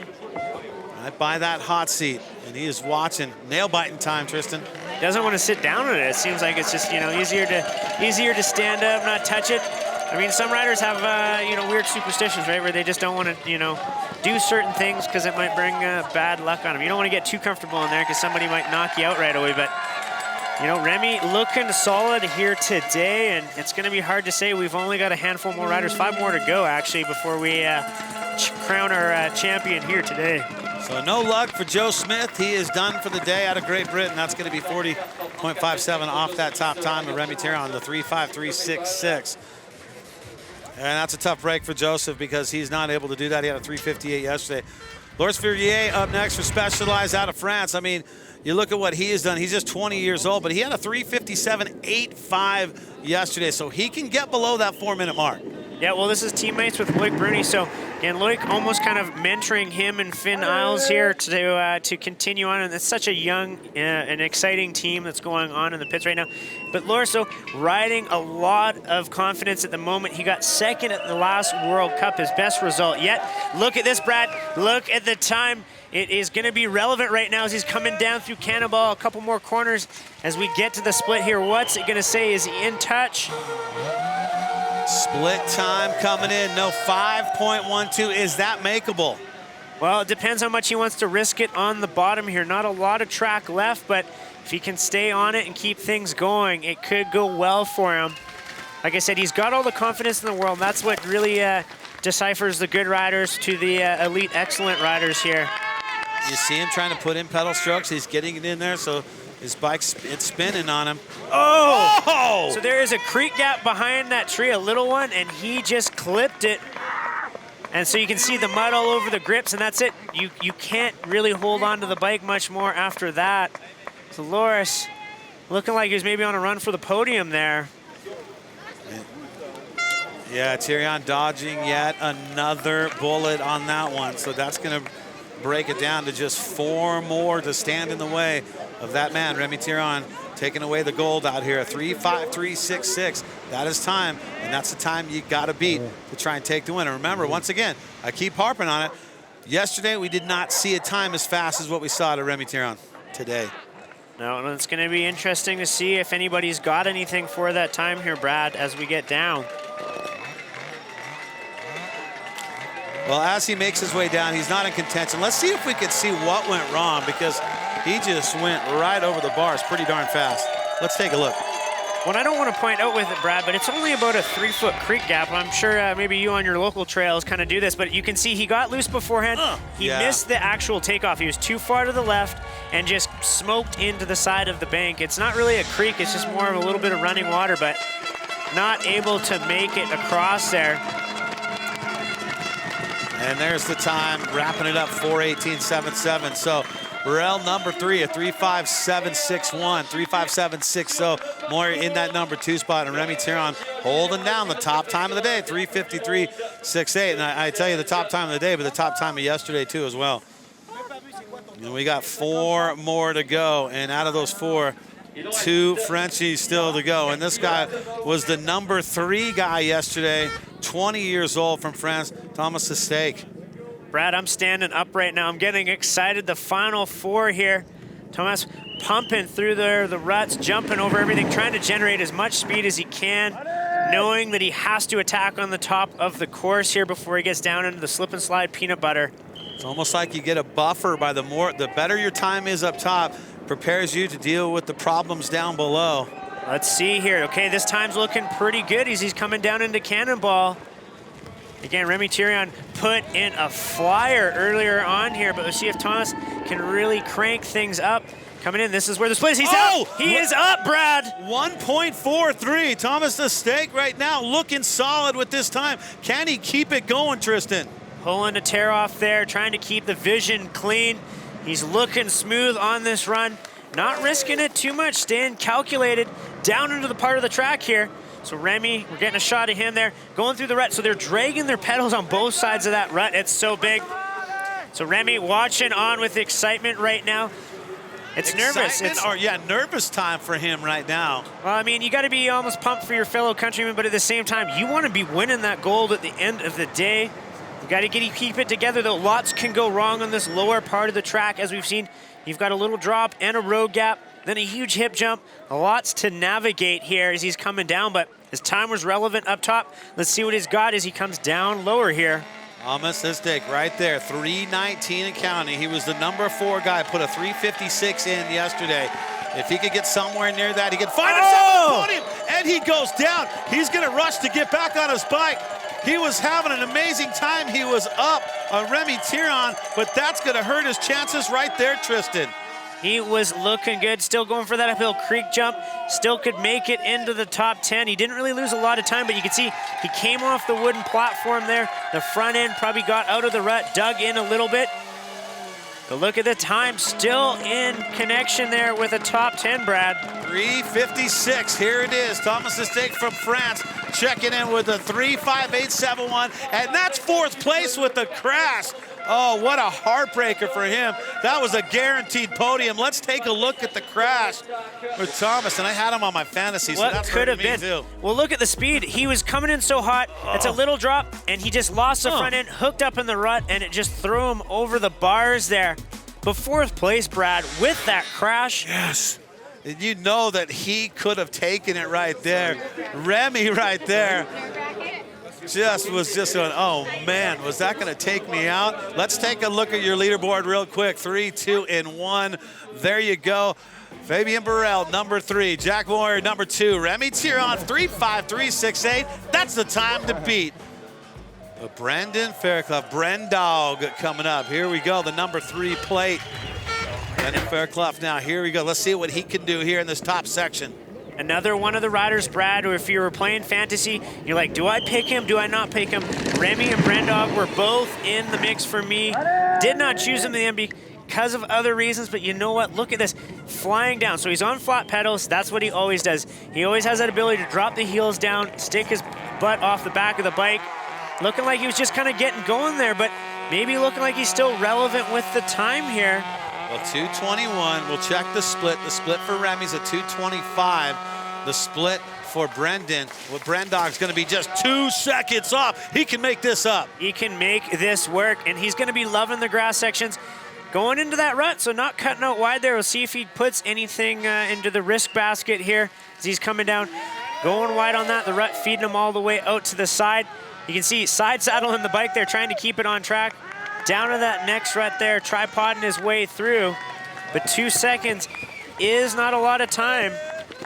right by that hot seat, and he is watching. Nail-biting time, Tristan. He doesn't want to sit down on it. It seems like it's just, you know, easier to stand up, not touch it. I mean, some riders have, you know, weird superstitions, right, where they just don't want to, you know, do certain things because it might bring bad luck on them. You don't want to get too comfortable in there because somebody might knock you out right away. But, you know, Remy looking solid here today, and it's going to be hard to say. We've only got a handful more riders, 5 more to go, actually, before we crown our champion here today. So no luck for Joe Smith. He is done for the day out of Great Britain. That's going to be 40.57 off that top time of Remy Tiron, the 3.53.66. And that's a tough break for Joseph because he's not able to do that. He had a 3.58 yesterday. Loris Ferrier up next for Specialized out of France. I mean, you look at what he has done. He's just 20 years old, but he had a 3.57.85 yesterday, so he can get below that 4-minute mark. Yeah, well, this is teammates with Loic Bruni. So, again, Loic almost kind of mentoring him and Finn Isles here to continue on. And it's such a young and exciting team that's going on in the pits right now. But Lorso riding a lot of confidence at the moment. He got second at the last World Cup, his best result yet. Look at this, Brad. Look at the time. It is going to be relevant right now as he's coming down through Cannonball. A couple more corners as we get to the split here. What's it going to say? Is he in touch? Split time coming in, no 5.12. Is that makeable? Well, it depends how much he wants to risk it on the bottom here. Not a lot of track left, but if he can stay on it and keep things going, it could go well for him. Like I said, he's got all the confidence in the world. That's what really deciphers the good riders to the elite excellent riders here. You see him trying to put in pedal strokes. He's getting it in there, so his bike's it's spinning on him. Oh! So there is a creek gap behind that tree, a little one, and he just clipped it. And so you can see the mud all over the grips, and that's it. You can't really hold on to the bike much more after that. So Loris looking like he was maybe on a run for the podium there. Yeah, Tyrion dodging yet another bullet on that one. So that's going to break it down to just 4 more to stand in the way of that man, Remy Tyrion, taking away the gold out here. 3:53.66. That is time, and that's the time you got to beat to try and take the win. And remember, once again, I keep harping on it. Yesterday, we did not see a time as fast as what we saw to Remy Tyrion today. No, and it's going to be interesting to see if anybody's got anything for that time here, Brad, as we get down. Well, as he makes his way down, he's not in contention. Let's see if we can see what went wrong, because he just went right over the bars pretty darn fast. Let's take a look. What I don't want to point out with it, Brad, but it's only about a 3-foot creek gap. I'm sure maybe you on your local trails kind of do this, but you can see he got loose beforehand. He missed the actual takeoff. He was too far to the left and just smoked into the side of the bank. It's not really a creek. It's just more of a little bit of running water, but not able to make it across there. And there's the time, wrapping it up, 4:18.77. So Burrell number 3 at 3:57.61, 3:57.60. More in that number 2 spot, and Remy Tyrion holding down the top time of the day, 3:53.68. And I tell you, the top time of the day, but the top time of yesterday too as well. And we got 4 more to go, and out of those 4, 2 Frenchies still to go. And this guy was the number 3 guy yesterday, 20 years old from France, Thomas Estake. Brad, I'm standing up right now. I'm getting excited. The final 4 here. Thomas pumping through there, the ruts, jumping over everything, trying to generate as much speed as he can, knowing that he has to attack on the top of the course here before he gets down into the slip and slide peanut butter. It's almost like you get a buffer by the better your time is up top, prepares you to deal with the problems down below. Let's see here. Okay, this time's looking pretty good as he's coming down into Cannonball. Again, Remy Tyrion put in a flyer earlier on here, but let's see if Thomas can really crank things up. Coming in, this is where the split is. He's up! He is up, Brad! 1.43. Thomas Estake right now looking solid with this time. Can he keep it going, Tristan? Pulling a tear off there, trying to keep the vision clean. He's looking smooth on this run. Not risking it too much, staying calculated down into the part of the track here. So Remy, we're getting a shot of him there, going through the rut. So they're dragging their pedals on both sides of that rut. It's so big. So Remy watching on with excitement right now. It's nervous. Nervous time for him right now. Well, I mean, you got to be almost pumped for your fellow countrymen, but at the same time, you want to be winning that gold at the end of the day. You got to keep it together, though. Lots can go wrong on this lower part of the track, as we've seen. You've got a little drop and a road gap, then a huge hip jump. Lots to navigate here as he's coming down, but his time was relevant up top. Let's see what he's got as he comes down lower here. Thomas Estake right there, 3:19 and counting. He was the number 4 guy, put a 3:56 in yesterday. If he could get somewhere near that, he could find himself on the podium, and he goes down. He's gonna rush to get back on his bike. He was having an amazing time. He was up on Remy Tyrion, but that's gonna hurt his chances right there, Tristan. He was looking good, still going for that uphill creek jump, still could make it into the top 10. He didn't really lose a lot of time, but you can see he came off the wooden platform there. The front end probably got out of the rut, dug in a little bit. But look at the time, still in connection there with a top 10, Brad. 3:56, here it is. Thomas Estake from France checking in with a 3.5871, and that's 4th place with the crash. Oh, what a heartbreaker for him. That was a guaranteed podium. Let's take a look at the crash with Thomas, and I had him on my fantasy, so that's could have been. Too. Well, look at the speed. He was coming in so hot. It's a little drop, and he just lost the front end, hooked up in the rut, and it just threw him over the bars there. But 4th place, Brad, with that crash. Yes. And you know that he could have taken it right there. Remy right there. Was just going, oh man, was that going to take me out? Let's take a look at your leaderboard real quick. 3, 2, and 1. There you go. Fabian Burrell, number 3. Jack Moyer, number 2. Remy Tiron, 3.5368. That's the time to beat. Brendan Fairclough, Brendog coming up. Here we go, the number 3 plate. Brendan Fairclough now, here we go. Let's see what he can do here in this top section. Another one of the riders, Brad, or if you were playing fantasy, you're like, do I pick him? Do I not pick him? Remy and Brendog were both in the mix for me. Did not choose him in the end because of other reasons, but you know what? Look at this, flying down. So he's on flat pedals. That's what he always does. He always has that ability to drop the heels down, stick his butt off the back of the bike. Looking like he was just kind of getting going there, but maybe looking like he's still relevant with the time here. Well, 2:21, we'll check the split. The split for Remy's at 2:25. The split for Brendan. Well, Brendog's going to be just 2 seconds off. He can make this up. He can make this work, and he's going to be loving the grass sections. Going into that rut, so not cutting out wide there. We'll see if he puts anything into the risk basket here as he's coming down. Going wide on that, the rut feeding him all the way out to the side. You can see side saddling the bike there, trying to keep it on track. Down to that next rut there, tripoding his way through. But 2 seconds is not a lot of time.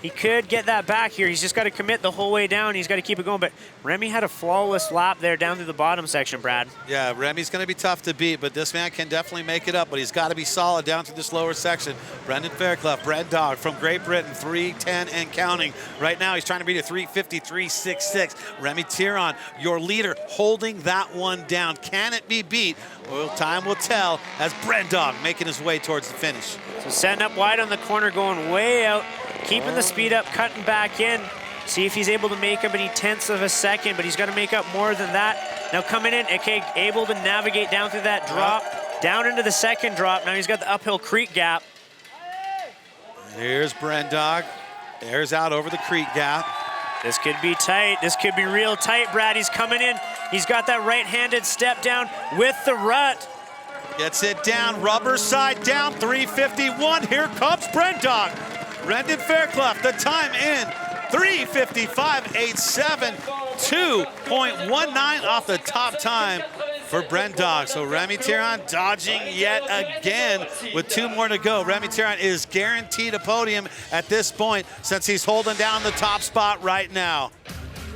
He could get that back here. He's just got to commit the whole way down. He's got to keep it going. But Remy had a flawless lap there down through the bottom section, Brad. Yeah, Remy's going to be tough to beat, but this man can definitely make it up, but he's got to be solid down through this lower section. Brendan Fairclough, Brendog from Great Britain, 3:10 and counting. Right now, he's trying to beat a 3:53.66. Remy Tiron, your leader, holding that one down. Can it be beat? Well, time will tell as Brendog making his way towards the finish. So setting up wide on the corner, going way out, keeping the speed up, cutting back in. See if he's able to make up any tenths of a second, but he's got to make up more than that. Now coming in, okay, able to navigate down through that drop, down into the second drop. Now he's got the uphill creek gap. Here's Brendog. There's out over the creek gap. This could be tight. This could be real tight, Brad. He's coming in. He's got that right-handed step down with the rut. Gets it down, rubber side down, 3:51. Here comes Brendog. Brendan Fairclough, the time in 3:55.87, 2.19 off the top time for Brendog. So Remy Tiron dodging yet again with 2 more to go. Remy Tiron is guaranteed a podium at this point since he's holding down the top spot right now.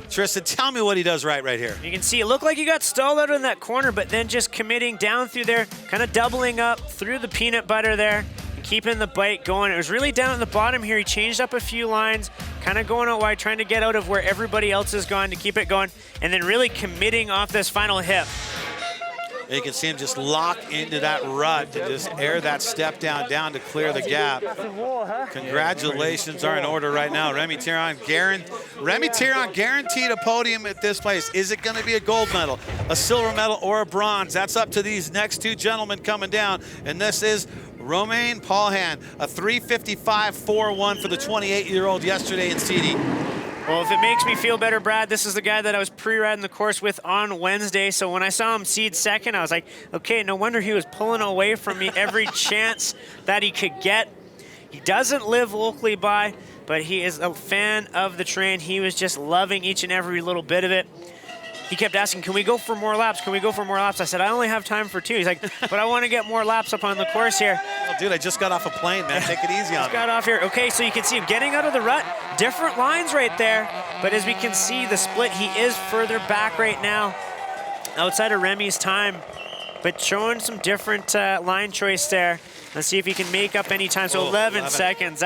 Tristan, tell me what he does right here. You can see it looked like he got stalled out in that corner, but then just committing down through there, kind of doubling up through the peanut butter there, and keeping the bike going. It was really down at the bottom here. He changed up a few lines, kind of going out wide, trying to get out of where everybody else is gone to keep it going, and then really committing off this final hip. You can see him just lock into that rut to just air that step down to clear the gap. Congratulations are in order right now. Remy Tiron guaranteed a podium at this place. Is it going to be a gold medal, a silver medal, or a bronze? That's up to these next 2 gentlemen coming down. And this is Romain Paulhan, a 3:55.41 for the 28-year-old yesterday in CD. Well, if it makes me feel better, Brad, this is the guy that I was pre-riding the course with on Wednesday. So when I saw him seed second, I was like, okay, no wonder he was pulling away from me every chance that he could get. He doesn't live locally by, but he is a fan of the train. He was just loving each and every little bit of it. He kept asking, can we go for more laps? Can we go for more laps? I said, I only have time for 2. He's like, but I want to get more laps up on the course here. Oh, dude, I just got off a plane, man. Take it easy on me. Just got off here. Okay, so you can see him getting out of the rut. Different lines right there. But as we can see, the split, he is further back right now, outside of Remy's time. But showing some different line choice there. Let's see if he can make up any time. So 11 seconds.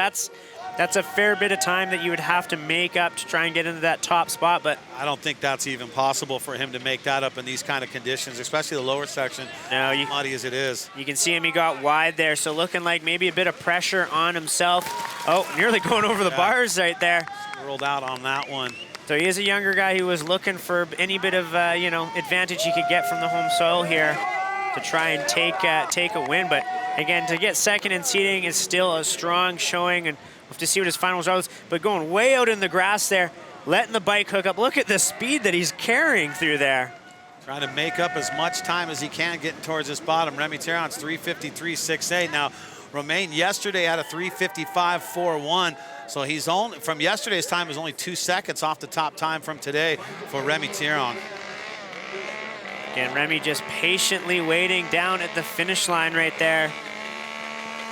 That's a fair bit of time that you would have to make up to try and get into that top spot, but I don't think that's even possible for him to make that up in these kind of conditions, especially the lower section, muddy as it is. You can see him, he got wide there, so looking like maybe a bit of pressure on himself. Oh, nearly going over the bars right there. Rolled out on that one. So he is a younger guy who was looking for any bit of, advantage he could get from the home soil here to try and take a win. But again, to get second in seeding is still a strong showing, and we'll have to see what his final result is. But going way out in the grass there, letting the bike hook up. Look at the speed that he's carrying through there. Trying to make up as much time as he can getting towards this bottom. Remy Tiron's 3:53.68. Now, Romain yesterday had a 3:55.41. So he's only, from yesterday's time, is only 2 seconds off the top time from today for Remy Tiron. Again, Remy just patiently waiting down at the finish line right there.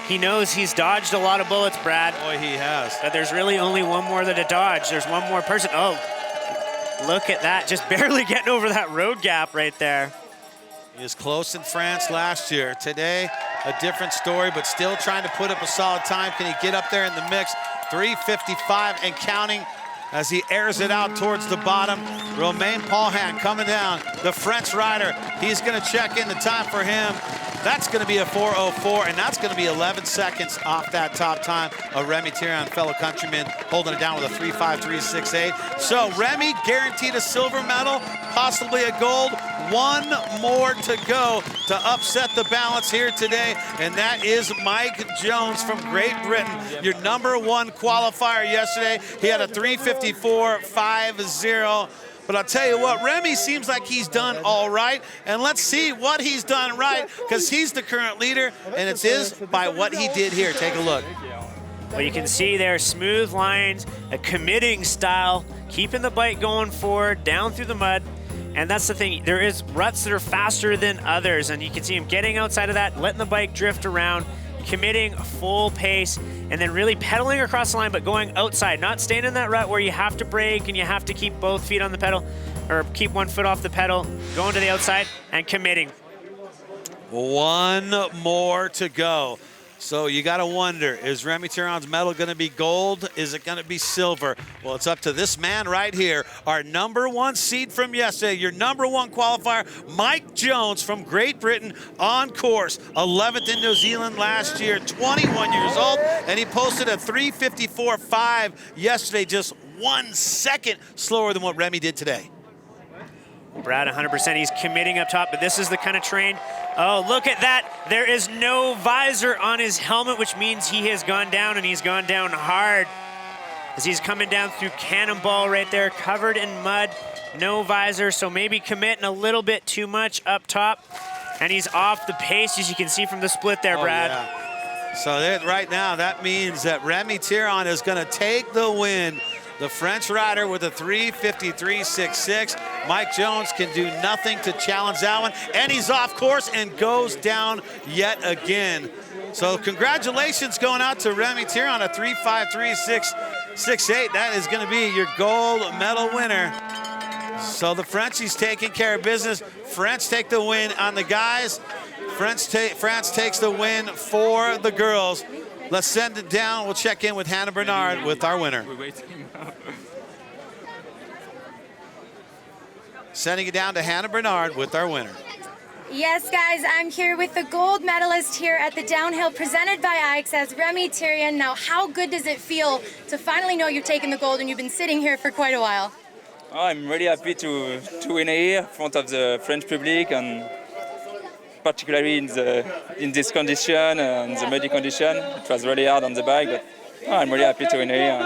He knows he's dodged a lot of bullets, Brad. Boy, he has. But there's really only one more to dodge. There's one more person. Oh, look at that. Just barely getting over that road gap right there. He was close in France last year. Today, a different story, but still trying to put up a solid time. Can he get up there in the mix? 3:55 and counting as he airs it out towards the bottom. Romain Paulhan coming down, the French rider. He's gonna check in the time for him. That's gonna be a 4:04, and that's gonna be 11 seconds off that top time of Remy Tiron, fellow countryman, holding it down with a 3:53.68. So Remy guaranteed a silver medal, possibly a gold. One more to go to upset the balance here today, and that is Mike Jones from Great Britain, your #1 qualifier yesterday. He had a 3:54.50. But I'll tell you what, Remy seems like he's done all right, and let's see what he's done right, because he's the current leader, and it is by what he did here. Take a look. Well, you can see there, smooth lines, a committing style, keeping the bike going forward, down through the mud. And that's the thing, there is ruts that are faster than others, and you can see him getting outside of that, letting the bike drift around, committing full pace, and then really pedaling across the line, but going outside, not staying in that rut where you have to brake and you have to keep both feet on the pedal, or keep one foot off the pedal, going to the outside and committing. One more to go. So you got to wonder, is Remy Tiron's medal going to be gold? Is it going to be silver? Well, it's up to this man right here, our #1 seed from yesterday, your #1 qualifier, Mike Jones from Great Britain, on course, 11th in New Zealand last year, 21 years old, and he posted a 3:54.5 yesterday, just 1 second slower than what Remy did today. Brad, 100%, he's committing up top, but this is the kind of terrain. Oh, look at that. There is no visor on his helmet, which means he has gone down, and he's gone down hard as he's coming down through Cannonball right there, covered in mud, no visor, so maybe committing a little bit too much up top, and he's off the pace, as you can see from the split there, Brad. Yeah. So right now, that means that Remy Tiron is going to take the win. The French rider with a 3:53.66. Mike Jones can do nothing to challenge that one, and he's off course and goes down yet again. So congratulations going out to Remy Tiron, a 3:53.68. That is going to be your gold medal winner. So the Frenchies taking care of business. French take the win on the guys. France takes the win for the girls. Let's send it down. We'll check in with Hannah Bernard with our winner. Sending it down to Hannah Bernard with our winner. Yes, guys, I'm here with the gold medalist here at the downhill presented by iXS, Remy Tiron. Now, how good does it feel to finally know you've taken the gold and you've been sitting here for quite a while? Oh, I'm really happy to win here in front of the French public, and particularly in this condition and the muddy condition. It was really hard on the bike, but I'm really happy to win here.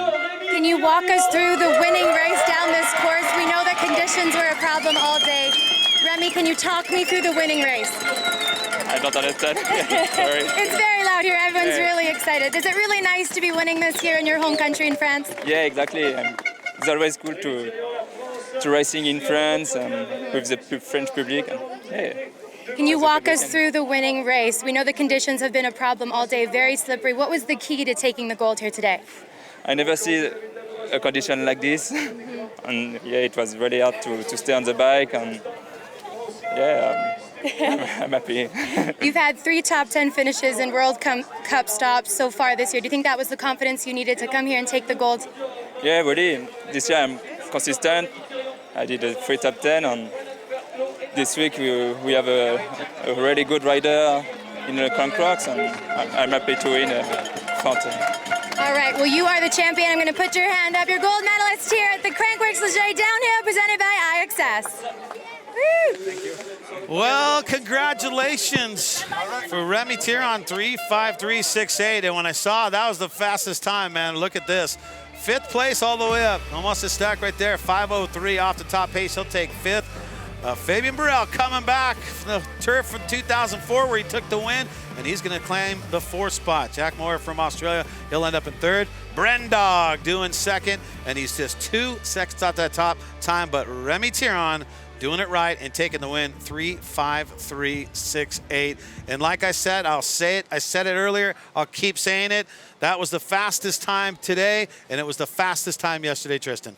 Can you walk us through the winning race down this course? We know that conditions were a problem all day. Remy, can you talk me through the winning race? I don't understand. Sorry. It's very loud here. Everyone's really excited. Is it really nice to be winning this here in your home country in France? Yeah, exactly. It's always cool to racing in France and with the French public. And, yeah. Can you walk us through the winning race? We know the conditions have been a problem all day, very slippery. What was the key to taking the gold here today? I never see a condition like this. And yeah, it was really hard to stay on the bike, and yeah, I'm happy. You've had 3 top 10 finishes in World Cup stops so far this year. Do you think that was the confidence you needed to come here and take the gold? Yeah, really. This year I'm consistent. I did a 3 top 10, and this week we have a really good rider in the Crankworx, and I'm happy to win front. All right, well, you are the champion. I'm going to put your hand up. Your gold medalist here at the Crankworx Leger Downhill, presented by iXS. Woo! Thank you. Well, congratulations for Remy Tiron, 3:53.68. And when I saw that was the fastest time, man, look at this. 5th place all the way up. Almost a stack right there. 5:03 off the top pace. He'll take 5th. Fabian Burrell coming back from the turf from 2004 where he took the win, and he's going to claim the 4th spot. Jack Moore from Australia, he'll end up in 3rd. Brendog doing 2nd, and he's just 2 seconds off that top time, but Remy Tiron doing it right and taking the win, 3:53.68. And like I said, I'll say it. I said it earlier. I'll keep saying it. That was the fastest time today, and it was the fastest time yesterday, Tristan.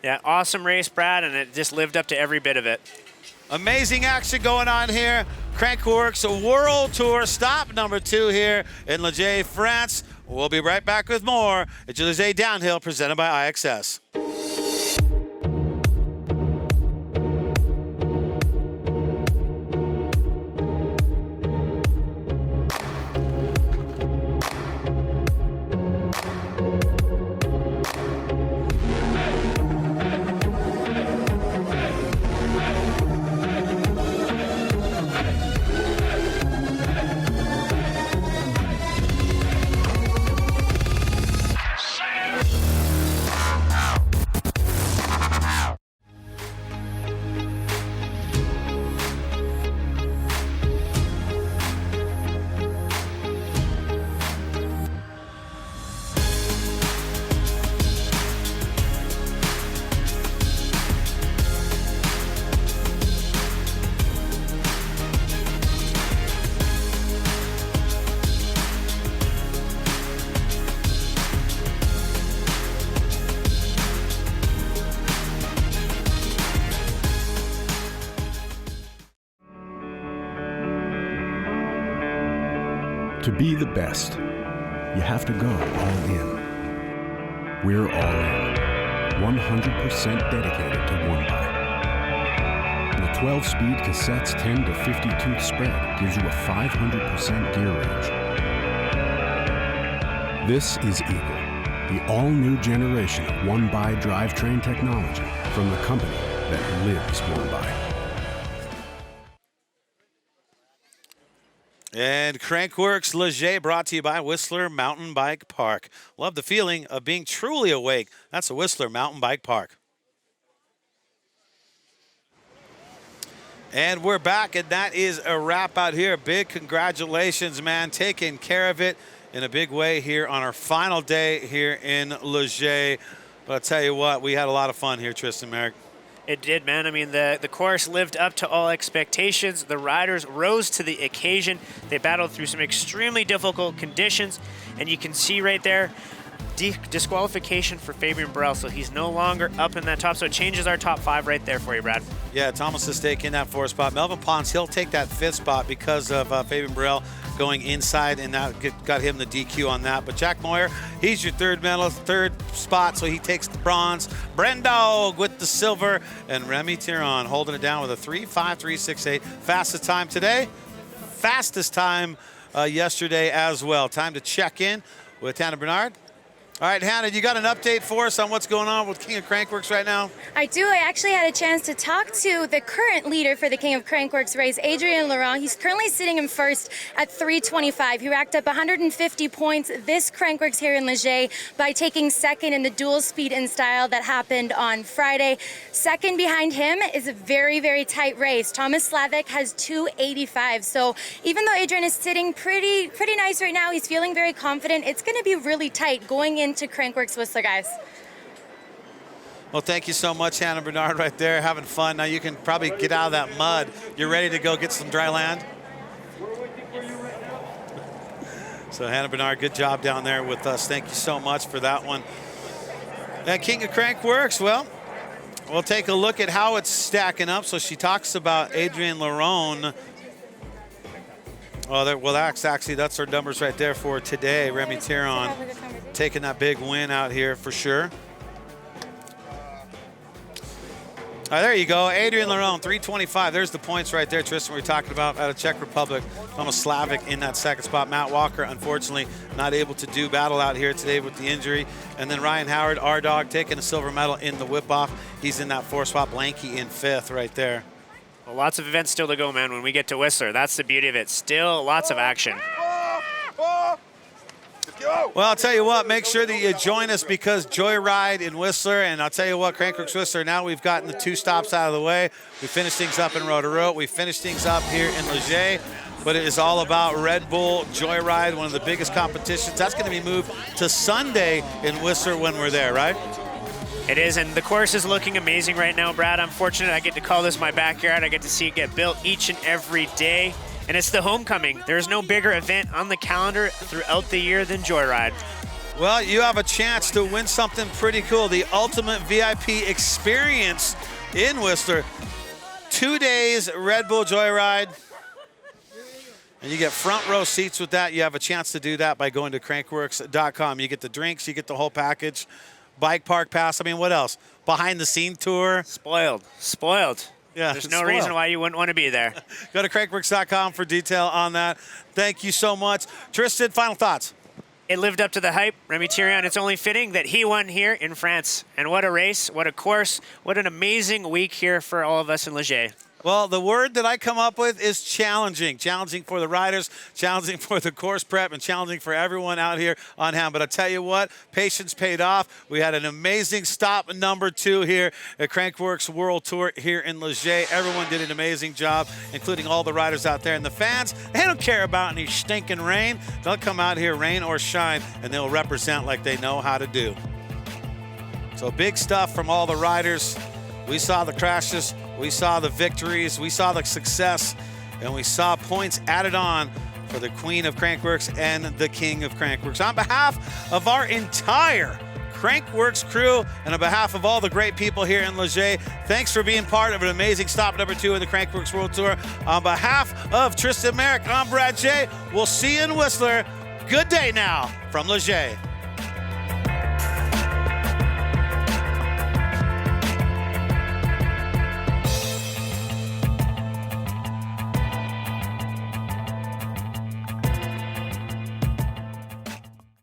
Yeah, awesome race, Brad, and it just lived up to every bit of it. Amazing action going on here. Crankworx World Tour, stop number 2 here in Leger, France. We'll be right back with more at Leger Downhill, presented by iXS. To be the best, you have to go all in. We're all in, 100% dedicated to one bike. The 12-speed cassette's 10 to 50 tooth spread gives you a 500% gear range. This is Eagle, the all-new generation of one-by drivetrain technology from the company that lives one-by. And Crankworx Leger brought to you by Whistler Mountain Bike Park. Love the feeling of being truly awake. That's a Whistler Mountain Bike Park. And we're back, and that is a wrap out here. Big congratulations, man. Taking care of it in a big way here on our final day here in Leger. But I'll tell you what, we had a lot of fun here, Tristan Merrick. It did, man. I mean, the course lived up to all expectations. The riders rose to the occasion. They battled through some extremely difficult conditions, and you can see right there, disqualification for Fabian Burrell, so he's no longer up in that top, so it changes our top 5 right there for you, Brad. Yeah, Thomas is taking that 4th spot. Melvin Pons, he'll take that 5th spot because of Fabian Burrell going inside, and that got him the DQ on that. But Jack Moyer, he's your 3rd medalist, 3rd spot, so he takes the bronze. Brendog with the silver, and Remy Tiron holding it down with a 3:53.68. Fastest time today, fastest time yesterday as well. Time to check in with Hannah Bernard. All right, Hannah, you got an update for us on what's going on with King of Crankworx right now? I do. I actually had a chance to talk to the current leader for the King of Crankworx race, Adrien Laurent. He's currently sitting in 1st at 3:25. He racked up 150 points this Crankworx here in Leger by taking 2nd in the dual speed and style that happened on Friday. 2nd behind him is a very, very tight race. Thomas Slavik has 285. So even though Adrien is sitting pretty nice right now, he's feeling very confident. It's going to be really tight going into Crankworx Whistler, guys. Well, thank you so much, Hannah Bernard, right there, having fun. Now you can probably get out of that mud. You're ready to go get some dry land? So Hannah Bernard, good job down there with us. Thank you so much for that one. And King of Crankworx, well, we'll take a look at how it's stacking up. So she talks about Adrien Laurent. Well, that's our numbers right there for today. Remy Tiron taking that big win out here for sure. There you go, Adrian Lerone, 325. There's the points right there, Tristan, we were talking about out of Czech Republic. Almost Slavic in that second spot. Matt Walker, unfortunately, not able to do battle out here today with the injury. And then Ryan Howard, our dog, taking a silver medal in the whip-off. He's in that 4th spot. Blanky in 5th right there. Well, lots of events still to go, man, when we get to Whistler. That's the beauty of it. Still lots of action. Well, I'll tell you what, make sure that you join us because Joyride in Whistler, and I'll tell you what, Crankworx Whistler, now we've gotten the 2 stops out of the way. We finished things up in Rotorua. We finished things up here in Leger, but it is all about Red Bull Joyride, one of the biggest competitions. That's going to be moved to Sunday in Whistler when we're there, right? It is, and the course is looking amazing right now, Brad. I'm fortunate I get to call this my backyard. I get to see it get built each and every day. And it's the homecoming. There's no bigger event on the calendar throughout the year than Joyride. Well, you have a chance to win something pretty cool. The ultimate VIP experience in Whistler. 2 days Red Bull Joyride. And you get front row seats with that. You have a chance to do that by going to crankworx.com. You get the drinks, you get the whole package. Bike park pass, I mean, what else? Behind the scene tour. Spoiled. Yeah, there's no reason why you wouldn't want to be there. Go to crankworx.com for detail on that. Thank you so much. Tristan, final thoughts. It lived up to the hype. Remy Thirion, it's only fitting that he won here in France. And what a race, what a course, what an amazing week here for all of us in Leger. Well, the word that I come up with is challenging. Challenging for the riders, challenging for the course prep, and challenging for everyone out here on hand. But I tell you what, patience paid off. We had an amazing stop number 2 here at Crankworx World Tour here in Leger. Everyone did an amazing job, including all the riders out there. And the fans, they don't care about any stinking rain. They'll come out here, rain or shine, and they'll represent like they know how to do. So big stuff from all the riders. We saw the crashes, we saw the victories, we saw the success, and we saw points added on for the Queen of Crankworx and the King of Crankworx. On behalf of our entire Crankworx crew and on behalf of all the great people here in Leger, thanks for being part of an amazing stop number 2 in the Crankworx World Tour. On behalf of Tristan Merrick, I'm Brad J. We'll see you in Whistler. Good day now from Leger.